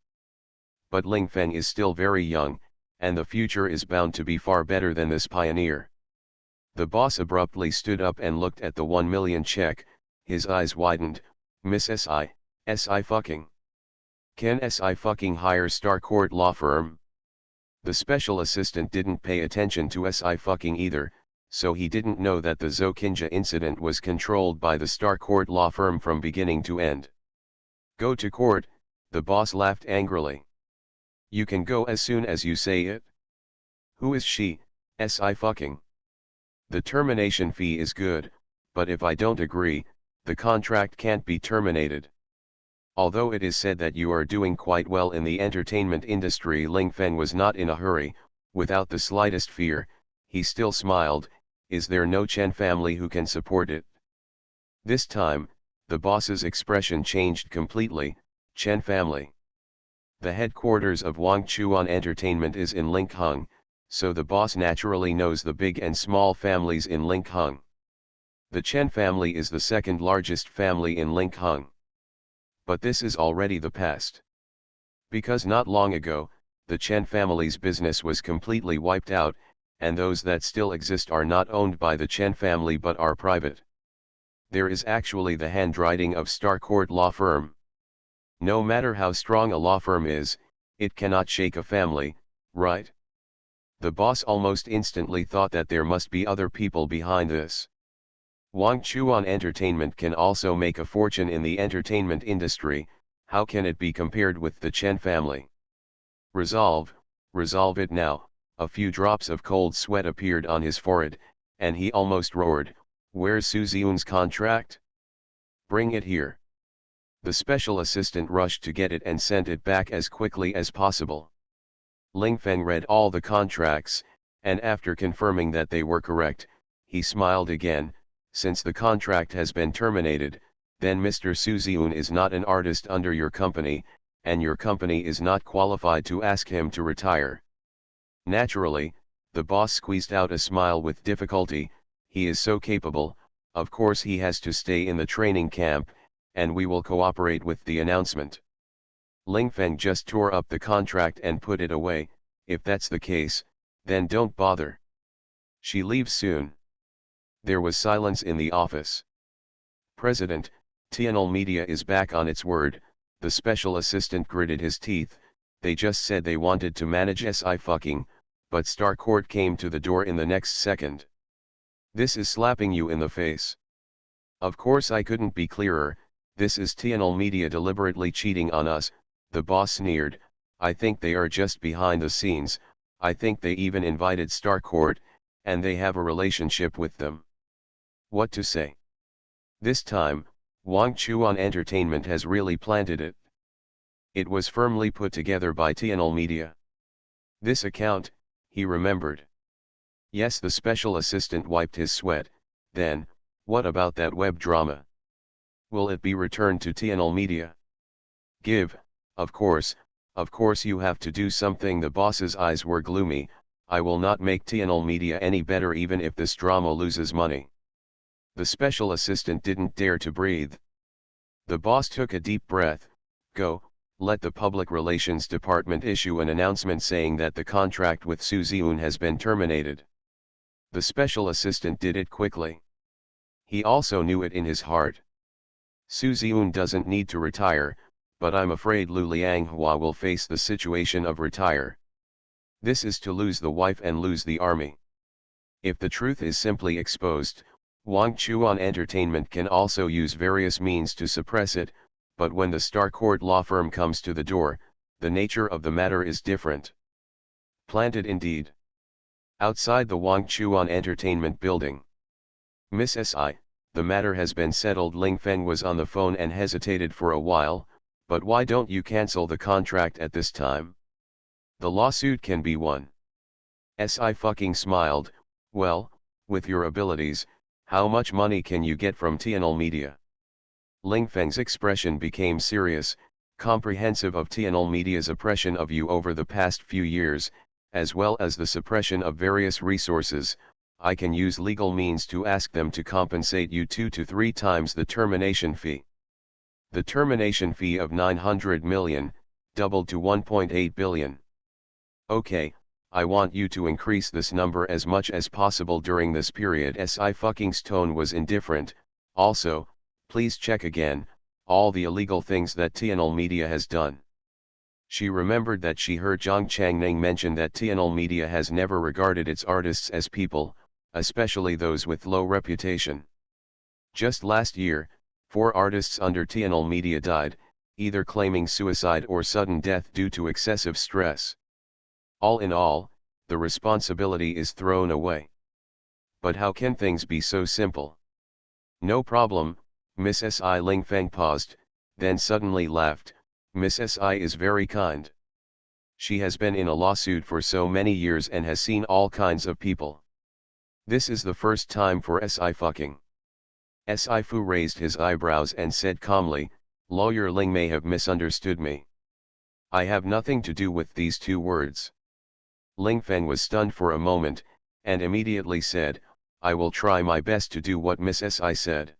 But Ling Feng is still very young, and the future is bound to be far better than this pioneer. The boss abruptly stood up and looked at the 1 million check, his eyes widened. Miss Si. Can Si hire Star Court Law Firm? The special assistant didn't pay attention to Si either, so he didn't know that the Zokinja incident was controlled by the Star Court Law Firm from beginning to end. Go to court, the boss laughed angrily. You can go as soon as you say it. Who is she, Si? The termination fee is good, but if I don't agree, the contract can't be terminated. Although it is said that you are doing quite well in the entertainment industry, Ling Feng was not in a hurry. Without the slightest fear, he still smiled. Is there no Chen family who can support it? This time, the boss's expression changed completely. Chen family. The headquarters of Wang Chuan Entertainment is in Linkhung, so the boss naturally knows the big and small families in Linkhung. The Chen family is the second largest family in Linkhung. But this is already the past. Because not long ago, the Chen family's business was completely wiped out, and those that still exist are not owned by the Chen family but are private. There is actually the handwriting of Star Court Law Firm. No matter how strong a law firm is, it cannot shake a family, right? The boss almost instantly thought that there must be other people behind this. Wang Chuan Entertainment can also make a fortune in the entertainment industry, how can it be compared with the Chen family? Resolve it now. A few drops of cold sweat appeared on his forehead, and he almost roared, "Where's Su Ziyun's contract? Bring it here." The special assistant rushed to get it and sent it back as quickly as possible. Ling Feng read all the contracts, and after confirming that they were correct, he smiled again. "Since the contract has been terminated, then Mr. Su Ziyun is not an artist under your company, and your company is not qualified to ask him to retire." Naturally, the boss squeezed out a smile with difficulty. "He is so capable, of course he has to stay in the training camp, and we will cooperate with the announcement." Ling Feng just tore up the contract and put it away. "If that's the case, then don't bother. She leaves soon." There was silence in the office. "President, FemaleMedia is back on its word," the special assistant gritted his teeth. "They just said they wanted to manage Sci-fi, but Starcourt came to the door in the next second. This is slapping you in the face." "Of course I couldn't be clearer. This is FemaleMedia deliberately cheating on us," the boss sneered. "I think they are just behind the scenes. I think they even invited Starcourt, and they have a relationship with them." What to say? This time, Wang Chuan Entertainment has really planted it. It was firmly put together by FemaleMedia. This account, he remembered. Yes, the special assistant wiped his sweat. Then, what about that web drama? Will it be returned to FemaleMedia? Give, of course you have to do something. The boss's eyes were gloomy. "I will not make FemaleMedia any better even if this drama loses money." The special assistant didn't dare to breathe. The boss took a deep breath. "Go, let the public relations department issue an announcement saying that the contract with Su Ziyun has been terminated." The special assistant did it quickly. He also knew it in his heart. Su Ziyun doesn't need to retire, but I'm afraid Lu Lianghua will face the situation of retire. This is to lose the wife and lose the army. If the truth is simply exposed, Wang Chuan Entertainment can also use various means to suppress it, but when the Starcourt law firm comes to the door, the nature of the matter is different. Planted indeed. Outside the Wang Chuan Entertainment building. "Miss Si, the matter has been settled." Ling Feng was on the phone and hesitated for a while. "But why don't you cancel the contract at this time? The lawsuit can be won." Si smiled. "Well, with your abilities, how much money can you get from FemaleMedia?" Ling Feng's expression became serious. "Comprehensive of FemaleMedia's oppression of you over the past few years, as well as the suppression of various resources, I can use legal means to ask them to compensate you 2 to 3 times the termination fee." The termination fee of 900 million, doubled to 1.8 billion. "Okay, I want you to increase this number as much as possible during this period." Si's tone was indifferent. "Also, please check again, all the illegal things that FemaleMedia has done." She remembered that she heard Zhang Changning mention that FemaleMedia has never regarded its artists as people, especially those with low reputation. Just last year, 4 artists under FemaleMedia died, either claiming suicide or sudden death due to excessive stress. All in all, the responsibility is thrown away. But how can things be so simple? "No problem, Miss Si." Ling Feng paused, then suddenly laughed. "Miss Si is very kind. She has been in a lawsuit for so many years and has seen all kinds of people. This is the first time for Si. Si Fu raised his eyebrows and said calmly, "Lawyer Ling may have misunderstood me. I have nothing to do with these 2 words." Ling Feng was stunned for a moment, and immediately said, "I will try my best to do what Miss Si said."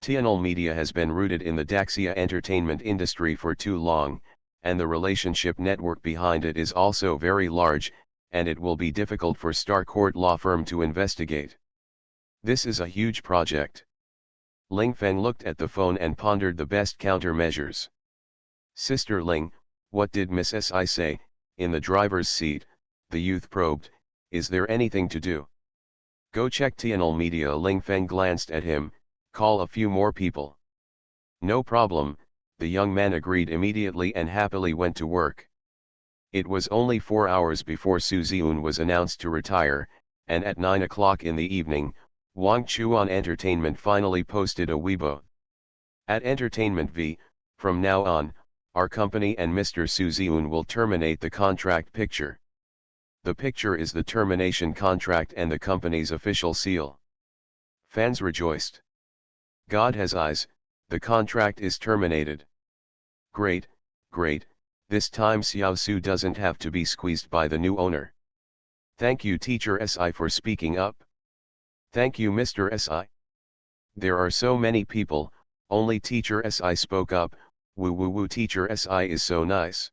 FemaleMedia has been rooted in the Daxia entertainment industry for too long, and the relationship network behind it is also very large, and it will be difficult for Starcourt law firm to investigate. This is a huge project. Ling Feng looked at the phone and pondered the best countermeasures. "Sister Ling, what did Miss Si say?" In the driver's seat, the youth probed, is there anything to do? Go check Tianal Media. Ling Feng glanced at him, call a few more people. No problem, the young man agreed immediately and happily went to work. It was only 4 hours before Su Ziun was announced to retire, and at 9 o'clock in the evening, Wang Chuan Entertainment finally posted a Weibo. At Entertainment V, from now on, our company and Mr. Su Ziun will terminate the contract picture. The picture is the termination contract and the company's official seal. Fans rejoiced. God has eyes, the contract is terminated. Great, great, this time Xiao Su doesn't have to be squeezed by the new owner. Thank you Teacher Si for speaking up. Thank you Mr. Si. There are so many people, only Teacher Si spoke up, woo woo woo Teacher Si is so nice.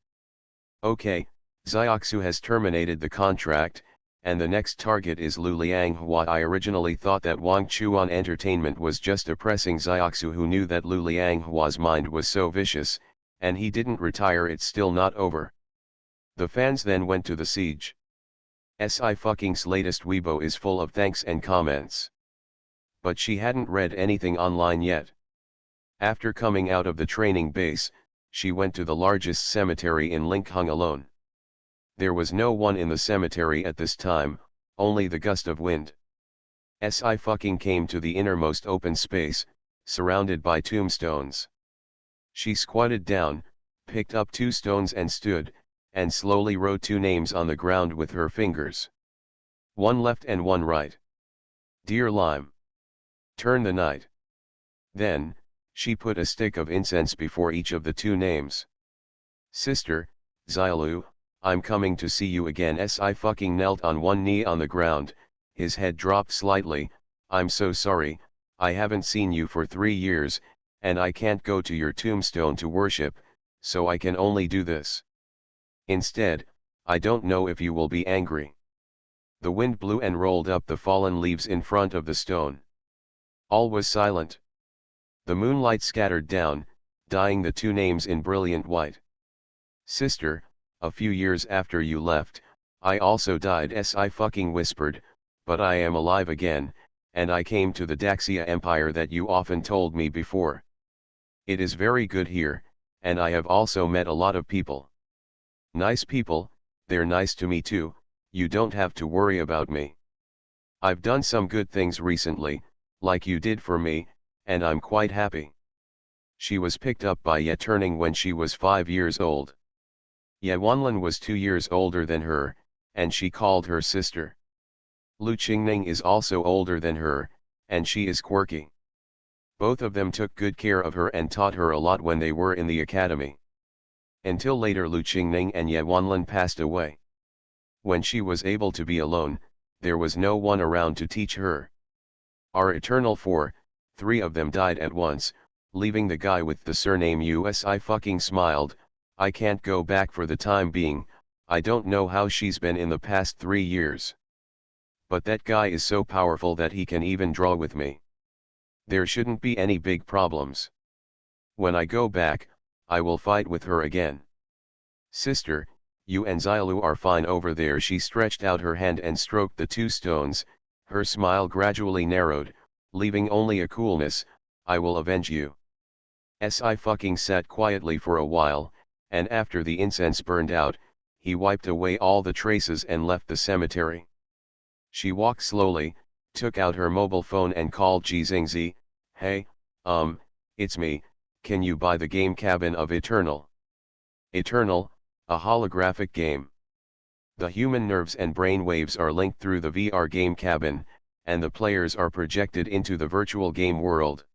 Okay, Xiaoxu has terminated the contract, and the next target is Lu Lianghua. I originally thought that Wang Chuan Entertainment was just oppressing Xiaoxu, who knew that Lu Lianghua's mind was so vicious, and he didn't retire. It's still not over. The fans then went to the siege. Si*''s latest Weibo is full of thanks and comments. But she hadn't read anything online yet. After coming out of the training base, she went to the largest cemetery in Linkhung alone. There was no one in the cemetery at this time, only the gust of wind. Si came to the innermost open space, surrounded by tombstones. She squatted down, picked up 2 stones and stood, and slowly wrote 2 names on the ground with her fingers. One left and one right. Dear Lime. Turn the night. Then, she put a stick of incense before each of the 2 names. Sister, Xiaolu, I'm coming to see you again. Si knelt on one knee on the ground, his head dropped slightly. I'm so sorry, I haven't seen you for 3 years, and I can't go to your tombstone to worship, so I can only do this. Instead, I don't know if you will be angry. The wind blew and rolled up the fallen leaves in front of the stone. All was silent. The moonlight scattered down, dyeing the 2 names in brilliant white. Sister, a few years after you left, I also died. Si whispered, but I am alive again, and I came to the Daxia Empire that you often told me before. It is very good here, and I have also met a lot of people. Nice people, they're nice to me too, you don't have to worry about me. I've done some good things recently, like you did for me, and I'm quite happy. She was picked up by Ye Turning when she was 5 years old. Ye Wanlin was 2 years older than her, and she called her sister. Lu Qingning is also older than her, and she is quirky. Both of them took good care of her and taught her a lot when they were in the academy. Until later Lu Qingning and Ye Wanlin passed away. When she was able to be alone, there was no one around to teach her. Our eternal 4, 3 of them died at once, leaving the guy with the surname USI smiled, I can't go back for the time being, I don't know how she's been in the past 3 years. But that guy is so powerful that he can even draw with me. There shouldn't be any big problems. When I go back, I will fight with her again. Sister, you and Xiaolu are fine over there. She stretched out her hand and stroked the 2 stones, her smile gradually narrowed, leaving only a coolness, I will avenge you. Si sat quietly for a while, and after the incense burned out, he wiped away all the traces and left the cemetery. She walked slowly, took out her mobile phone and called Ji Xingzi, hey, it's me, can you buy the game Cabin of Eternal? Eternal, a holographic game. The human nerves and brain waves are linked through the VR game Cabin, and the players are projected into the virtual game world.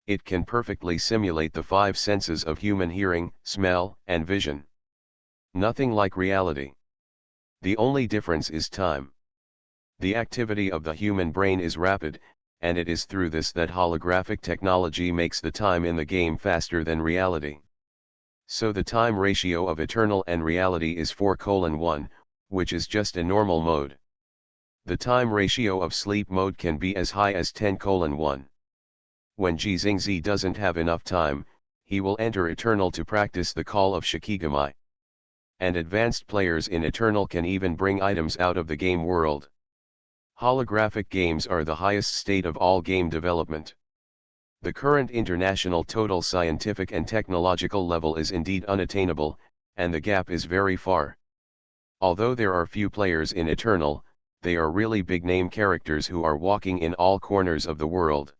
It can perfectly simulate the 5 senses of human hearing, smell, and vision. Nothing like reality. The only difference is time. The activity of the human brain is rapid, and it is through this that holographic technology makes the time in the game faster than reality. So the time ratio of Eternal and reality is 4:1, which is just a normal mode. The time ratio of sleep mode can be as high as 10:1. When Ji Xingzi doesn't have enough time, he will enter Eternal to practice the call of Shikigami. and advanced players in Eternal can even bring items out of the game world. Holographic games are the highest state of all game development. The current international total scientific and technological level is indeed unattainable, and the gap is very far. Although there are few players in Eternal, they are really big-name characters who are walking in all corners of the world.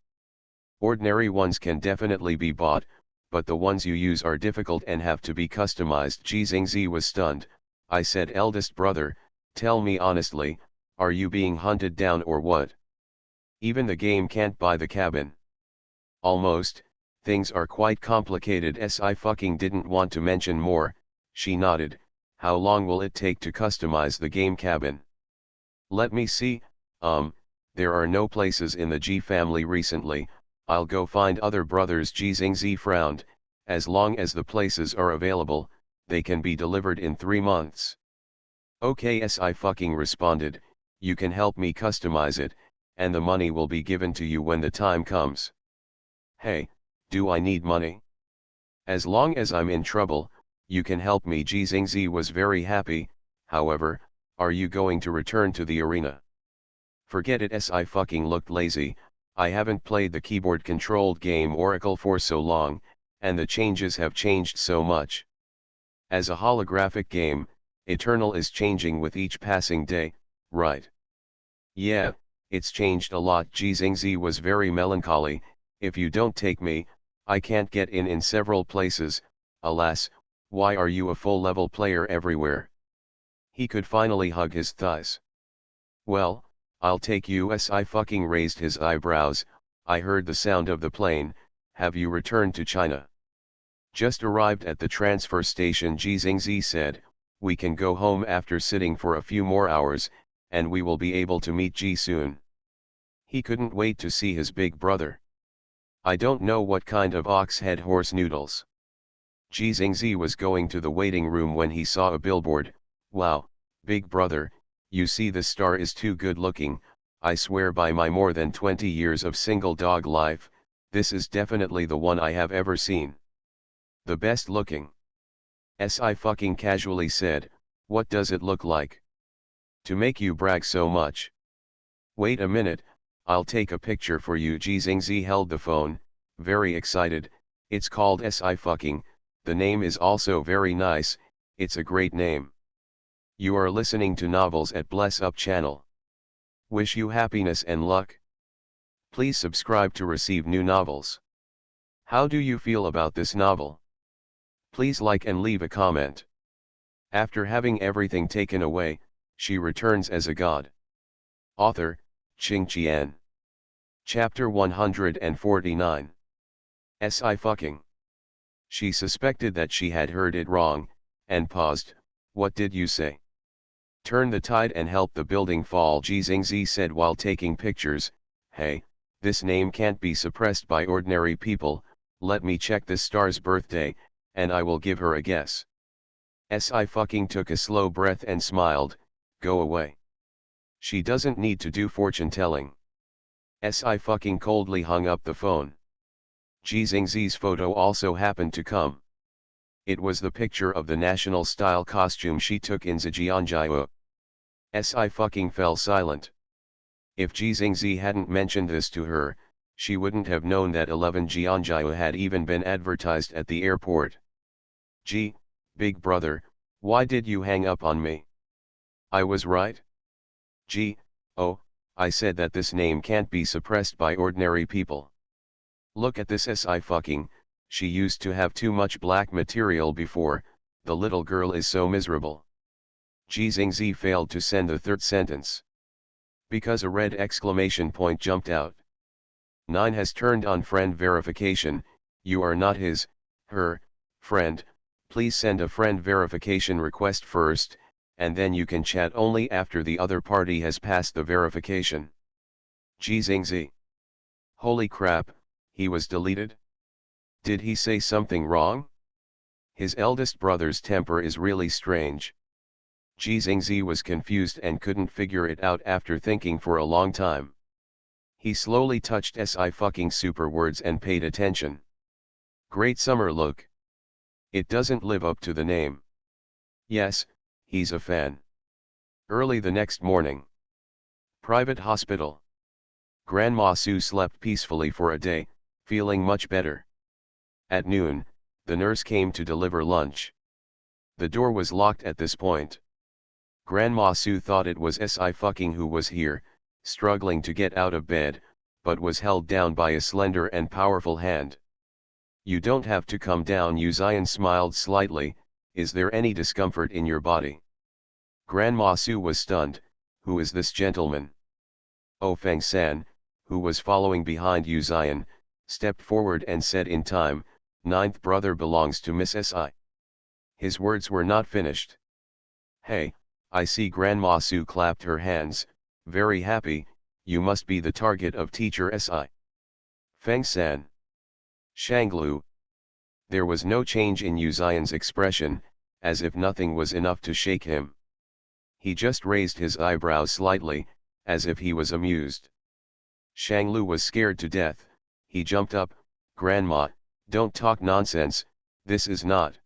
Ordinary ones can definitely be bought, but the ones you use are difficult and have to be customized. Jingzi was stunned. I said, eldest brother, tell me honestly, are you being hunted down or what? Even the game can't buy the cabin. Almost, things are quite complicated. I fucking didn't want to mention more. She nodded. How long will it take to customize the game cabin? Let me see, there are no places in the G family recently. I'll go find other brothers. Jingzi frowned. As long as the places are available, they can be delivered in 3 months. Okay, I fucking responded, you can help me customize it, and the money will be given to you when the time comes. Hey, do I need money? As long as I'm in trouble, you can help me. Jingzi was very happy. However, are you going to return to the arena? Forget it. I fucking looked lazy. I haven't played the keyboard-controlled game Oracle for so long, and the changes have changed so much. As a holographic game, Eternal is changing with each passing day, right? Yeah, it's changed a lot. Jingzi was very melancholy. If you don't take me, I can't get in several places. Alas, why are you a full-level player everywhere? He could finally hug his thighs. Well, I'll take you. I fucking raised his eyebrows. I heard the sound of the plane. Have you returned to China? Just arrived at the transfer station. Jingzi said, we can go home after sitting for a few more hours, and we will be able to meet Ji soon. He couldn't wait to see his big brother. I don't know what kind of ox head horse noodles. Jingzi was going to the waiting room when he saw a billboard. Wow, big brother, you see, the star is too good looking. I swear by my more than 20 years of single dog life, this is definitely the one I have ever seen. The best looking. I fucking casually said, what does it look like? To make you brag so much? Wait a minute, I'll take a picture for you. Jingzi held the phone, very excited. It's called I fucking, the name is also very nice, it's a great name. You are listening to Novels at Bless Up channel. Wish you happiness and luck. Please subscribe to receive new novels. How do you feel about this novel? Please like and leave a comment. After having everything taken away, she returns as a god. Author, Qing Qian. Chapter 149. I fucking. She suspected that she had heard it wrong, and paused. What did you say? Turn the tide and help the building fall, Jingzi said while taking pictures. Hey, this name can't be suppressed by ordinary people. Let me check this star's birthday, and I will give her a guess. I fucking took a slow breath and smiled. Go away. She doesn't need to do fortune telling. I fucking coldly hung up the phone. Jingzi's photo also happened to come. It was the picture of the national style costume she took in Zhejiangjiao. I fucking fell silent. If Jingzi hadn't mentioned this to her, she wouldn't have known that 11 Jianjiao had even been advertised at the airport. Big brother, why did you hang up on me? I was right? Oh, I said that this name can't be suppressed by ordinary people. Look at this I fucking, she used to have too much black material before, the little girl is so miserable. Jingzi failed to send the third sentence. Because a red exclamation point jumped out. 9 has turned on friend verification. You are not her friend. Please send a friend verification request first, and then you can chat only after the other party has passed the verification. Jingzi. Holy crap, he was deleted? Did he say something wrong? His eldest brother's temper is really strange. Jingzi was confused and couldn't figure it out after thinking for a long time. He slowly touched I fucking super words and paid attention. Great summer look. It doesn't live up to the name. Yes, he's a fan. Early the next morning. Private hospital. Grandma Sue slept peacefully for a day, feeling much better. At noon, the nurse came to deliver lunch. The door was locked at this point. Grandma Sue thought it was Sci-fi who was here, struggling to get out of bed, but was held down by a slender and powerful hand. You don't have to come down. Uzian smiled slightly. Is there any discomfort in your body? Grandma Sue was stunned. Who is this gentleman? Oh, Feng-san, who was following behind Uzian, stepped forward and said in time, ninth brother belongs to Miss Si. His words were not finished. Hey, I see. Grandma Sue clapped her hands, very happy. You must be the target of teacher Si. Feng-san. Shanglu. There was no change in Uzian's expression, as if nothing was enough to shake him. He just raised his eyebrows slightly, as if he was amused. Shanglu was scared to death. He jumped up. Grandma, don't talk nonsense, this is not.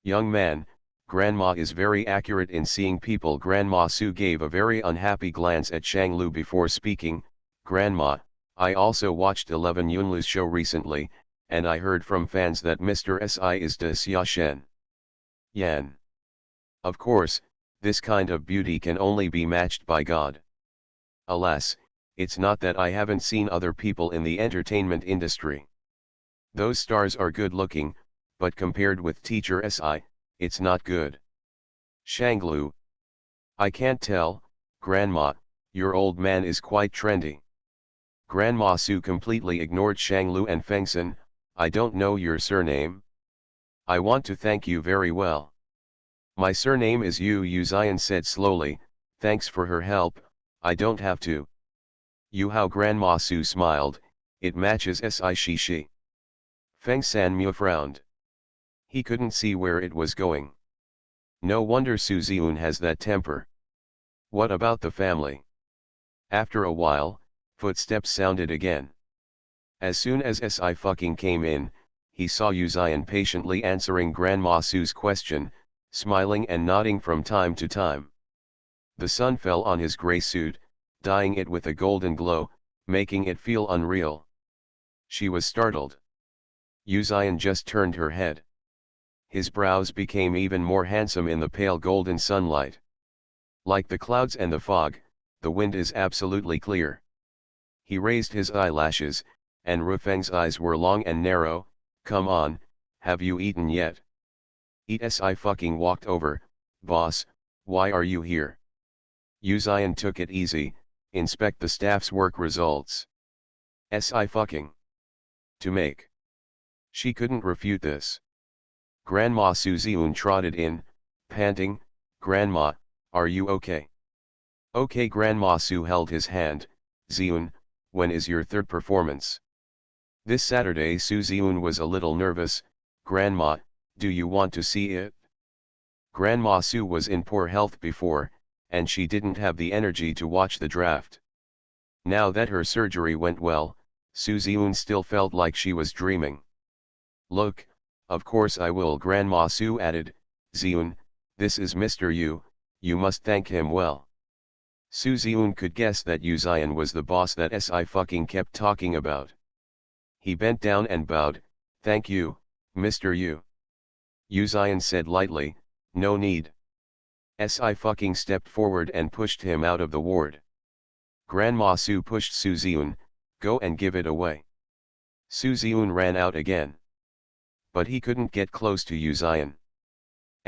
Young man, Grandma is very accurate in seeing people. Grandma Sue gave a very unhappy glance at Shanglu before speaking. Grandma, I also watched 11 Yunlu's show recently, and I heard from fans that Mr. Si is de Xiaoshen. Yan. Of course, this kind of beauty can only be matched by God. Alas, it's not that I haven't seen other people in the entertainment industry. Those stars are good looking, but compared with teacher Si, it's not good. Shanglu. I can't tell, Grandma, your old man is quite trendy. Grandma Sue completely ignored Shanglu and Fengsan. I don't know your surname. I want to thank you very well. My surname is Yu. Uzian said slowly. Thanks for her help, I don't have to. You how? Grandma Sue smiled. It matches Si she. Feng Sanmu frowned. He couldn't see where it was going. No wonder Su Ziun has that temper. What about the family? After a while, footsteps sounded again. As soon as Si came in, he saw Uzian patiently answering Grandma Sue's question, smiling and nodding from time to time. The sun fell on his gray suit, dyeing it with a golden glow, making it feel unreal. She was startled. Uzian just turned her head. His brows became even more handsome in the pale golden sunlight. Like the clouds and the fog, the wind is absolutely clear. He raised his eyelashes, and Rufeng's eyes were long and narrow. Come on, have you eaten yet? Eat. Si walked over. Boss, why are you here? Uzian took it easy. Inspect the staff's work results. Si to make. She couldn't refute this. Grandma Su Ziun trotted in, panting. Grandma, are you okay? Okay. Grandma Su held his hand. Ziun, when is your third performance? This Saturday. Su Ziun was a little nervous. Grandma, do you want to see it? Grandma Su was in poor health before, and she didn't have the energy to watch the draft. Now that her surgery went well, Su Ziun still felt like she was dreaming. Look, of course I will. Grandma Su added. Ziun, this is Mr. Yu, you must thank him well. Su Ziun could guess that Uzian was the boss that Si kept talking about. He bent down and bowed. Thank you, Mr. Yu. Uzian said lightly, no need. Si stepped forward and pushed him out of the ward. Grandma Su pushed Su Ziun. Go and give it away. Su Ziun ran out again. But he couldn't get close to Uzian.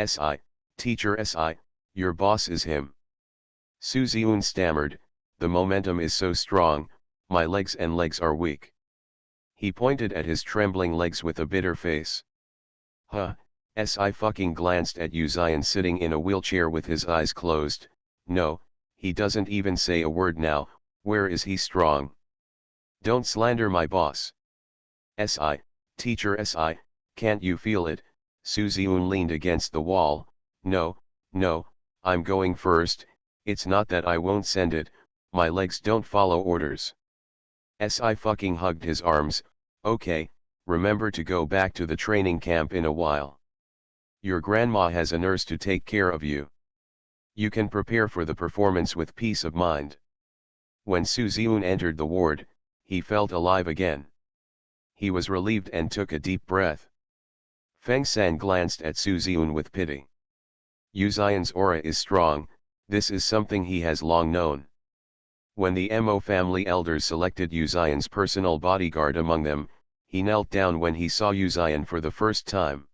Si, teacher Si, your boss is him. Su Ziun stammered, the momentum is so strong, my legs are weak. He pointed at his trembling legs with a bitter face. Huh, Si glanced at Uzian sitting in a wheelchair with his eyes closed. No, he doesn't even say a word now. Where is he strong? Don't slander my boss. Si, teacher Si, can't you feel it? Su Ziun leaned against the wall. No, I'm going first. It's not that I won't send it, my legs don't follow orders. Si hugged his arms. Okay, remember to go back to the training camp in a while. Your grandma has a nurse to take care of you. You can prepare for the performance with peace of mind. When Su Ziun entered the ward, he felt alive again. He was relieved and took a deep breath. Feng San glanced at Su Ziun with pity. Yu Xian's aura is strong, this is something he has long known. When the Mo family elders selected Yu Xian's personal bodyguard among them, he knelt down when he saw Yu Xian for the first time.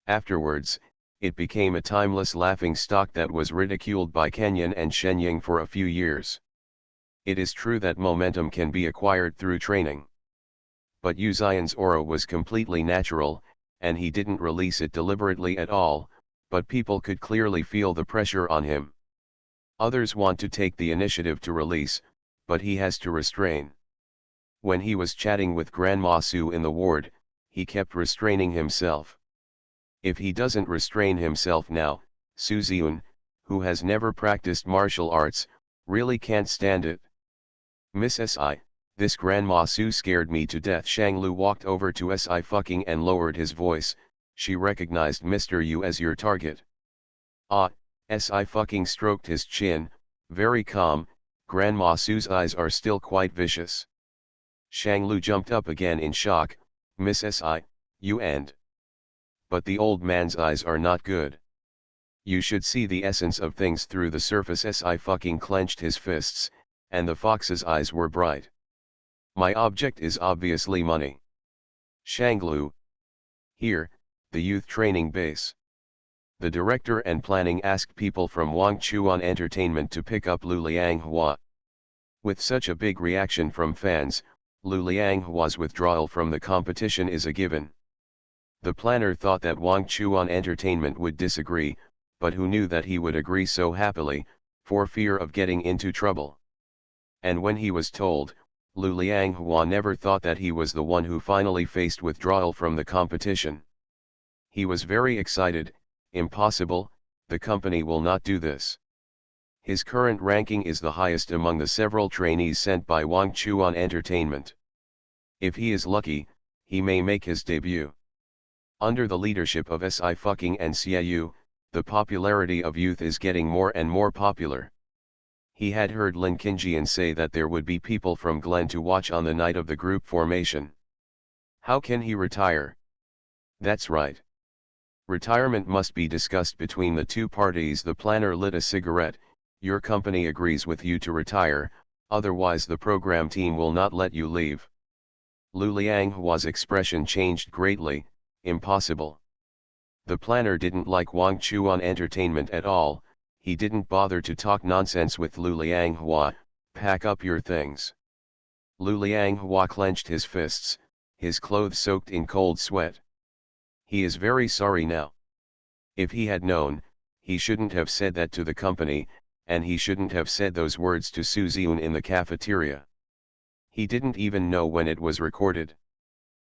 Afterwards, it became a timeless laughing stock that was ridiculed by Kenyan and Shenying for a few years. It is true that momentum can be acquired through training. But Yu Xian's aura was completely natural, and he didn't release it deliberately at all, but people could clearly feel the pressure on him. Others want to take the initiative to release, but he has to restrain. When he was chatting with Grandma Su in the ward, he kept restraining himself. If he doesn't restrain himself now, Su Ziun, who has never practiced martial arts, really can't stand it. Miss Si, this Grandma Su scared me to death. Shanglu walked over to Si fucking and lowered his voice. She recognized Mr. Yu as your target. Ah, Si fucking stroked his chin, very calm. Grandma Su's eyes are still quite vicious. Shanglu jumped up again in shock. Miss Si, you and. But the old man's eyes are not good. You should see the essence of things through the surface. Si fucking clenched his fists, and the fox's eyes were bright. My object is obviously money. Shanglu. Here, the youth training base. The director and planning asked people from Wang Chuan Entertainment to pick up Lu Lianghua. With such a big reaction from fans, Lu Lianghua's withdrawal from the competition is a given. The planner thought that Wang Chuan Entertainment would disagree, but who knew that he would agree so happily, for fear of getting into trouble. And when he was told, Lu Lianghua never thought that he was the one who finally faced withdrawal from the competition. He was very excited. Impossible, the company will not do this. His current ranking is the highest among the several trainees sent by Wang Chuan Entertainment. If he is lucky, he may make his debut. Under the leadership of Si fucking and Xiaoyu, the popularity of youth is getting more and more popular. He had heard Lin Qingjian say that there would be people from Glen to watch on the night of the group formation. How can he retire? That's right. Retirement must be discussed between the two parties. The planner lit a cigarette. Your company agrees with you to retire, otherwise the program team will not let you leave. Lu Lianghua's expression changed greatly. Impossible. The planner didn't like Wang Chuan Entertainment at all. He didn't bother to talk nonsense with Lu Lianghua. Pack up your things. Lu Lianghua clenched his fists, his clothes soaked in cold sweat. He is very sorry now. If he had known, he shouldn't have said that to the company, and he shouldn't have said those words to Su Ziun in the cafeteria. He didn't even know when it was recorded.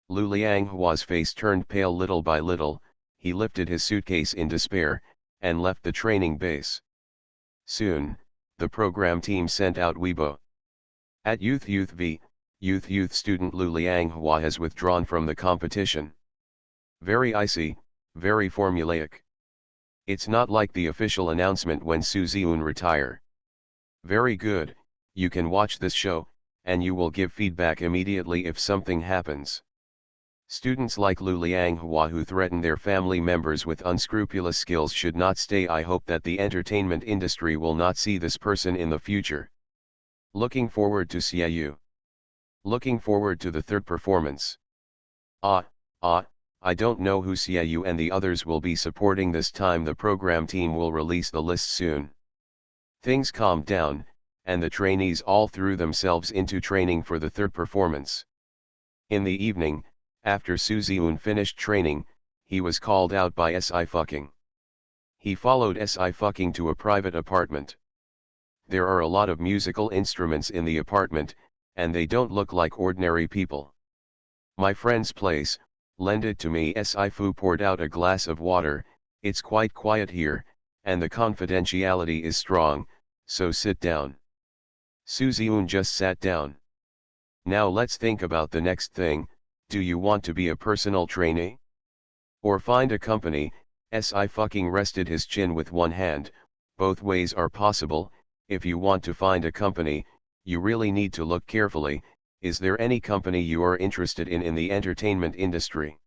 Lu Lianghua's face turned pale little by little. He lifted his suitcase in despair, and left the training base. Soon, the program team sent out Weibo. At Youth V, Youth student Lu Lianghua has withdrawn from the competition. Very icy, very formulaic. It's not like the official announcement when Su Ziun retire. Very good, you can watch this show, and you will give feedback immediately if something happens. Students like Lu Lianghua who threaten their family members with unscrupulous skills should not stay. I hope that the entertainment industry will not see this person in the future. Looking forward to Xiaoyu. Looking forward to the third performance. I don't know who Xiaoyu and the others will be supporting this time. The program team will release the list soon. Things calmed down, and the trainees all threw themselves into training for the third performance. In the evening, after Su Ziun finished training, he was called out by Si fucking. He followed Si fucking to a private apartment. There are a lot of musical instruments in the apartment, and they don't look like ordinary people. My friend's place, lend it to me. Si fu poured out a glass of water. It's quite quiet here, and the confidentiality is strong, so sit down. Su Ziun just sat down. Now let's think about the next thing. Do you want to be a personal trainee? Or find a company, Si fucking rested his chin with one hand. Both ways are possible. If you want to find a company, you really need to look carefully. Is there any company you are interested in the entertainment industry?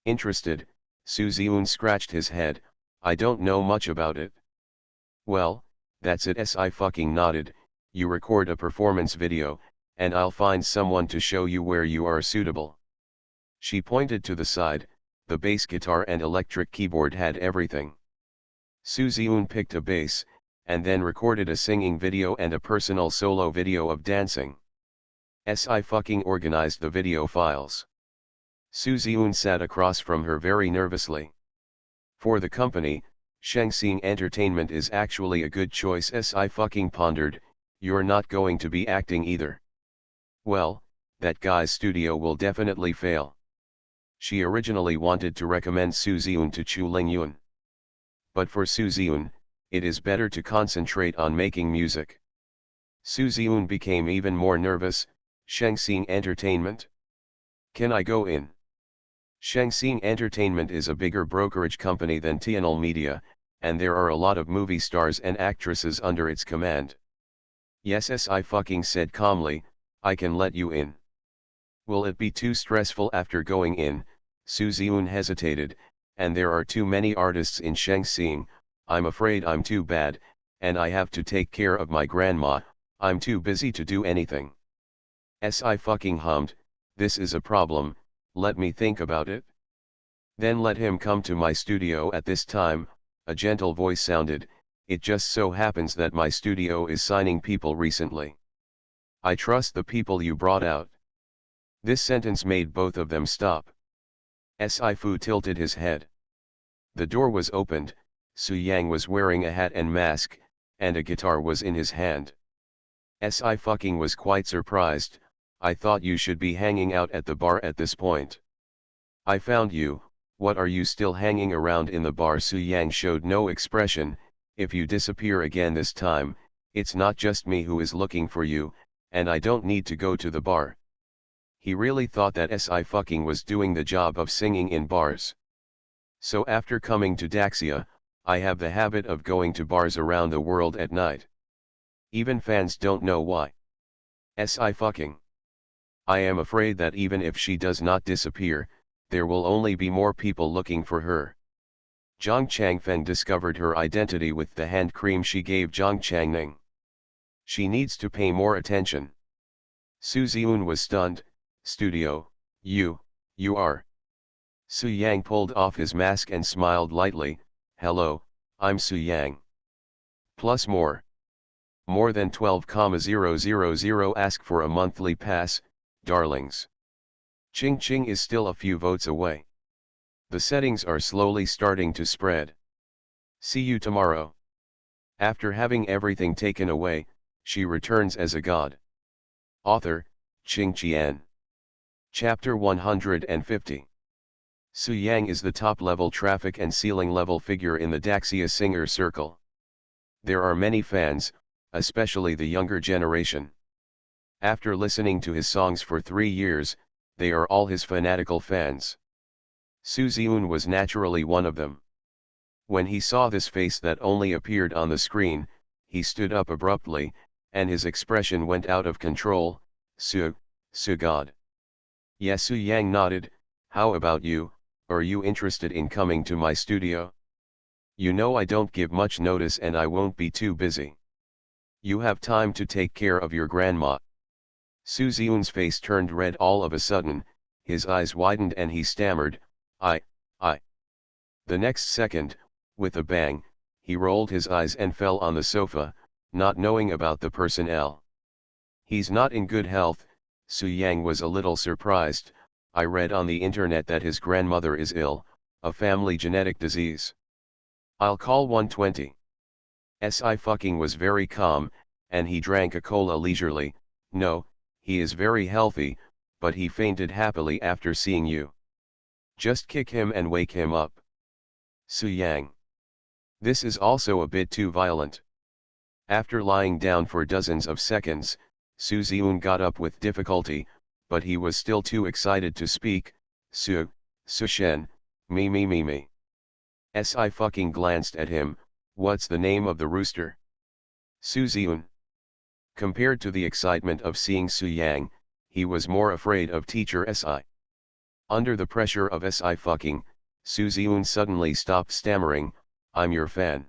Interested? Su Ziun scratched his head. I don't know much about it. Well, that's it. Si fucking nodded. You record a performance video, and I'll find someone to show you where you are suitable. She pointed to the side. The bass guitar and electric keyboard had everything. Su Ziun picked a bass, and then recorded a singing video and a personal solo video of dancing. Si fucking organized the video files. Su Ziun sat across from her very nervously. For the company, Shengxing Entertainment is actually a good choice. Si fucking pondered. You're not going to be acting either. Well, that guy's studio will definitely fail. She originally wanted to recommend Su Ziun to Chu Lingyun. But for Su Ziun, it is better to concentrate on making music. Su Ziun became even more nervous. Shengxing Entertainment? Can I go in? Shengxing Entertainment is a bigger brokerage company than Tianal Media, and there are a lot of movie stars and actresses under its command. Yes, Si fucking said calmly, I can let you in. Will it be too stressful after going in? Su Ziun hesitated, and there are too many artists in Shengxing. I'm afraid I'm too bad, and I have to take care of my grandma. I'm too busy to do anything. Si fucking hummed, this is a problem, let me think about it. Then let him come to my studio at this time. A gentle voice sounded, it just so happens that my studio is signing people recently. I trust the people you brought out. This sentence made both of them stop. Si Fu tilted his head. The door was opened. Su Yang was wearing a hat and mask, and a guitar was in his hand. Si fucking was quite surprised. I thought you should be hanging out at the bar at this point. I found you. What are you still hanging around in the bar? Su Yang showed no expression. If you disappear again this time, it's not just me who is looking for you, and I don't need to go to the bar. He really thought that Si fucking was doing the job of singing in bars. So after coming to Daxia, I have the habit of going to bars around the world at night. Even fans don't know why. Si fucking. I am afraid that even if she does not disappear, there will only be more people looking for her. Zhang Changfeng discovered her identity with the hand cream she gave Zhang Changning. She needs to pay more attention. Su Ziun was stunned. Studio, you are. Su Yang pulled off his mask and smiled lightly. Hello, I'm Su Yang. Plus more. More than 12,000. Ask for a monthly pass, darlings. Ching Ching is still a few votes away. The settings are slowly starting to spread. See you tomorrow. After having everything taken away, she returns as a god. Author, Ching Qian. Chapter 150. Su Yang is the top-level traffic and ceiling-level figure in the Daxia singer circle. There are many fans, especially the younger generation. After listening to his songs for 3 years, they are all his fanatical fans. Su Ziun was naturally one of them. When he saw this face that only appeared on the screen, he stood up abruptly, and his expression went out of control. Su God. Yes, Su Yang nodded. How about you, are you interested in coming to my studio? You know I don't give much notice and I won't be too busy. You have time to take care of your grandma. Su Ziun's face turned red all of a sudden, his eyes widened and he stammered, I. The next second, with a bang, he rolled his eyes and fell on the sofa, not knowing about the personnel. He's not in good health. Su Yang was a little surprised. I read on the internet that his grandmother is ill, a family genetic disease. I'll call 120. Si fucking was very calm, and he drank a cola leisurely. No, he is very healthy, but he fainted happily after seeing you. Just kick him and wake him up. Su Yang. This is also a bit too violent. After lying down for dozens of seconds, Su Ziun got up with difficulty, but he was still too excited to speak. Su Shen, me. Si fucking glanced at him. What's the name of the rooster? Su Ziun. Compared to the excitement of seeing Su Yang, he was more afraid of teacher Si. Under the pressure of Si fucking, Su Ziun suddenly stopped stammering, I'm your fan.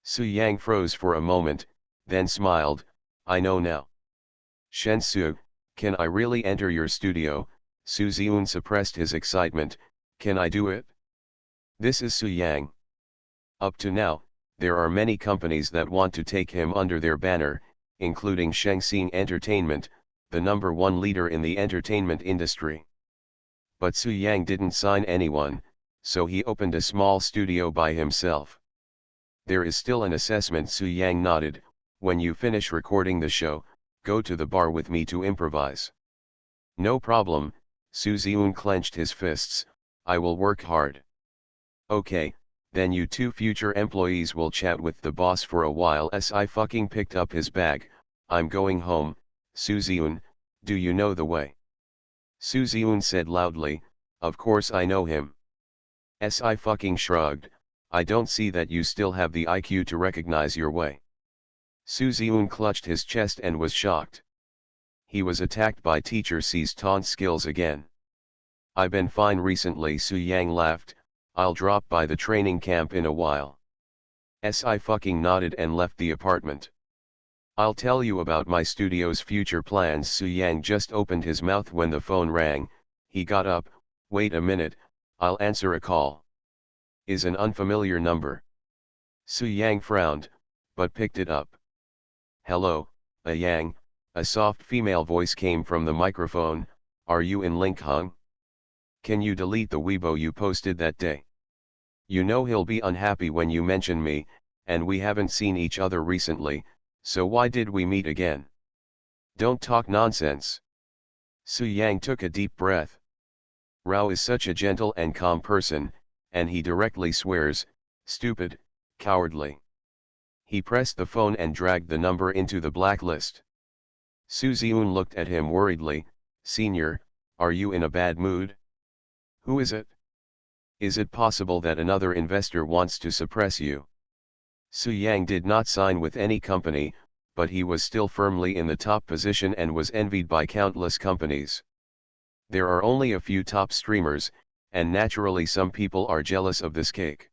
Su Yang froze for a moment, then smiled, I know now. Shen Su, can I really enter your studio? Su Ziun suppressed his excitement, can I do it? This is Su Yang. Up to now, there are many companies that want to take him under their banner, including Shengxing Entertainment, the #1 leader in the entertainment industry. But Su Yang didn't sign anyone, so he opened a small studio by himself. There is still an assessment. Su Yang nodded, when you finish recording the show, go to the bar with me to improvise. No problem, Su Ziun clenched his fists, I will work hard. Okay, then you two future employees will chat with the boss for a while. Si fucking picked up his bag, I'm going home. Su Ziun, do you know the way? Su Ziun said loudly, of course I know him. Si fucking shrugged, I don't see that you still have the IQ to recognize your way. Su Ziun clutched his chest and was shocked. He was attacked by teacher C's taunt skills again. I've been fine recently. Su Yang laughed, I'll drop by the training camp in a while. Si fucking nodded and left the apartment. I'll tell you about my studio's future plans. Su Yang just opened his mouth when the phone rang. He got up, wait a minute, I'll answer a call. Is an unfamiliar number. Su Yang frowned, but picked it up. Hello, Yang, a soft female voice came from the microphone, are you in Linkhung? Can you delete the Weibo you posted that day? You know he'll be unhappy when you mention me, and we haven't seen each other recently, so why did we meet again? Don't talk nonsense. Su Yang took a deep breath. Rao is such a gentle and calm person, and he directly swears, stupid, cowardly. He pressed the phone and dragged the number into the blacklist. Su Ziun looked at him worriedly, Senior, are you in a bad mood? Who is it? Is it possible that another investor wants to suppress you? Su Yang did not sign with any company, but he was still firmly in the top position and was envied by countless companies. There are only a few top streamers, and naturally some people are jealous of this cake.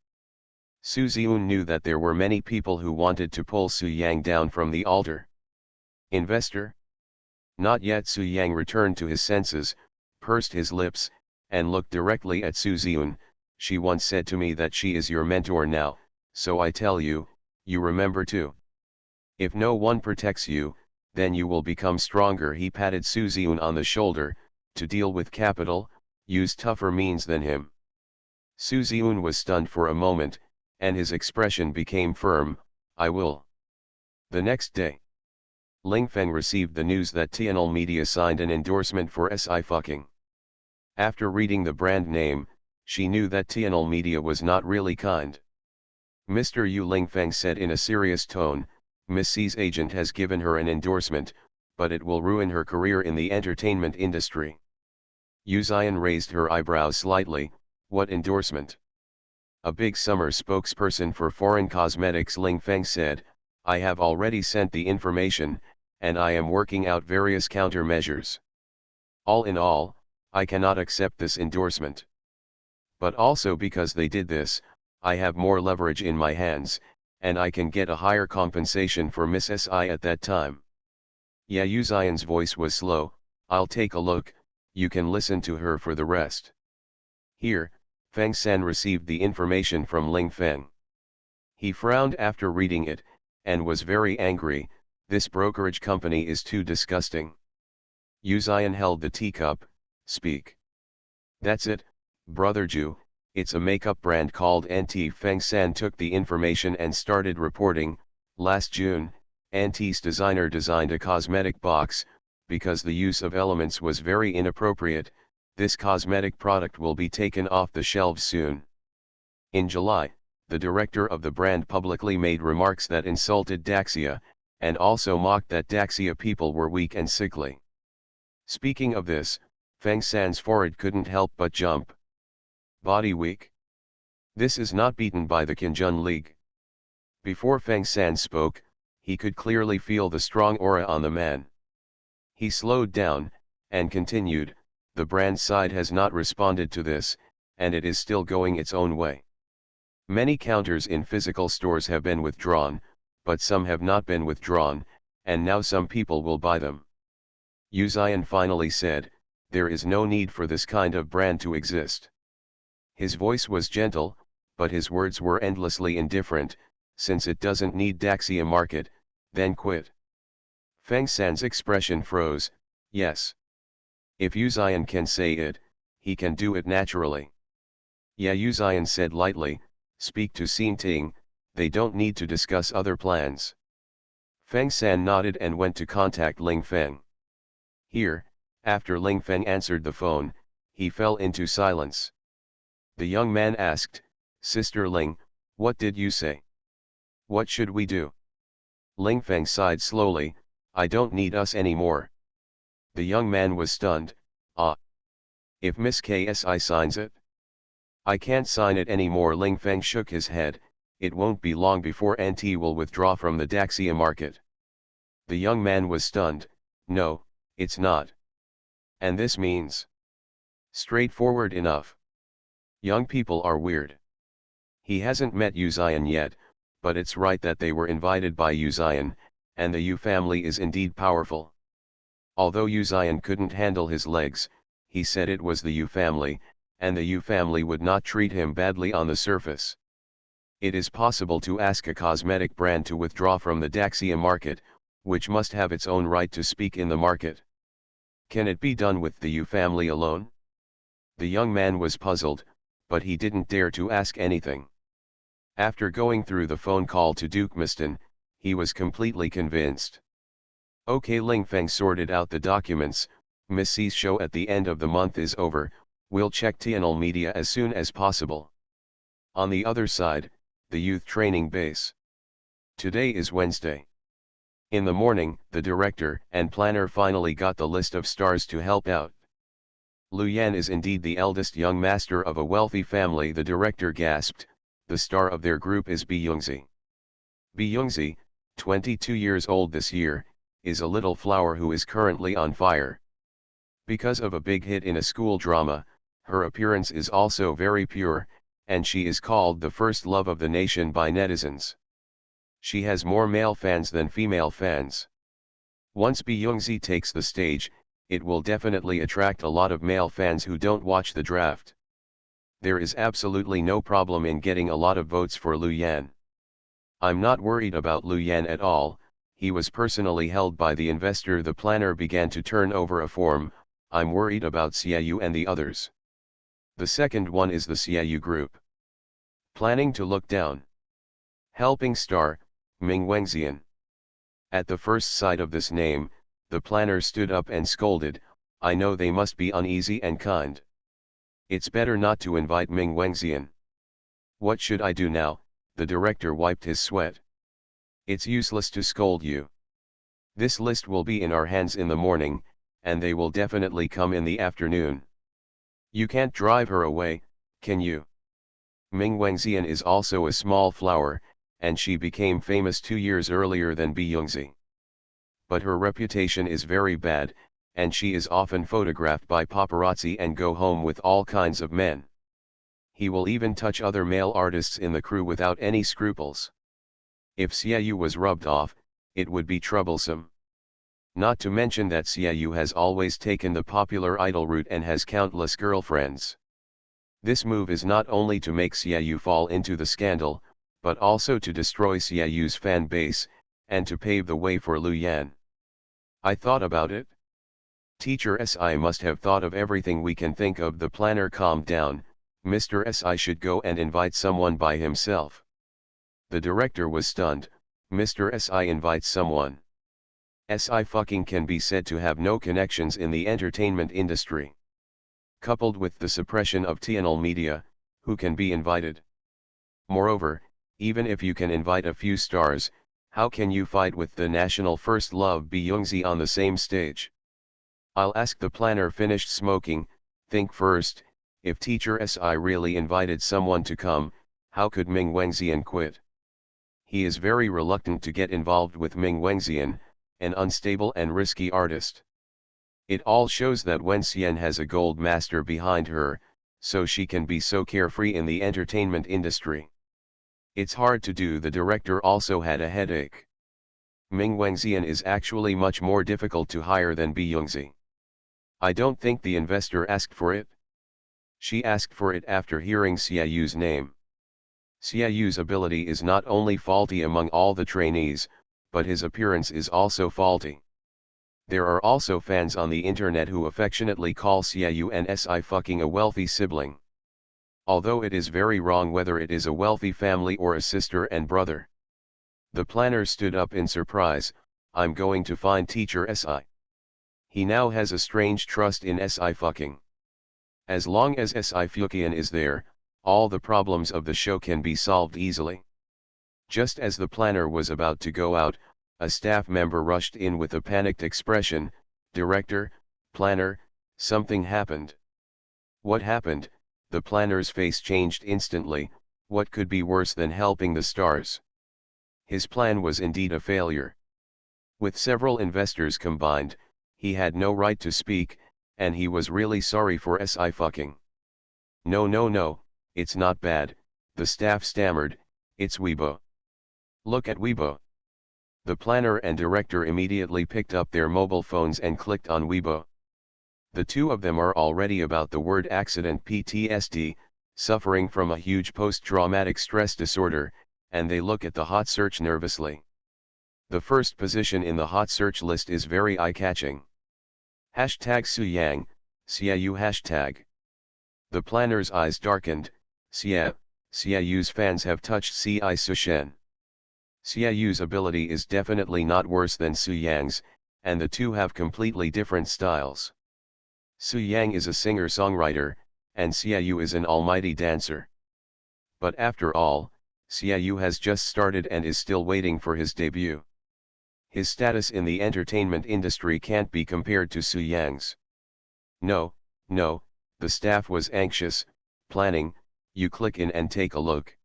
Su Ziun knew that there were many people who wanted to pull Su Yang down from the altar. Investor? Not yet. Su Yang returned to his senses, pursed his lips, and looked directly at Su Ziun. She once said to me that she is your mentor now, so I tell you, you remember too. If no one protects you, then you will become stronger. He patted Su Ziun on the shoulder, to deal with capital, use tougher means than him. Su Ziun was stunned for a moment, and his expression became firm, I will. The next day, Ling Feng received the news that Tianol Media signed an endorsement for Si fucking. After reading the brand name, she knew that Tianol Media was not really kind. Mr. Yu, Ling Feng said in a serious tone, Miss C's agent has given her an endorsement, but it will ruin her career in the entertainment industry. Yu Zian raised her eyebrows slightly, what endorsement? A big summer spokesperson for foreign cosmetics. Ling Feng said, I have already sent the information, and I am working out various countermeasures. All in all, I cannot accept this endorsement. But also because they did this, I have more leverage in my hands, and I can get a higher compensation for Miss Si at that time. Yeah, Yu Zian's voice was slow, I'll take a look, you can listen to her for the rest. Here, Feng San received the information from Ling Feng. He frowned after reading it, and was very angry, this brokerage company is too disgusting. Yu Zian held the teacup, speak. That's it, brother Ju, it's a makeup brand called NT. Feng San took the information and started reporting, last June, NT's designer designed a cosmetic box, because the use of elements was very inappropriate, this cosmetic product will be taken off the shelves soon. In July, the director of the brand publicly made remarks that insulted Daxia, and also mocked that Daxia people were weak and sickly. Speaking of this, Feng San's forehead couldn't help but jump. Body weak? This is not beaten by the Qinjun League. Before Feng San spoke, he could clearly feel the strong aura on the man. He slowed down, and continued, the brand side has not responded to this, and it is still going its own way. Many counters in physical stores have been withdrawn, but some have not been withdrawn, and now some people will buy them. Yu Xian finally said, there is no need for this kind of brand to exist. His voice was gentle, but his words were endlessly indifferent, since it doesn't need Daxia market, then quit. Feng San's expression froze, yes. If Yu Xian can say it, he can do it naturally. Yeah, Yu Xian said lightly, speak to Xin Ting, they don't need to discuss other plans. Feng San nodded and went to contact Ling Feng. Here, after Ling Feng answered the phone, he fell into silence. The young man asked, Sister Ling, what did you say? What should we do? Ling Feng sighed slowly, I don't need us anymore. The young man was stunned, ah. If Miss KSI signs it? I can't sign it anymore. Ling Feng shook his head, it won't be long before NT will withdraw from the Daxia market. The young man was stunned, no, it's not. And this means? Straightforward enough. Young people are weird. He hasn't met Yu Xian yet, but it's right that they were invited by Yu Xian, and the Yu family is indeed powerful. Although Yu Xian couldn't handle his legs, he said it was the Yu family, and the Yu family would not treat him badly on the surface. It is possible to ask a cosmetic brand to withdraw from the Daxia market, which must have its own right to speak in the market. Can it be done with the Yu family alone? The young man was puzzled, but he didn't dare to ask anything. After going through the phone call to Duke Miston, he was completely convinced. Okay, Ling Feng sorted out the documents, Miss C's show at the end of the month is over, we'll check HandsomeMaleLead as soon as possible. On the other side, the youth training base. Today is Wednesday. In the morning, the director and planner finally got the list of stars to help out. Lu Yan is indeed the eldest young master of a wealthy family, the director gasped, the star of their group is Bi Yongzi. Bi Yongzi, 22 years old this year, is a little flower who is currently on fire. Because of a big hit in a school drama, her appearance is also very pure, and she is called the first love of the nation by netizens. She has more male fans than female fans. Once Bi Yongzi takes the stage, it will definitely attract a lot of male fans who don't watch the draft. There is absolutely no problem in getting a lot of votes for Lu Yan. I'm not worried about Lu Yan at all, he was personally held by the investor. The planner began to turn over a form, I'm worried about Xiaoyu and the others. The second one is the Xiaoyu group. Planning to look down. Helping star, Ming Wengxian. At the first sight of this name, the planner stood up and scolded, I know they must be uneasy and kind. It's better not to invite Ming Wengxian. What should I do now? The director wiped his sweat. It's useless to scold you. This list will be in our hands in the morning, and they will definitely come in the afternoon. You can't drive her away, can you? Ming Wengxian is also a small flower, and she became famous 2 years earlier than Bi Yongzi. But her reputation is very bad, and she is often photographed by paparazzi and go home with all kinds of men. He will even touch other male artists in the crew without any scruples. If Xiaoyu was rubbed off, it would be troublesome. Not to mention that Xiaoyu has always taken the popular idol route and has countless girlfriends. This move is not only to make Xiaoyu fall into the scandal, but also to destroy Xiaoyu's fan base, and to pave the way for Lu Yan. I thought about it. Teacher Si must have thought of everything we can think of. The planner calmed down, Mr. Si should go and invite someone by himself. The director was stunned, Mr. Si invites someone. Si fucking can be said to have no connections in the entertainment industry. Coupled with the suppression of HandsomeMaleLead, who can be invited? Moreover, even if you can invite a few stars, how can you fight with the national first love Bi Yongzi on the same stage? I'll ask. The planner finished smoking, think first, if teacher Si really invited someone to come, How could Ming Wengxian quit? He is very reluctant to get involved with Ming Wengxian, an unstable and risky artist. It all shows that Wengxian has a gold master behind her, so she can be so carefree in the entertainment industry. It's hard to do. The director also had a headache. Ming Wengxian is actually much more difficult to hire than Byungzi. I don't think the investor asked for it. She asked for it after hearing Xiaoyu's name. Xiaoyu's ability is not only faulty among all the trainees, but his appearance is also faulty. There are also fans on the internet who affectionately call Xiaoyu and Si fucking a wealthy sibling. Although it is very wrong whether it is a wealthy family or a sister and brother. The planner stood up in surprise. I'm going to find teacher Si. He now has a strange trust in Si fucking. As long as Si Fukian is there, all the problems of the show can be solved easily. Just as the planner was about to go out, a staff member rushed in with a panicked expression. Director, planner, something happened. What happened? The planner's face changed instantly. What could be worse than helping the stars? His plan was indeed a failure. With several investors combined, he had no right to speak, and he was really sorry for Si fucking. No, it's not bad, the staff stammered, it's Weibo. Look at Weibo. The planner and director immediately picked up their mobile phones and clicked on Weibo. The two of them are already about the word accident PTSD, suffering from a huge post-traumatic stress disorder, and they look at the hot search nervously. The first position in the hot search list is very eye-catching. Hashtag Suyang, Xiaoyu hashtag. The planner's eyes darkened. Xiaoyu's fans have touched Ci Sushen. Xiaoyu's ability is definitely not worse than Suyang's, and the two have completely different styles. Suyang is a singer-songwriter, and Xiaoyu is an almighty dancer. But after all, Xiaoyu has just started and is still waiting for his debut. His status in the entertainment industry can't be compared to Suyang's. No, the staff was anxious. Planning, you click in and take a look.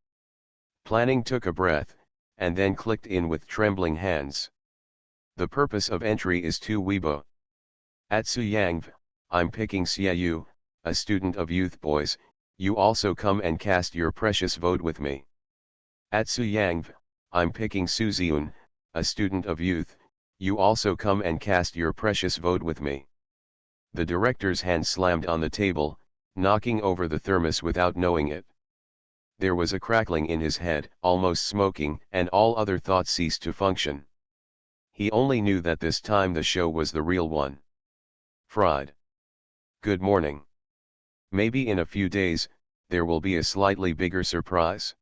Planning took a breath, and then clicked in with trembling hands. The purpose of entry is to Weibo. At Suyang, I'm picking Xiaoyu, a student of Youth Boys, you also come and cast your precious vote with me. At Suyang, I'm picking Su Ziun, a student of Youth, you also come and cast your precious vote with me. The director's hand slammed on the table, knocking over the thermos without knowing it. There was a crackling in his head, almost smoking, and all other thoughts ceased to function. He only knew that this time the show was the real one. Fried. Good morning. Maybe in a few days, there will be a slightly bigger surprise.